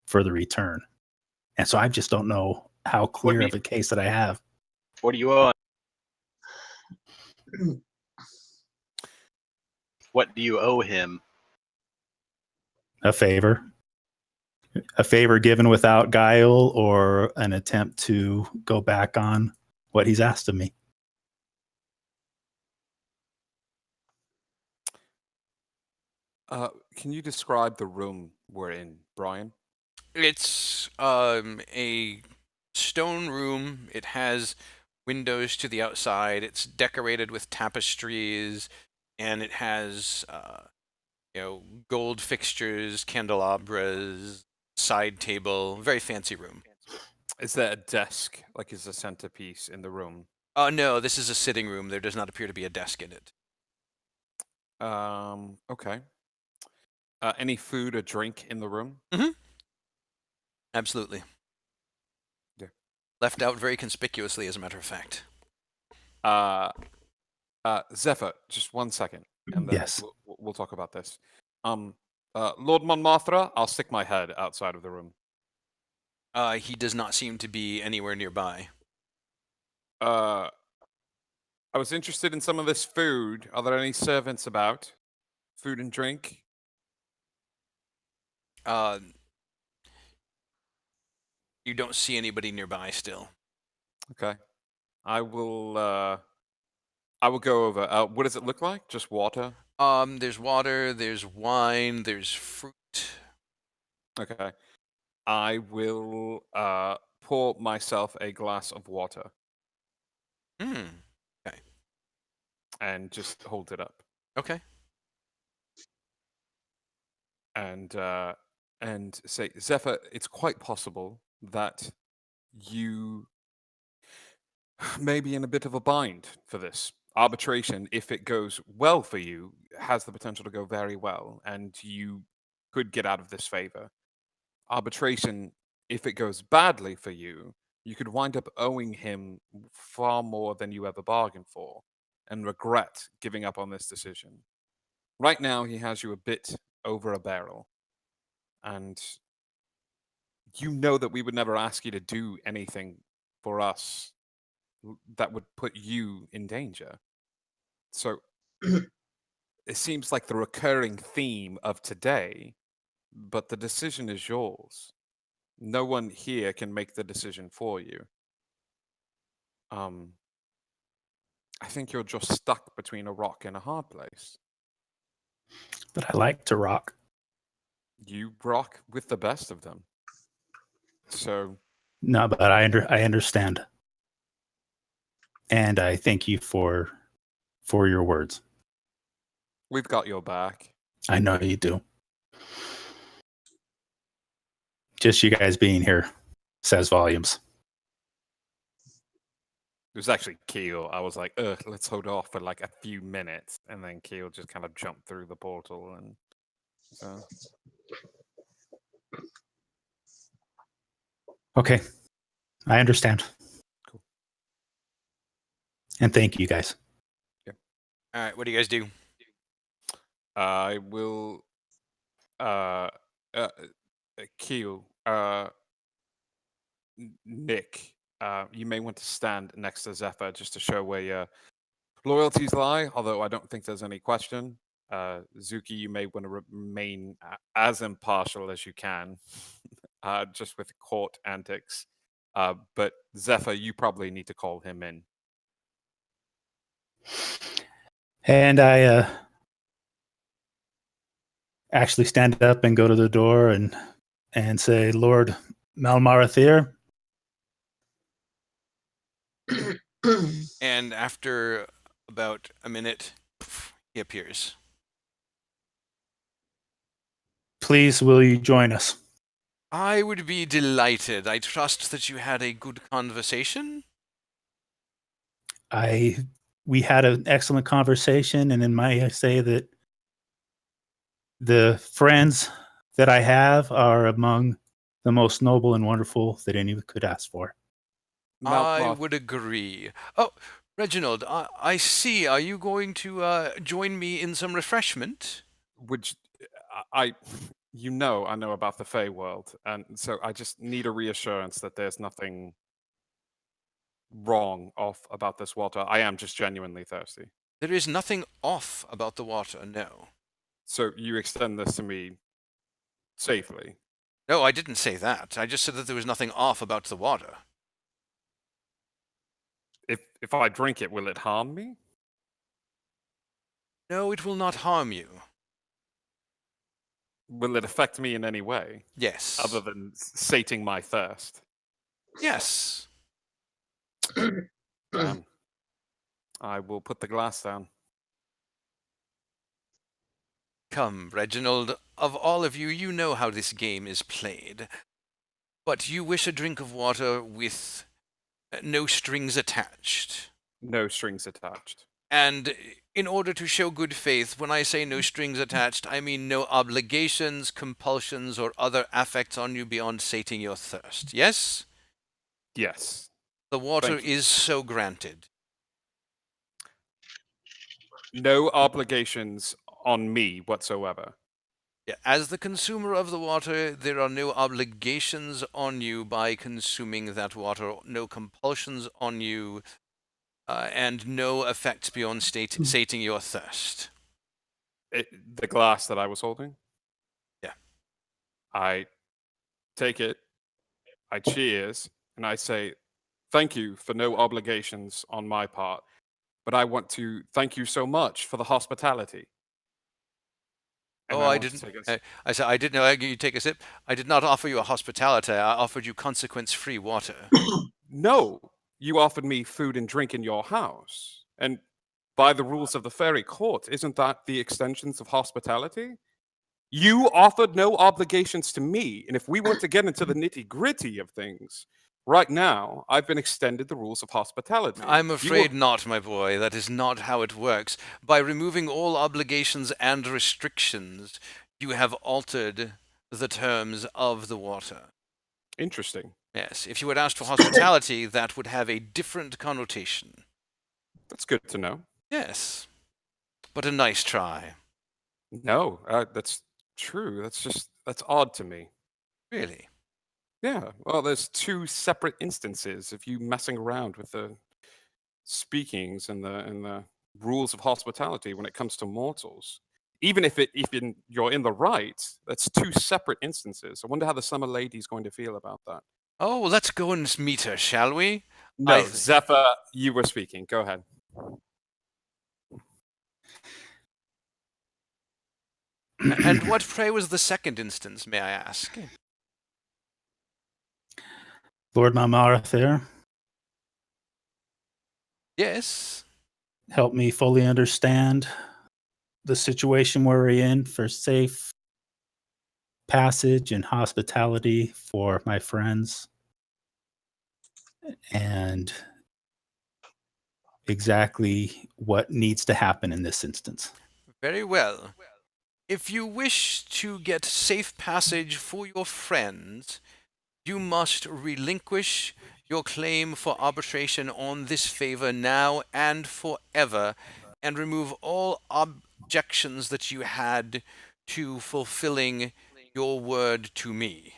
for the return. And so I just don't know how clear of a case that I have. What do you owe? What do you owe him? A favor. A favor given without guile, or an attempt to go back on what he's asked of me. Can you describe the room we're in, Brian? It's a stone room. It has windows to the outside. It's decorated with tapestries, and it has gold fixtures, candelabras, side table. Very fancy room. Is there a desk, like is a centerpiece in the room? No, this is a sitting room. There does not appear to be a desk in it. Okay. Any food or drink in the room? Absolutely. Yeah. Left out very conspicuously, as a matter of fact. Zephyr, just 1 second, and then Yes. we'll talk about this. Lord Montmartre, I'll stick my head outside of the room. He does not seem to be anywhere nearby. I was interested in some of this food. Are there any servants about? Food and drink? Uh, you don't see anybody nearby still. Okay. I will go over. What does it look like? Just water? There's water, there's wine, there's fruit. Okay. I will pour myself a glass of water Hmm. and just hold it up. Okay. And say, Zephyr, it's quite possible that you may be in a bit of a bind for this. Arbitration, if it goes well for you, has the potential to go very well, and you could get out of this favor. Arbitration, if it goes badly for you, you could wind up owing him far more than you ever bargained for and regret giving up on this decision. Right now, he has you a bit over a barrel. And you know that we would never ask you to do anything for us that would put you in danger. So it seems like the recurring theme of today, but the decision is yours. No one here can make the decision for you. I think you're just stuck between a rock and a hard place. But I like to rock. You rock with the best of them. So No, but I understand. And I thank you for your words. we've got your back. I know you do. Just you guys being here says volumes. It was actually Keel. I was like, let's hold off for like a few minutes. And then Keel just kind of jumped through the portal. And Okay. I understand. Cool. And thank you guys. All right. What do you guys do? I will, Keel, Nick, you may want to stand next to Zephyr just to show where your loyalties lie, although I don't think there's any question. Zuki, you may want to remain as impartial as you can, just with court antics. But Zephyr, you probably need to call him in. And I actually stand up and go to the door and say, Lord Malmarathir. And after about a minute, he appears. Please, will you join us? I would be delighted. I trust that you had a good conversation. We had an excellent conversation, and in my I say that the friends that I have are among the most noble and wonderful that anyone could ask for. I Malmoth, would agree. Oh, Reginald, I see. Are you going to join me in some refreshment? which you know, I know about the Fey world, and so I just need a reassurance that there's nothing wrong off about this water. I am just genuinely thirsty. There is nothing off about the water, no. So you extend this to me safely. No, I didn't say that. I just said that there was nothing off about the water. If I drink it, will it harm me? No, it will not harm you. Will it affect me in any way Yes. other than sating my thirst? Yes. I will put the glass down. Come, Reginald, of all of you, you know how this game is played. But you wish a drink of water with no strings attached. No strings attached. And in order to show good faith, when I say no strings attached, I mean no obligations, compulsions, or other affects on you beyond sating your thirst. Yes? Yes. The water Thank you. is so granted. No obligations on me whatsoever. Yeah, as the consumer of the water, there are no obligations on you by consuming that water, no compulsions on you and no effects beyond sating your thirst. The glass that I was holding? Yeah. I take it, I cheers, and I say, thank you for no obligations on my part, but I want to thank you so much for the hospitality. And Oh, I want to didn't. take a I said I didn't know. You take a sip. I did not offer you a hospitality. I offered you consequence-free water. No, you offered me food and drink in your house. And by the rules of the fairy court, isn't that the extensions of hospitality? You offered no obligations to me. And if we want to get into the nitty gritty of things, right now, I've been extended the rules of hospitality. I'm You afraid were- not, my boy. That is not how it works. By removing all obligations and restrictions, you have altered the terms of the water. Interesting. Yes, if you had asked for hospitality, that would have a different connotation. That's good to know. Yes, but a nice try. No, that's true. That's odd to me. Really. Yeah. Well, there's two separate instances of you messing around with the speakings and the rules of hospitality when it comes to mortals. Even if you're in the right, that's two separate instances. I wonder how the summer lady's going to feel about that. Oh, well, let's go and meet her, shall we? No, Zephyr, you were speaking. Go ahead. And what, pray, was the second instance, may I ask? Lord Malmarathir, Yes. help me fully understand the situation we're in for safe passage and hospitality for my friends, and exactly what needs to happen in this instance. Very well. If you wish to get safe passage for your friends, you must relinquish your claim for arbitration on this favor now and forever, and remove all objections that you had to fulfilling your word to me.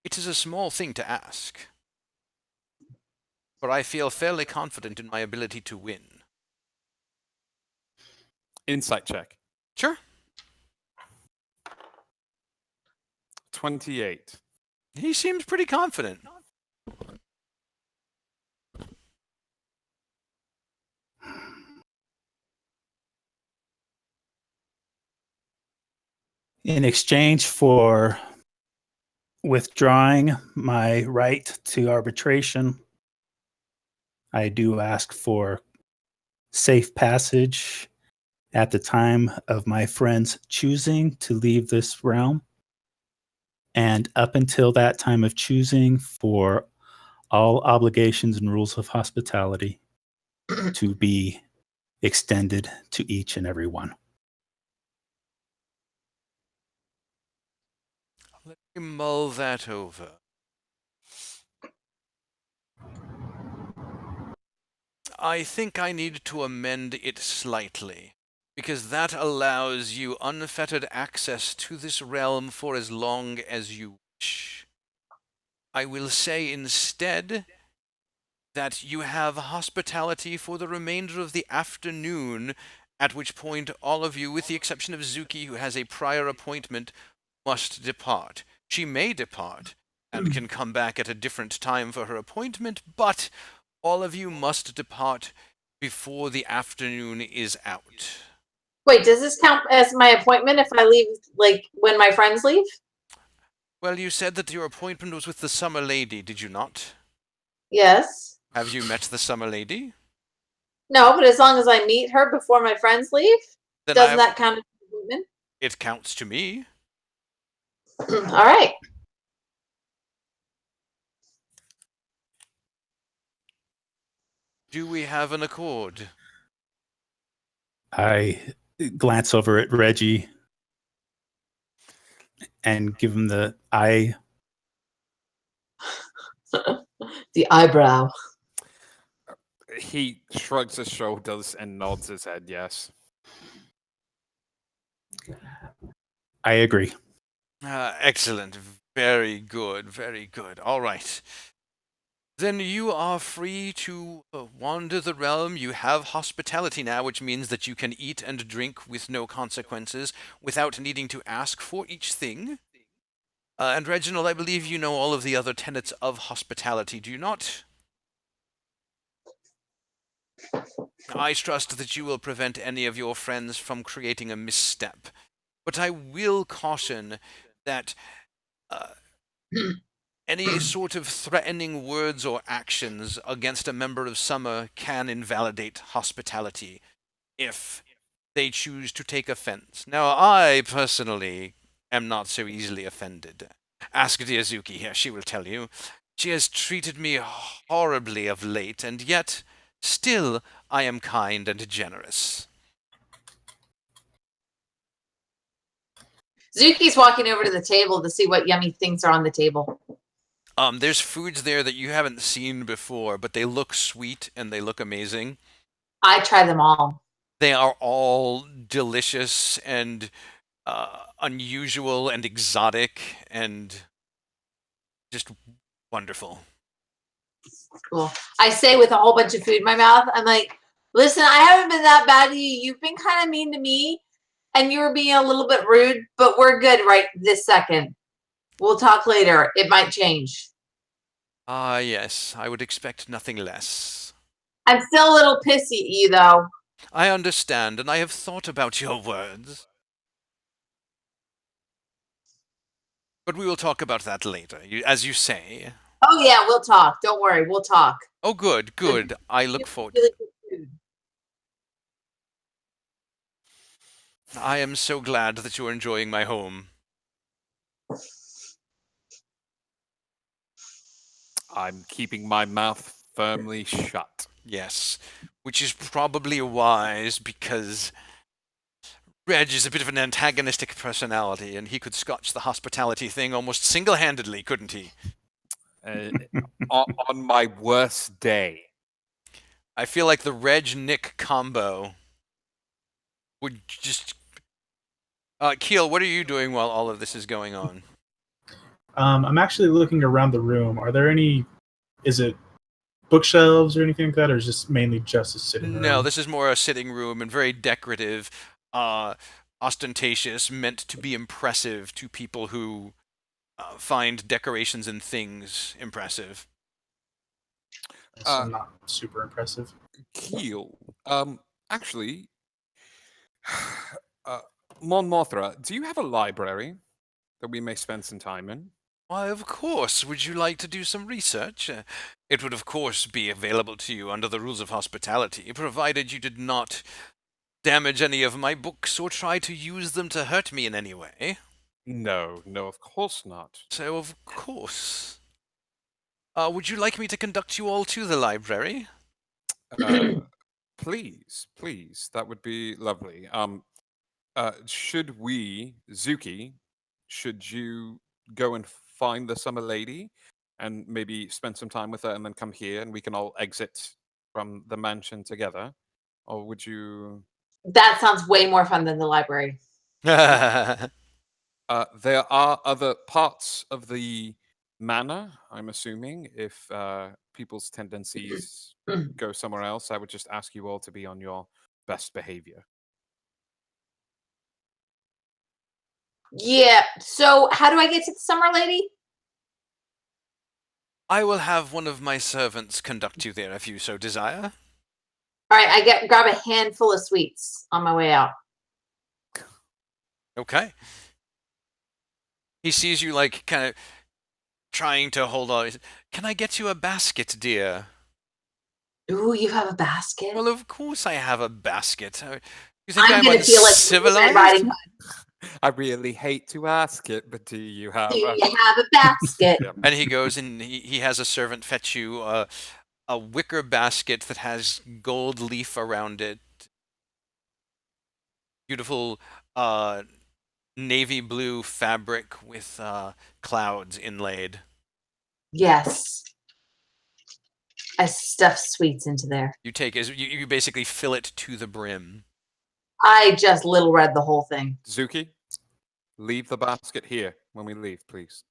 It is a small thing to ask, but I feel fairly confident in my ability to win. Insight check. Sure. 28. He seems pretty confident. In exchange for withdrawing my right to arbitration, I do ask for safe passage at the time of my friends choosing to leave this realm, and up until that time of choosing, for all obligations and rules of hospitality to be extended to each and every one. Let me mull that over. I think I need to amend it slightly, because that allows you unfettered access to this realm for as long as you wish. I will say instead that you have hospitality for the remainder of the afternoon, at which point all of you, with the exception of Zuki, who has a prior appointment, must depart. She may depart and can come back at a different time for her appointment, but all of you must depart before the afternoon is out. Wait, does this count as my appointment if I leave, like, when my friends leave? Well, you said that your appointment was with the Summer Lady, did you not? Yes. Have you met the Summer Lady? No, but as long as I meet her before my friends leave, Then doesn't that count as an appointment? It counts to me. All right. Do we have an accord? I glance over at Reggie and give him the eye. The eyebrow. He shrugs his shoulders and nods his head, yes. I agree. Excellent. Very good. Very good. All right. Then you are free to wander the realm. You have hospitality now, which means that you can eat and drink with no consequences without needing to ask for each thing. And Reginald, I believe you know all of the other tenets of hospitality, do you not? I trust that you will prevent any of your friends from creating a misstep. But I will caution that any sort of threatening words or actions against a member of Summer can invalidate hospitality if they choose to take offense. Now, I personally am not so easily offended. Ask Diazuki here, she will tell you. She has treated me horribly of late, and yet, still, I am kind and generous. Zuki's walking over to the table to see what yummy things are on the table. There's foods there that you haven't seen before, but they look sweet and they look amazing. I try them all. They are all delicious and unusual and exotic and just wonderful. Cool. I say with a whole bunch of food in my mouth, I'm like, listen, I haven't been that bad to you. You've been kind of mean to me, and you were being a little bit rude, but we're good right this second. We'll talk later. It might change. Ah, yes, I would expect nothing less. I'm still a little pissy at you, though. I understand, and I have thought about your words. But we will talk about that later, as you say. Oh, yeah, we'll talk. Don't worry. We'll talk. Oh, good, good. I look forward. Really good food. I am so glad that you're enjoying my home. I'm keeping my mouth firmly shut. Yes, which is probably wise because Reg is a bit of an antagonistic personality, and he could scotch the hospitality thing almost single-handedly, couldn't he? On my worst day. I feel like the Reg-Nick combo would just... Keel, what are you doing while all of this is going on? I'm actually looking around the room. Are there any? Is it bookshelves or anything like that, or is this mainly just a sitting room? No, this is more a sitting room and very decorative, ostentatious, meant to be impressive to people who find decorations and things impressive. So not super impressive. Keel, actually, Mon Mothra, do you have a library that we may spend some time in? Why, of course. Would you like to do some research? It would, of course, be available to you under the rules of hospitality, provided you did not damage any of my books or try to use them to hurt me in any way. No, of course not. So, of course. Would you like me to conduct you all to the library? Please, that would be lovely. Should we, Zuki, should you go and find the summer lady and maybe spend some time with her and then come here and we can all exit from the mansion together? Or would you... That sounds way more fun than the library. There are other parts of the manor, I'm assuming. If people's tendencies go somewhere else, I would just ask you all to be on your best behavior. Yeah. So how do I get to the summer lady? I will have one of my servants conduct you there if you so desire. All right. I grab a handful of sweets on my way out. Okay. He sees you, like, kind of trying to hold on. Can I get you a basket, dear? Ooh, you have a basket? Well, of course I have a basket. You think I'm going to feel like uncivilized? Riding Hood. I really hate to ask it, but do you have Do you have a basket? Yeah. And he goes and he has a servant fetch you a wicker basket that has gold leaf around it. Beautiful navy blue fabric with clouds inlaid. Yes. I stuff sweets into there. You basically fill it to the brim. I just little read the whole thing. Zuki? Leave the basket here when we leave, please.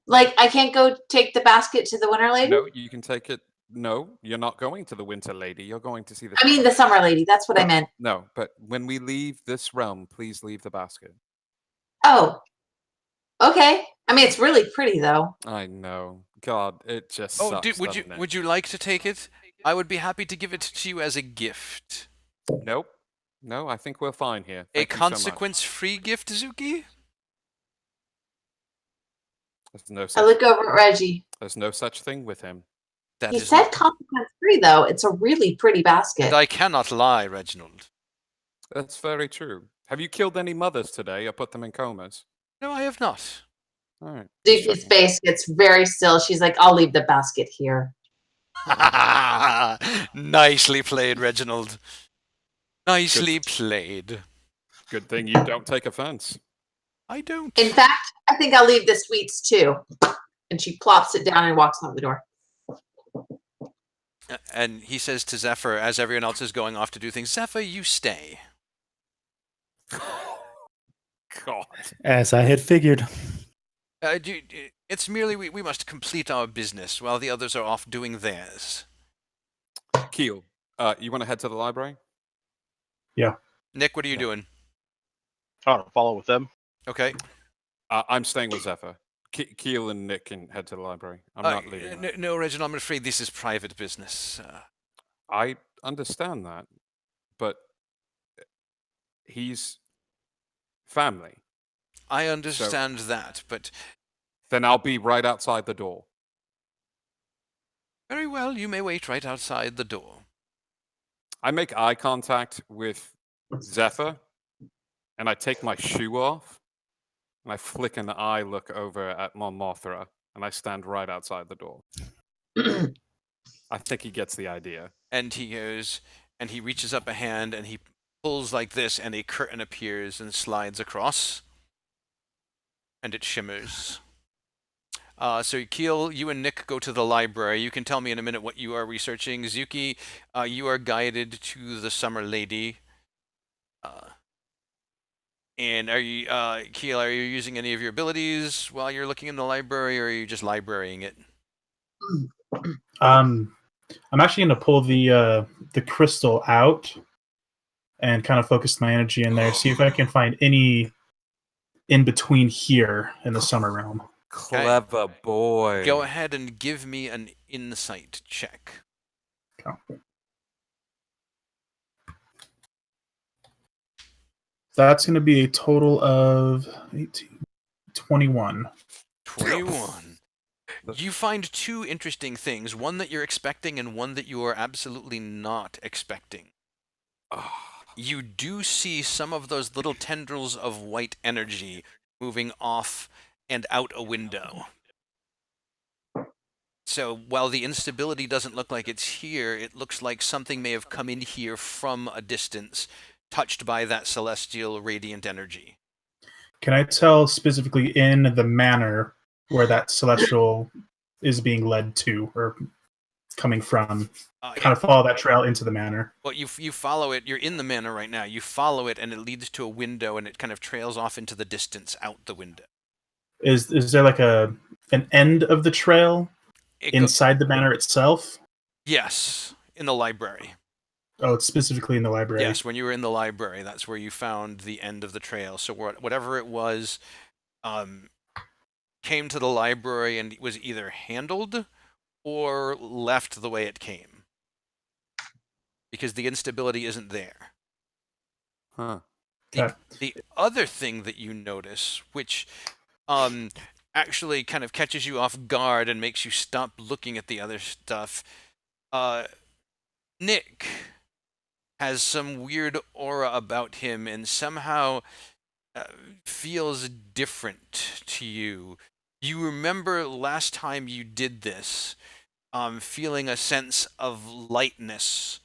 Like, I can't go take the basket to the Winter Lady? No, you can take it. No, you're not going to the Winter Lady. You're going to see the. I mean, the Summer Lady. That's what I meant. No, but when we leave this realm, please leave the basket. Oh. Okay. I mean, it's really pretty, though. I know. God, it just Oh, sucks. would you doesn't it? would you like to take it? I would be happy to give it to you as a gift. Nope. No, I think we're fine here. A Thank you so much. consequence-free gift, Zuki? There's no I such. look over at Reggie. There's no such thing with him. That He is said not- consequence free, though. It's a really pretty basket. And I cannot lie, Reginald. That's very true. Have you killed any mothers today or put them in comas? No, I have not. All right. Zuki's face gets very still. She's like, I'll leave the basket here. Nicely played, Reginald. Nicely played. Good thing you don't take offense. I don't. In fact, I think I'll leave the sweets too. And she plops it down and walks out the door. And he says to Zephyr, as everyone else is going off to do things, Zephyr, you stay. God. As I had figured. It's merely we must complete our business while the others are off doing theirs. Keel, you want to head to the library? Nick, what are you Yeah. doing? I'll follow with them. Okay. I'm staying with Zephyr. Keel and Nick can head to the library. I'm not leaving. No, Reginald, I'm afraid this is private business. I understand that, but he's family. I understand that, but Then I'll be right outside the door. very well, you may wait right outside the door. I make eye contact with Zephyr, and I take my shoe off, and I flick an eye look over at Mon Mothra, and I stand right outside the door. I think he gets the idea. And he goes, and he reaches up a hand, and he pulls like this, and a curtain appears and slides across, and it shimmers. So Keel, you and Nick go to the library. You can tell me in a minute what you are researching. Zuki, you are guided to the Summer Lady. And are you, Keel, are you using any of your abilities while you're looking in the library, or are you just librarying it? I'm actually going to pull the crystal out and kind of focus my energy in there. See if I can find any in between here in the summer realm. Clever boy. Go ahead and give me an insight check. That's going to be a total of 18, 21. 21. You find two interesting things, one that you're expecting and one that you are absolutely not expecting. You do see some of those little tendrils of white energy moving off and out a window. So while the instability doesn't look like it's here, it looks like something may have come in here from a distance, touched by that celestial radiant energy. Can I tell specifically in the manor where that celestial is being led to or coming from? Kind of follow that trail into the manor. Well, you follow it. You're in the manor right now. You follow it, and it leads to a window, and it kind of trails off into the distance out the window. Is there like an end of the trail It go- inside the manor itself? yes, in the library. Oh, it's specifically in the library. Yes, when you were in the library, that's where you found the end of the trail. So whatever it was, came to the library and was either handled or left the way it came, because the instability isn't there. Huh. The other thing that you notice, which actually kind of catches you off guard and makes you stop looking at the other stuff, Nick has some weird aura about him and somehow feels different to you. You remember last time you did this, feeling a sense of lightness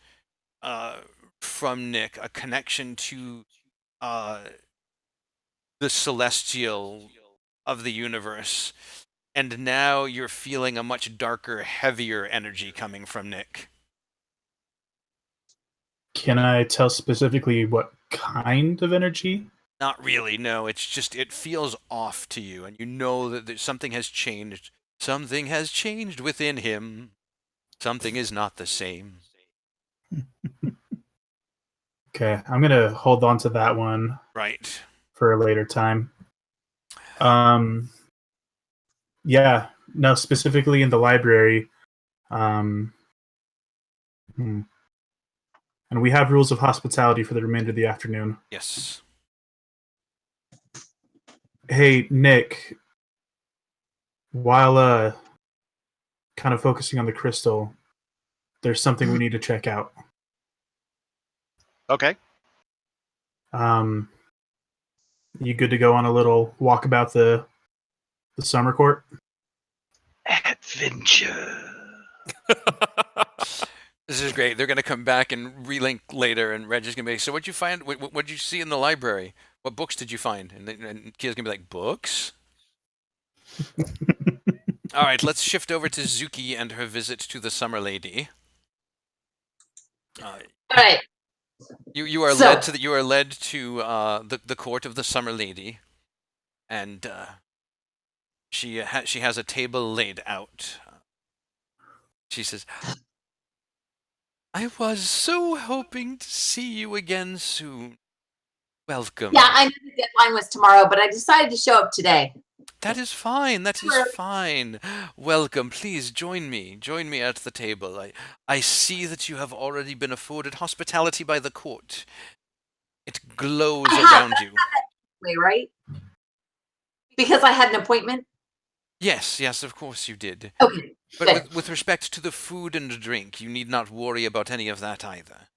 from Nick, a connection to the celestial of the universe, and now you're feeling a much darker, heavier energy coming from Nick. Can I tell specifically what kind of energy? Not really, no. It's just, it feels off to you, and you know that something has changed. Something has changed within him. Something is not the same. Okay, I'm gonna hold on to that one Right. for a later time. Yeah, no, specifically in the library. And we have rules of hospitality for the remainder of the afternoon. Yes. Hey, Nick, while kind of focusing on the crystal, there's something we need to check out. Okay. You good to go on a little walk about the summer court? Adventure. This is great. They're going to come back and relink later, and Reg is going to be, so what'd you find? What'd you see in the library? What books did you find? And Kia's going to be like, books? All right, let's shift over to Zuki and her visit to the Summer Lady. All right. You are So- led to the court of the Summer Lady, and she has a table laid out. She says, "I was so hoping to see you again soon. Welcome." Yeah, I knew the deadline was tomorrow, but I decided to show up today. That is fine. That is Sure. fine. Welcome. Please join me. Join me at the table. I see that you have already been afforded hospitality by the court. It glows I have. around you. Wait, right? Because I had an appointment. Yes, of course you did. Okay. But good. with respect to the food and drink, you need not worry about any of that either.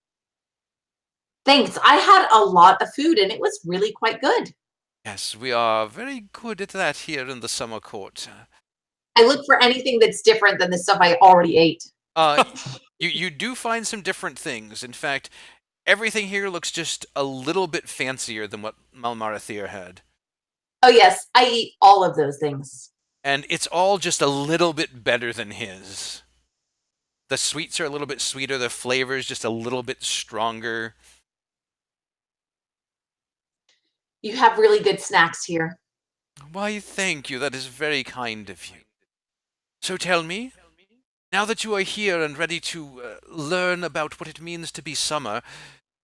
Thanks. I had a lot of food and it was really quite good. Yes, we are very good at that here in the summer court. I look for anything that's different than the stuff I already ate. You do find some different things. In fact, everything here looks just a little bit fancier than what Malmarathir had. Oh, yes. I eat all of those things. And it's all just a little bit better than his. The sweets are a little bit sweeter, the flavor's just a little bit stronger. You have really good snacks here. Why, thank you. That is very kind of you. So tell me, now that you are here and ready to learn about what it means to be summer,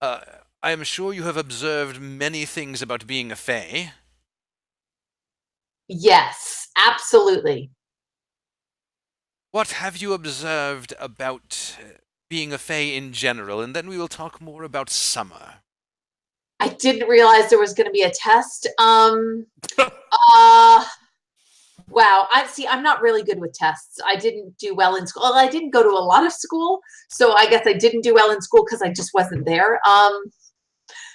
I am sure you have observed many things about being a fae. Yes, absolutely. What have you observed about being a fae in general? And then we will talk more about summer. I didn't realize there was going to be a test. Wow. I'm not really good with tests. I didn't do well in school. Well, I didn't go to a lot of school, so I guess I didn't do well in school because I just wasn't there.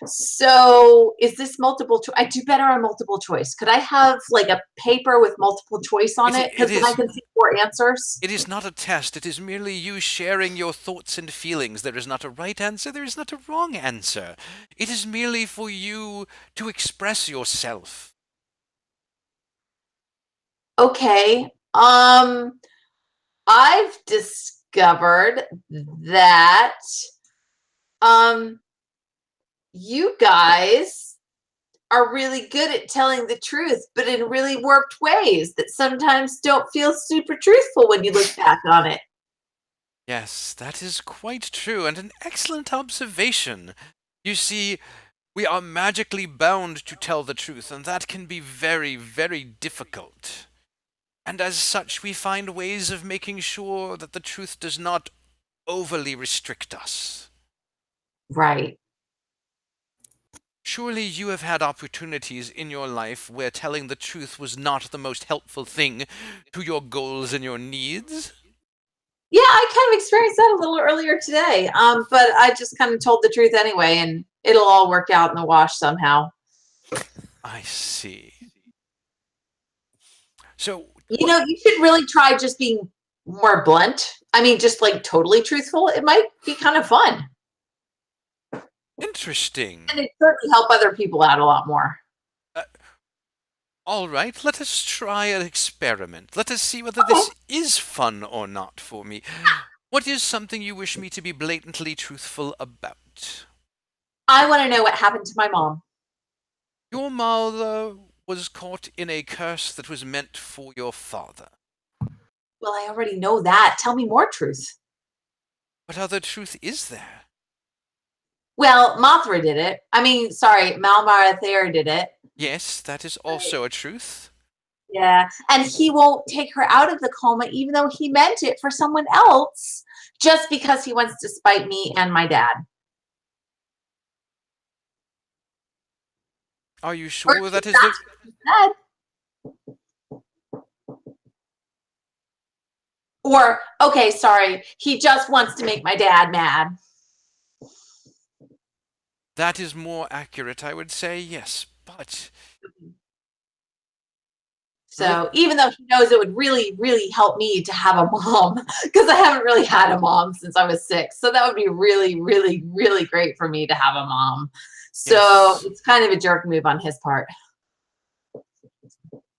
So is this multiple choice? I do better on multiple choice. Could I have like a paper with multiple choice on it? Because then I can see 4 answers. It is not a test. It is merely you sharing your thoughts and feelings. There is not a right answer. There is not a wrong answer. It is merely for you to express yourself. Okay. I've discovered that you guys are really good at telling the truth, but in really warped ways that sometimes don't feel super truthful when you look back on it. Yes, that is quite true, and an excellent observation. You see, we are magically bound to tell the truth, and that can be very, very difficult. And as such, we find ways of making sure that the truth does not overly restrict us. Right. Surely you have had opportunities in your life where telling the truth was not the most helpful thing to your goals and your needs? Yeah, I kind of experienced that a little earlier today. But I just kind of told the truth anyway, and it'll all work out in the wash somehow. I see. So, You know, you should really try just being more blunt. I mean, just like totally truthful. It might be kind of fun. interesting. And it certainly help other people out a lot more. All right, let us try an experiment. Let us see whether this is fun or not for me. What is something you wish me to be blatantly truthful about? I want to know what happened to my mom. Your mother was caught in a curse that was meant for your father. Well, I already know that. Tell me more truth. What other truth is there? Well, Mothra did it. I mean, sorry, Malmara Thayer did it. Yes, that is also a truth. Yeah. And he won't take her out of the coma, even though he meant it for someone else, just because he wants to spite me and my dad. Are you Or sure that is that's the... what he said. Or, okay, sorry, he just wants to make my dad mad. That is more accurate, I would say, yes. But So even though he knows it would really, really help me to have a mom, because I haven't really had a mom since I was 6. So that would be really, really, really great for me to have a mom. So Yes. it's kind of a jerk move on his part.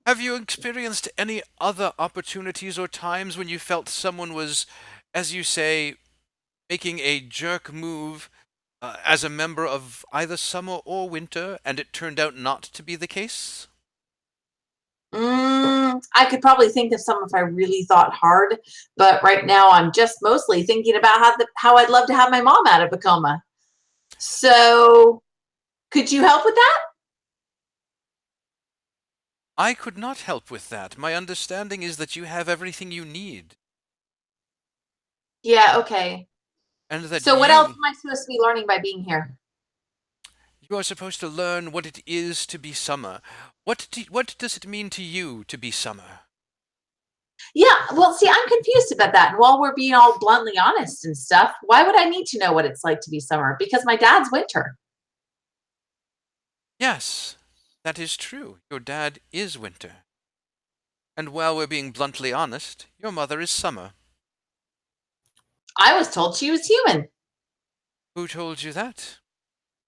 have you experienced any other opportunities or times when you felt someone was, as you say, making a jerk move as a member of either summer or winter, and it turned out not to be the case? I could probably think of some if I really thought hard, but right now I'm just mostly thinking about how I'd love to have my mom out of a coma. So could you help with that? I could not help with that. My understanding is that you have everything you need, Yeah, okay. and that So what else am I supposed to be learning by being here? you are supposed to learn what it is to be summer. What does it mean to you to be summer? Yeah, well, see, I'm confused about that. And while we're being all bluntly honest and stuff, why would I need to know what it's like to be summer? Because my dad's winter. Yes, that is true. Your dad is winter. And while we're being bluntly honest, your mother is summer. I was told she was human. Who told you that?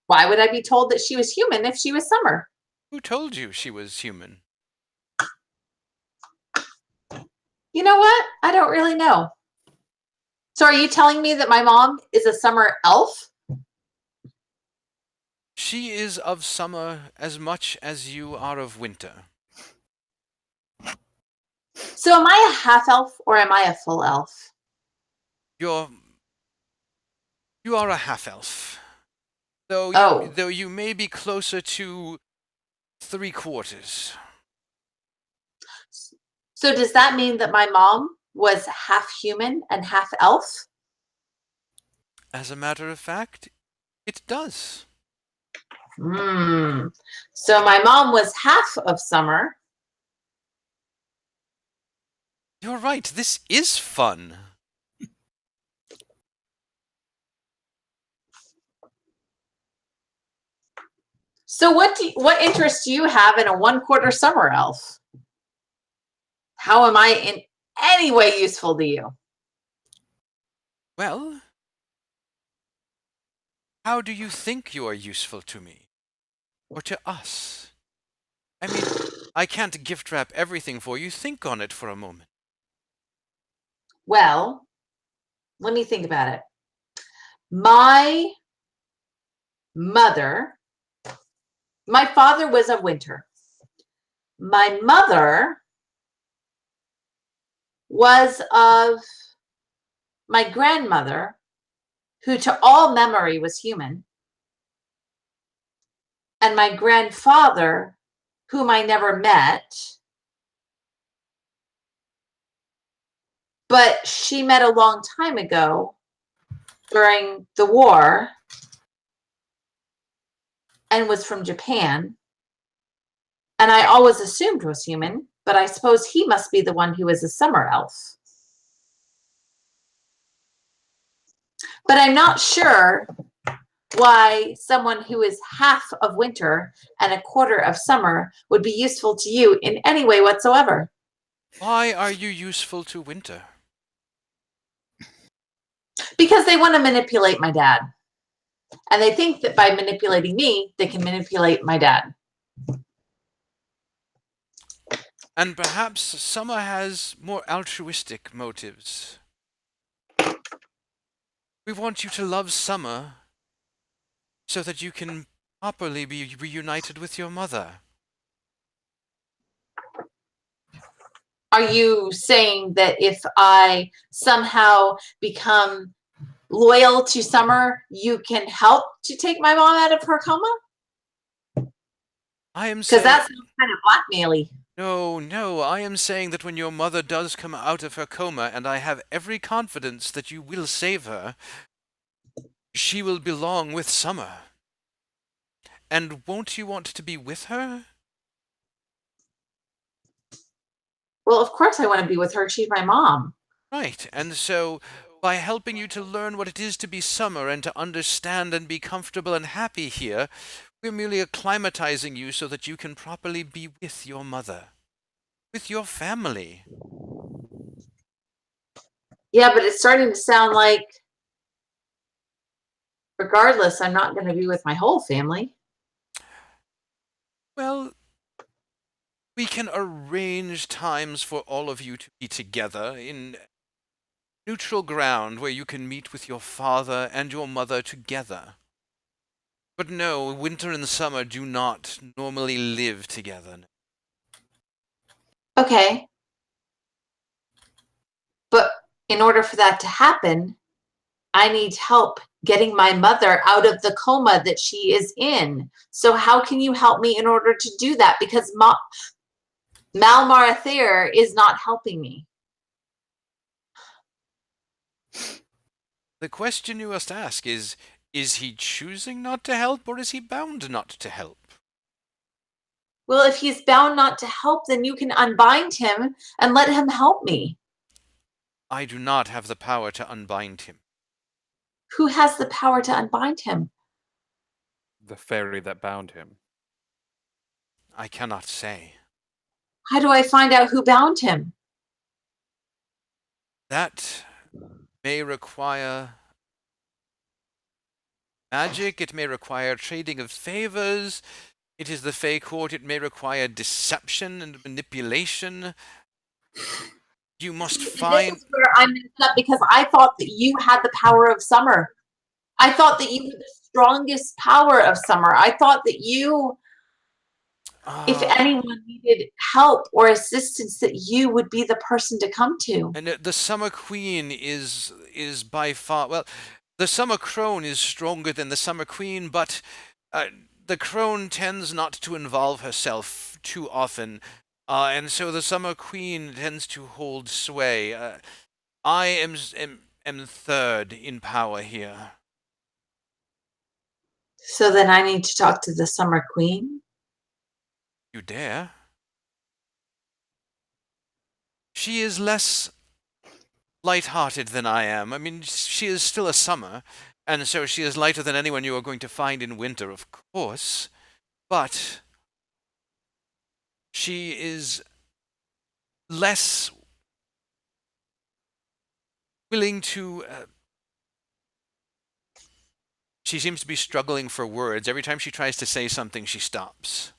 Why would I be told that she was human if she was summer? Who told you she was human? You know what? I don't really know. So are you telling me that my mom is a summer elf? She is of summer as much as you are of winter. So am I a half elf or am I a full elf? You are a half elf. Oh. Though you may be closer to 3/4. So does that mean that my mom was half human and half elf? As a matter of fact, it does. So my mom was half of summer. You're right, this is fun. So what interest do you have in a 1/4 summer elf? How am I in any way useful to you? Well, how do you think you are useful to me? Or to us? I mean, I can't gift wrap everything for you. Think on it for a moment. Well, let me think about it. My father was of winter. My mother was of my grandmother, who to all memory was human, and my grandfather, whom I never met, but she met a long time ago during the war and was from Japan. And I always assumed was human, but I suppose he must be the one who is a summer elf. But I'm not sure why someone who is half of winter and 1/4 of summer would be useful to you in any way whatsoever. Why are you useful to winter? Because they want to manipulate my dad. And they think that by manipulating me, they can manipulate my dad. And perhaps summer has more altruistic motives. We want you to love summer so that you can properly be reunited with your mother. Are you saying that if I somehow become loyal to Summer, you can help to take my mom out of her coma? I am Because saying that sounds kind of blackmaily. no, I am saying that when your mother does come out of her coma, and I have every confidence that you will save her, she will belong with Summer. And won't you want to be with her? Well, of course I want to be with her. She's my mom. Right, and so by helping you to learn what it is to be Summer and to understand and be comfortable and happy here, we're merely acclimatizing you so that you can properly be with your mother, with your family. Yeah, but it's starting to sound like, regardless, I'm not going to be with my whole family. Well, we can arrange times for all of you to be together in neutral ground where you can meet with your father and your mother together. But no, winter and summer do not normally live together. Okay. But in order for that to happen, I need help getting my mother out of the coma that she is in. So how can you help me in order to do that? Because Malmarathir is not helping me. The question you must ask is he choosing not to help, or is he bound not to help? Well, if he's bound not to help, then you can unbind him and let him help me. I do not have the power to unbind him. Who has the power to unbind him? The fairy that bound him. I cannot say. How do I find out who bound him? That may require magic, it may require trading of favors. It is the Fey Court, it may require deception and manipulation. You must find... This is where I'm messed up, because I thought that you had the power of Summer. I thought that you were the strongest power of Summer. I thought that you, if anyone needed help or assistance, that you would be the person to come to. And the Summer Queen is by far... Well, the Summer Crone is stronger than the Summer Queen, but the Crone tends not to involve herself too often. And so the Summer Queen tends to hold sway. I am third in power here. So then I need to talk to the Summer Queen? You dare? She is less light-hearted than I am. I mean, she is still a summer, and so she is lighter than anyone you are going to find in winter, of course. But she is less willing to... She seems to be struggling for words. Every time she tries to say something, she stops.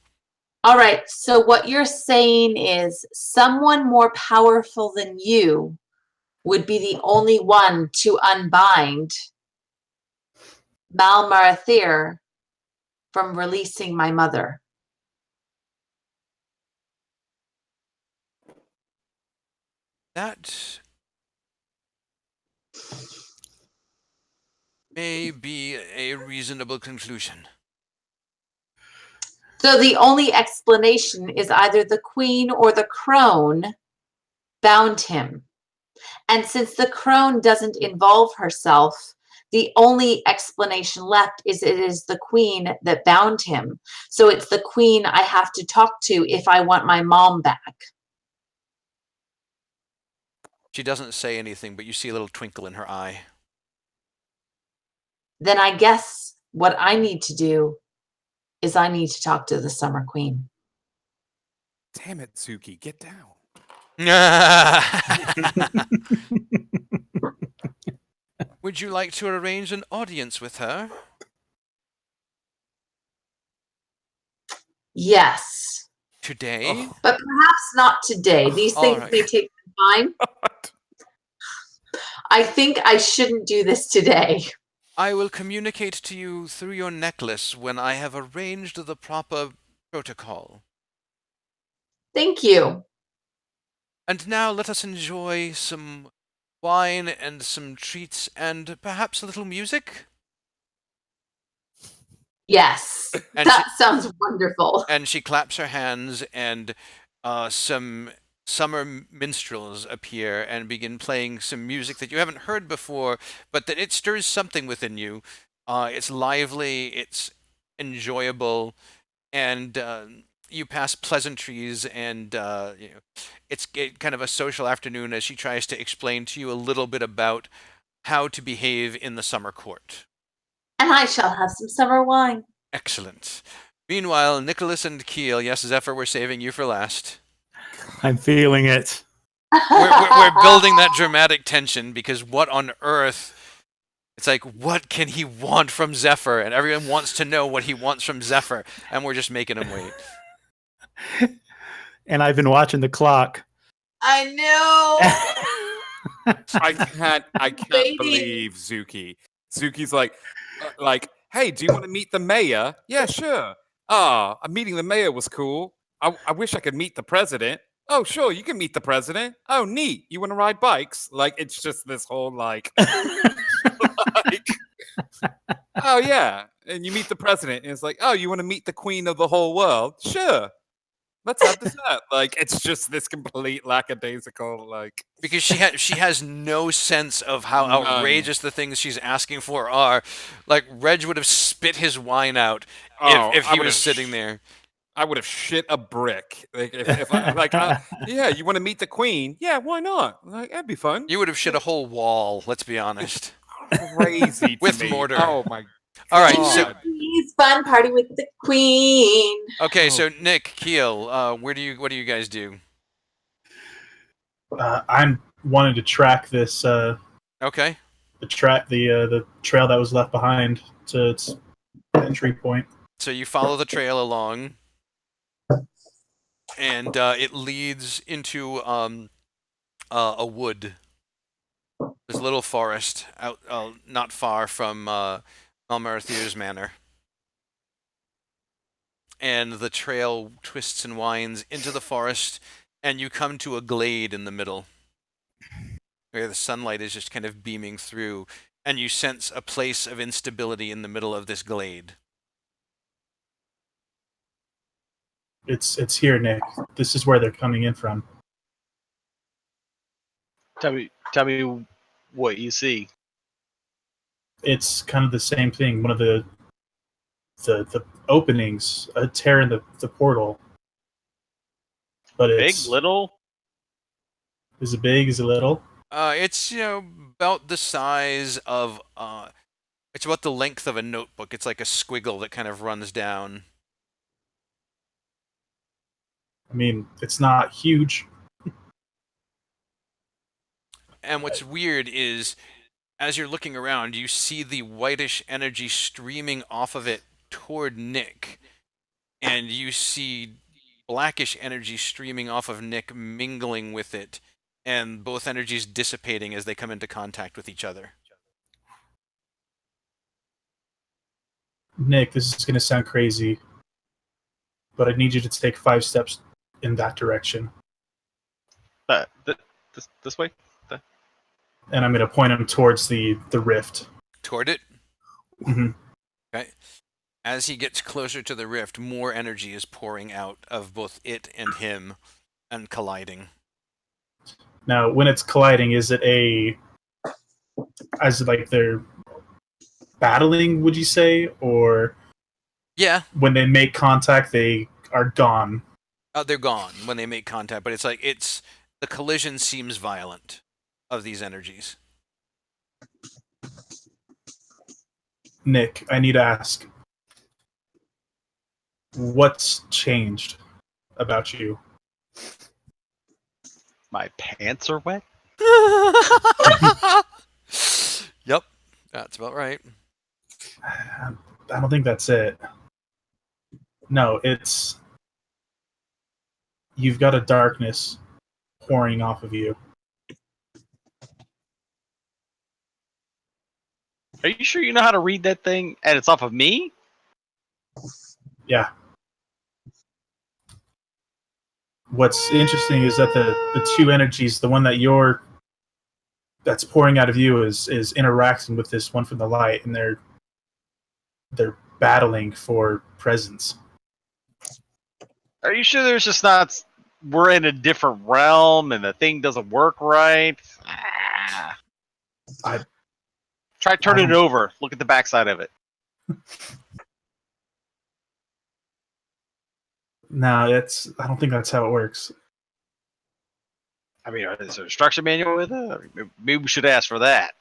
All right, so what you're saying is someone more powerful than you would be the only one to unbind Malmarathir from releasing my mother. That may be a reasonable conclusion. So the only explanation is either the Queen or the Crone bound him. And since the Crone doesn't involve herself, the only explanation left is it is the Queen that bound him. So it's the Queen I have to talk to if I want my mom back. She doesn't say anything, but you see a little twinkle in her eye. Then I guess what I need to do is I need to talk to the Summer Queen. Damn it, Suki, get down. Would you like to arrange an audience with her? Yes. Today? But perhaps not today. These All things right. may take some time. I think I shouldn't do this today. I will communicate to you through your necklace when I have arranged the proper protocol. Thank you. And now let us enjoy some wine and some treats and perhaps a little music. Yes. And That sounds wonderful. and she claps her hands, and some summer minstrels appear and begin playing some music that you haven't heard before, but that it stirs something within you. It's lively, it's enjoyable, and you pass pleasantries, and it's kind of a social afternoon as she tries to explain to you a little bit about how to behave in the summer court. And I shall have some summer wine. Excellent. Meanwhile, Nicholas and Keel, yes, Zephyr, we're saving you for last. I'm feeling it. We're building that dramatic tension because what on earth? It's like, what can he want from Zephyr? And everyone wants to know what he wants from Zephyr, and we're just making him wait. And I've been watching the clock. I know. I can't Baby. believe Zuki. Zuki's like, hey, do you want to meet the mayor? Yeah, sure. Meeting the mayor was cool. I wish I could meet the president. Oh, sure, you can meet the president. Oh, neat. You want to ride bikes? Like, it's just this whole like, oh yeah. And you meet the president, and it's like, oh, you want to meet the queen of the whole world? Sure. Let's have dessert. Like, it's just this complete lackadaisical, like. Because she has no sense of how None. outrageous the things she's asking for are. Like, Reg would have spit his wine out Oh, if I he would was have sitting there. I would have shit a brick. Like, if I, like, yeah, you want to meet the queen? Yeah, why not? Like, that'd be fun. You would have shit a whole wall, let's be honest. Crazy to With me. mortar. Oh my. All right, God. so Please, fun party with the queen. okay, Oh. so Nick, Keel, what do you guys do? I'm wanting to track this Okay. the trail that was left behind to its entry point. So you follow the trail along, and it leads into a wood. There's a little forest out, not far from Malmarathir's manor. And the trail twists and winds into the forest, and you come to a glade in the middle, where the sunlight is just kind of beaming through, and you sense a place of instability in the middle of this glade. It's here, Nick. This is where they're coming in from. Tell me what you see. It's kind of the same thing. One of the openings, a tear in the portal. But Big, it's little. Is it big? Is it little? It's about the size of it's about the length of a notebook. It's like a squiggle that kind of runs down. I mean, it's not huge. And what's weird is, as you're looking around, you see the whitish energy streaming off of it toward Nick, and you see blackish energy streaming off of Nick, mingling with it, and both energies dissipating as they come into contact with each other. Nick, this is going to sound crazy, but I need you to take 5 steps in that direction. This way. And I'm going to point him towards the rift. Toward it? Mhm. Okay. As he gets closer to the rift, more energy is pouring out of both it and him and colliding. Now, when it's colliding, is it as like they're battling, would you say? Or Yeah, when they make contact, they are gone? they're gone when they make contact, but it's the collision seems violent of these energies. Nick, I need to ask, what's changed about you? My pants are wet. Yep, that's about right. I don't think that's it. No, it's you've got a darkness pouring off of you. Are you sure you know how to read that thing? And it's off of me? Yeah. What's interesting is that the two energies, the one that's pouring out of you is interacting with this one from the light, and they're battling for presence. Are you sure there's just not... We're in a different realm and the thing doesn't work right? Try turning it over. Look at the backside of it. No, I don't think that's how it works. I mean, is there a instruction manual with it? Maybe we should ask for that.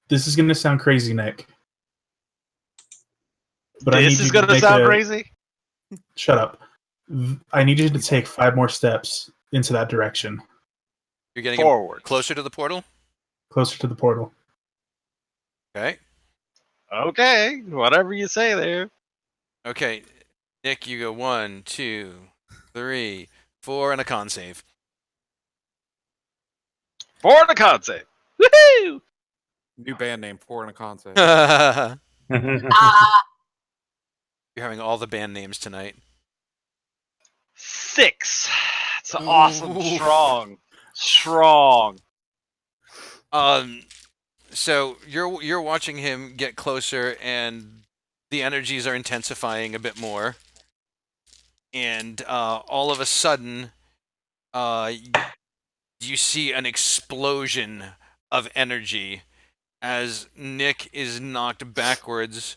This is going to sound crazy, Nick. But This is going to sound crazy? Shut up. I need you to take 5 more steps into that direction. You're getting Forward. closer to the portal? Closer to the portal. Okay. Okay, whatever you say there. Okay. Nick, you go 1, 2, 3, 4, and a con save. For the concept. Woohoo! New band name, Four in a Concept. You're Ah, having all the band names tonight. 6. It's Ooh. awesome. Strong. So you're watching him get closer, and the energies are intensifying a bit more. And all of a sudden, you see an explosion of energy as Nick is knocked backwards.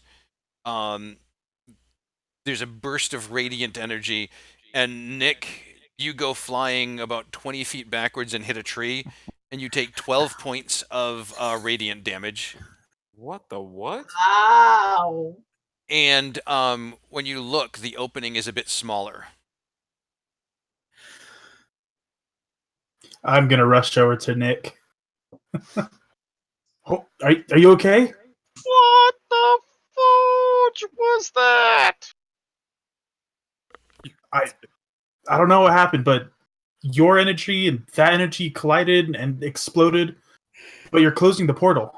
There's a burst of radiant energy, and Nick, you go flying about 20 feet backwards and hit a tree, and you take 12 points of radiant damage. What the what? wow. And when you look, the opening is a bit smaller. I'm going to rush over to Nick. Oh, are you okay? What the fudge was that? I don't know what happened, but your energy and that energy collided and exploded, but you're closing the portal.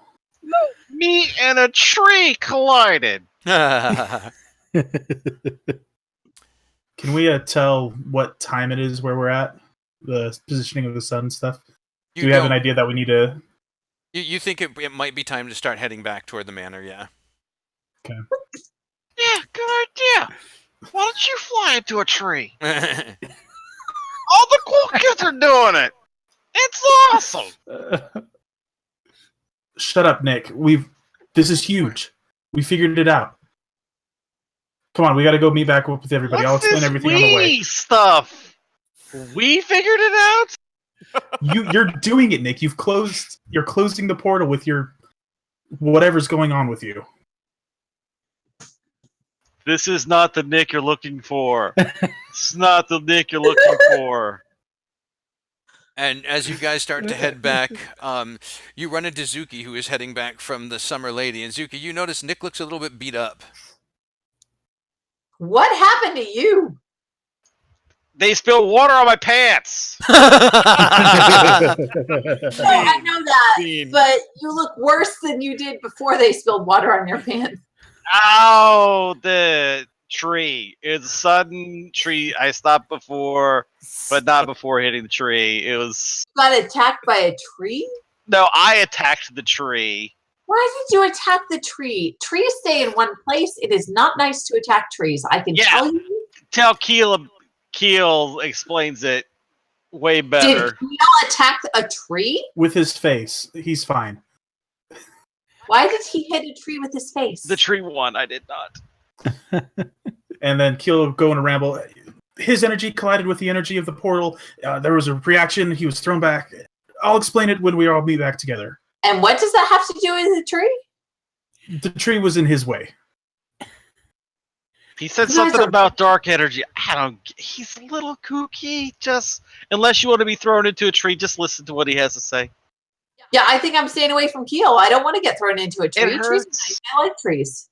Me and a tree collided. Can we tell what time it is where we're at? The positioning of the sun and stuff? Do we have an idea that we need to... You think it might be time to start heading back toward the manor, yeah. Okay. Yeah, good idea. Why don't you fly into a tree? All All the cool kids are doing it. It's awesome. Shut up, Nick. This is huge. We figured it out. Come on, we got to go meet back up with everybody. I'll What's explain this everything on the way. wee stuff? We figured it out? You're doing it, Nick. You're closing the portal with your whatever's going on with you. This is not the Nick you're looking for. It's not the Nick you're looking for. And as you guys start to head back, you run into Zuki, who is heading back from the Summer Lady. And Zuki, you notice Nick looks a little bit beat up. What happened to you? They spilled water on my pants. No, I know that, Scene. but you look worse than you did before they spilled water on your pants. Ow, the tree. It's a sudden tree. I stopped before, but not before hitting the tree. It was... Got attacked by a tree? No, I attacked the tree. Why did you attack the tree? Trees stay in one place. It is not nice to attack trees. I can Yeah. tell you. Tell Keel explains it way Did better. Keel attack a tree? With his face, he's fine. Why did he hit a tree with his face? The tree won. I did not. And then Keel go in a ramble. His energy collided with the energy of the portal. There was a reaction. He was thrown back. I'll explain it when we all meet back together. And what does that have to do with the tree? The tree was in his way. He said You guys something are- about dark energy. He's a little kooky. Just, unless you want to be thrown into a tree, just listen to what he has to say. Yeah, I think I'm staying away from Keel. I don't want to get thrown into a tree. Trees are hurts. nice. I like trees.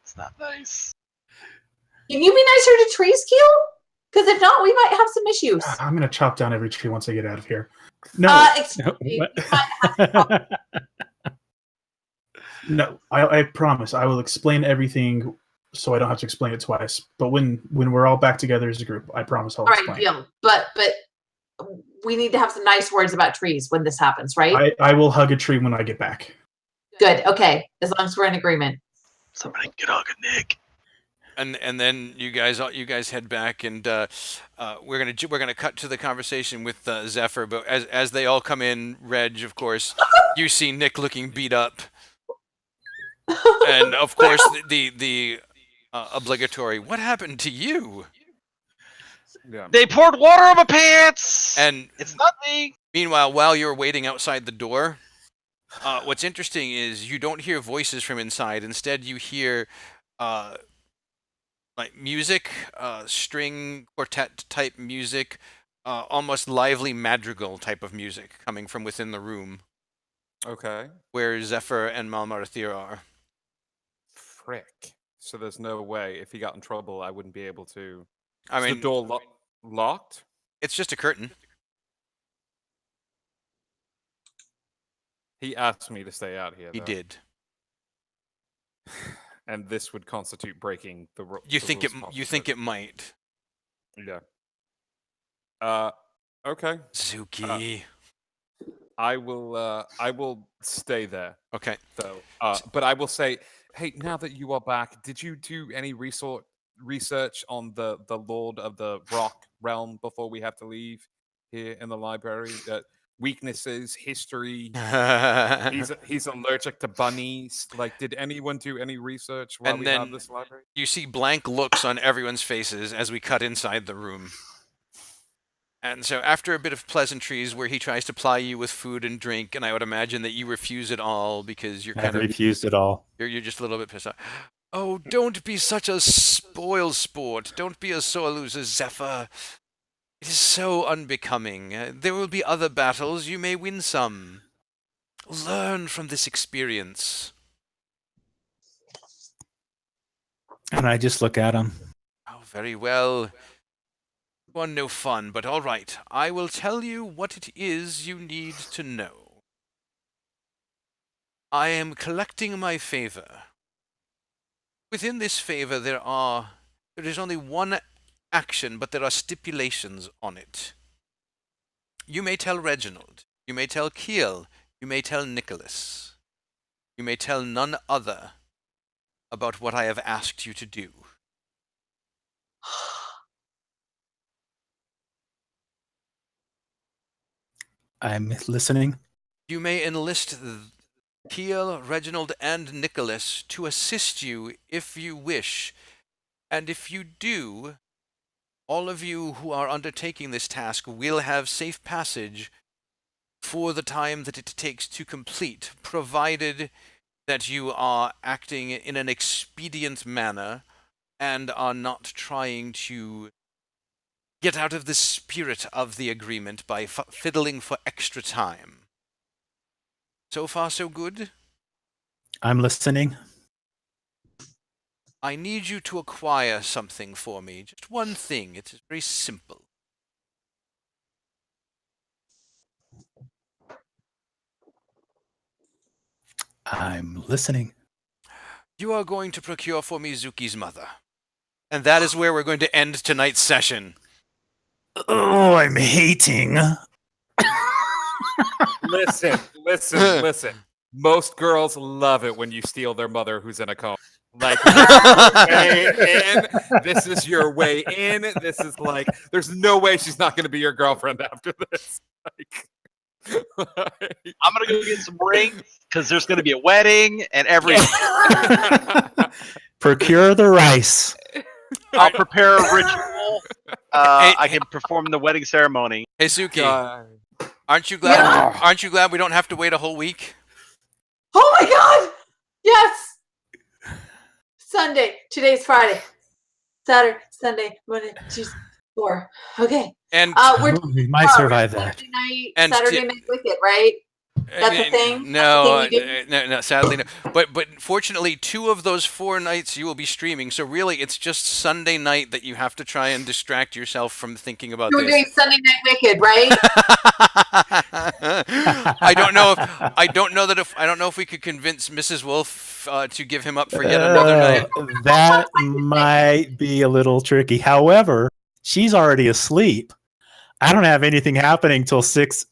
It's not nice. Can you be nicer to trees, Keel? Because if not, we might have some issues. I'm gonna chop down every tree once I get out of here. No, Excuse me. no, I promise I will explain everything so I don't have to explain it twice. But when we're all back together as a group, I promise I'll All right, explain. deal. But we need to have some nice words about trees when this happens, right? I will hug a tree when I get back. Good. Okay. As long as we're in agreement. Somebody get hug a Nick. And then you guys head back, and we're gonna cut to the conversation with Zephyr. But as they all come in, Reg, of course, you see Nick looking beat up, and of course the obligatory. What happened to you? Yeah. They poured water on my pants. And It's nothing. meanwhile, while you're waiting outside the door, what's interesting is you don't hear voices from inside. Instead, you hear like music, string quartet type music, almost lively madrigal type of music coming from within the room Okay. where Zephyr and Malmarathir are. Frick. So there's no way if he got in trouble, I wouldn't be able to. I Is mean, the door locked? it's just a curtain. He asked me to stay out here. He though. did. And this would constitute breaking the rules. You think it might. Yeah. Okay. Zuki. I will stay there Okay. though. But I will say, hey, now that you are back, did you do any research on the Lord of the Rock realm before we have to leave here in the library? Weaknesses, history. He's allergic to bunnies. Like, did anyone do any research while And we then- have this library? You see blank looks on everyone's faces as we cut inside the room. And so after a bit of pleasantries where he tries to ply you with food and drink, and I would imagine that you refuse it all because you're I kind of refused it all. you're just a little bit pissed off. Oh, don't be such a spoil sport. Don't be a sore loser, Zephyr. It is so unbecoming. There will be other battles. You may win some. Learn from this experience. And I just look at him. Oh, very well. You are no fun, but all right. I will tell you what it is you need to know. I am collecting my favor. Within this favor, there is only one action, but there are stipulations on it. You may tell Reginald. You may tell Keel. You may tell Nicholas. You may tell none other about what I have asked you to do. I'm listening. You may enlist Keel, Reginald, and Nicholas to assist you if you wish. And if you do, all of you who are undertaking this task will have safe passage for the time that it takes to complete, provided that you are acting in an expedient manner and are not trying to get out of the spirit of the agreement by fiddling for extra time. So far, so good? I'm listening. I need you to acquire something for me. Just one thing. It is very simple. I'm listening. You are going to procure for me Zuki's mother. And that is where we're going to end tonight's session. Oh, I'm hating. Listen. Most girls love it when you steal their mother who's in a coma. Like, this is your way in. This is like, there's no way she's not going to be your girlfriend after this. I'm gonna go get some rings because there's gonna be a wedding and everything. Procure the rice. I'll prepare a ritual. I can perform the wedding ceremony. Hey, Zuki, aren't you glad we don't have to wait a whole week? Oh my god! Yes! Sunday. Today's Friday. Saturday, Sunday, Monday, Tuesday, 4. Okay. And We might survive that. Saturday night, And Saturday sti- night Wicked, right? That's a thing? No, That's a thing you no, sadly no. But fortunately, 2 of those 4 nights you will be streaming. So really, it's just Sunday night that you have to try and distract yourself from thinking about You were this. doing Sunday Night Wicked, right? I don't know if we could convince Mrs. Wolf to give him up for yet another night. That might be a little tricky. However, she's already asleep. I don't have anything happening till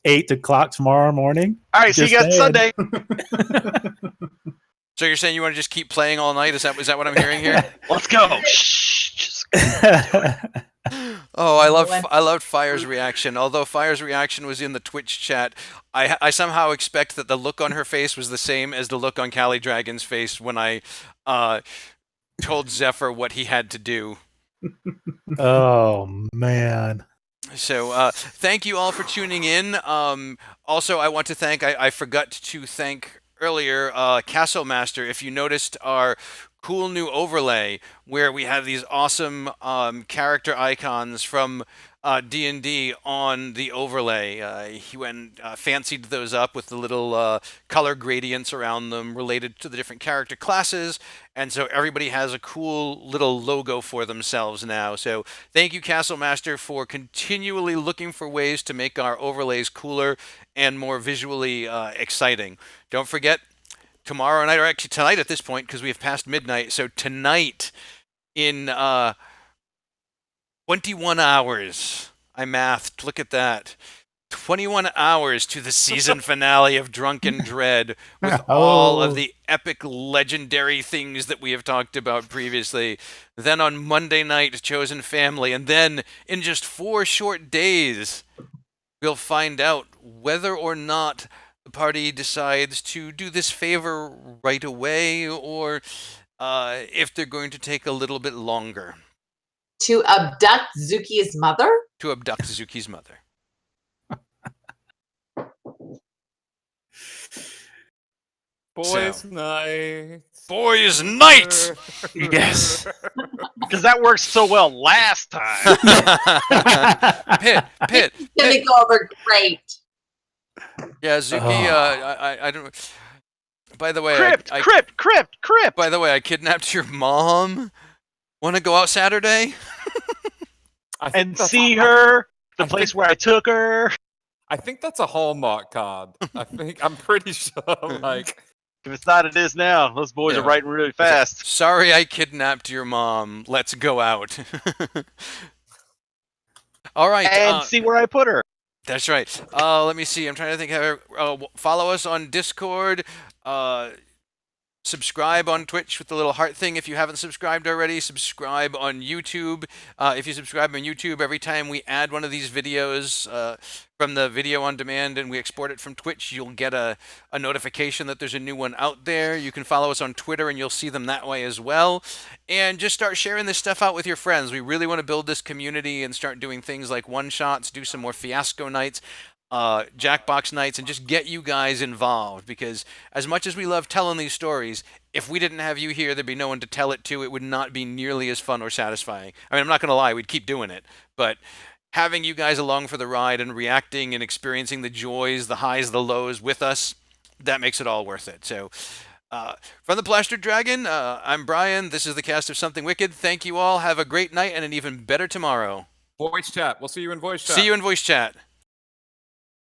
8 o'clock tomorrow morning. All right, see you guys Just Sunday. So you're saying you want to just keep playing all night? Is that what I'm hearing here? Let's go. Shh. Oh, I loved Fire's reaction. Although Fire's reaction was in the Twitch chat, I somehow expect that the look on her face was the same as the look on Callie Dragon's face when I told Zephyr what he had to do. Oh, man. So thank you all for tuning in. Also, I want to thank, I forgot to thank earlier, Castle Master. If you noticed our cool new overlay where we have these awesome character icons from D&D on the overlay. He went fancied those up with the little color gradients around them related to the different character classes, and so everybody has a cool little logo for themselves now. So thank you, Castle Master, for continually looking for ways to make our overlays cooler and more visually exciting. Don't forget, tomorrow night, or actually tonight at this point, because we have passed midnight, so tonight in 21 hours. I mathed. Look at that. 21 hours to the season finale of Drunken Dread with all of the epic legendary things that we have talked about previously. Then on Monday night, Chosen Family. And then in just 4 short days, we'll find out whether or not the party decides to do this favor right away or if they're going to take a little bit longer. To abduct Zuki's mother? To abduct Zuki's mother. Boys' night. Boys' night! Yes. Because that worked so well last time. Pit. It's gonna go over great. Yeah, Zuki, I don't... By the way, Crypt. By the way, I kidnapped your mom. Want to go out Saturday? And see her, the place where I took her. I think that's a Hallmark card. I'm pretty sure, like... If it's not, it is now. Those boys are writing really fast. Sorry I kidnapped your mom. Let's go out. All right. And see where I put her. That's right. Let me see. I'm trying to think. Follow us on Discord. Subscribe on Twitch with the little heart thing if you haven't subscribed already. Subscribe on YouTube. If you subscribe on YouTube, every time we add one of these videos from the video on demand and we export it from Twitch, you'll get a notification that there's a new one out there. You can follow us on Twitter and you'll see them that way as well. And just start sharing this stuff out with your friends. We really want to build this community and start doing things like one-shots, do some more fiasco nights. Jackbox nights, and just get you guys involved, because as much as we love telling these stories, if we didn't have you here, there'd be no one to tell it to. It would not be nearly as fun or satisfying. I mean, I'm not going to lie, we'd keep doing it, but having you guys along for the ride and reacting and experiencing the joys, the highs, the lows with us, that makes it all worth it. So from the Plastered Dragon, I'm Brian. This is the cast of Something Wicked. Thank you all. Have a great night and an even better tomorrow. Voice chat. We'll see you in voice chat. See you in voice chat.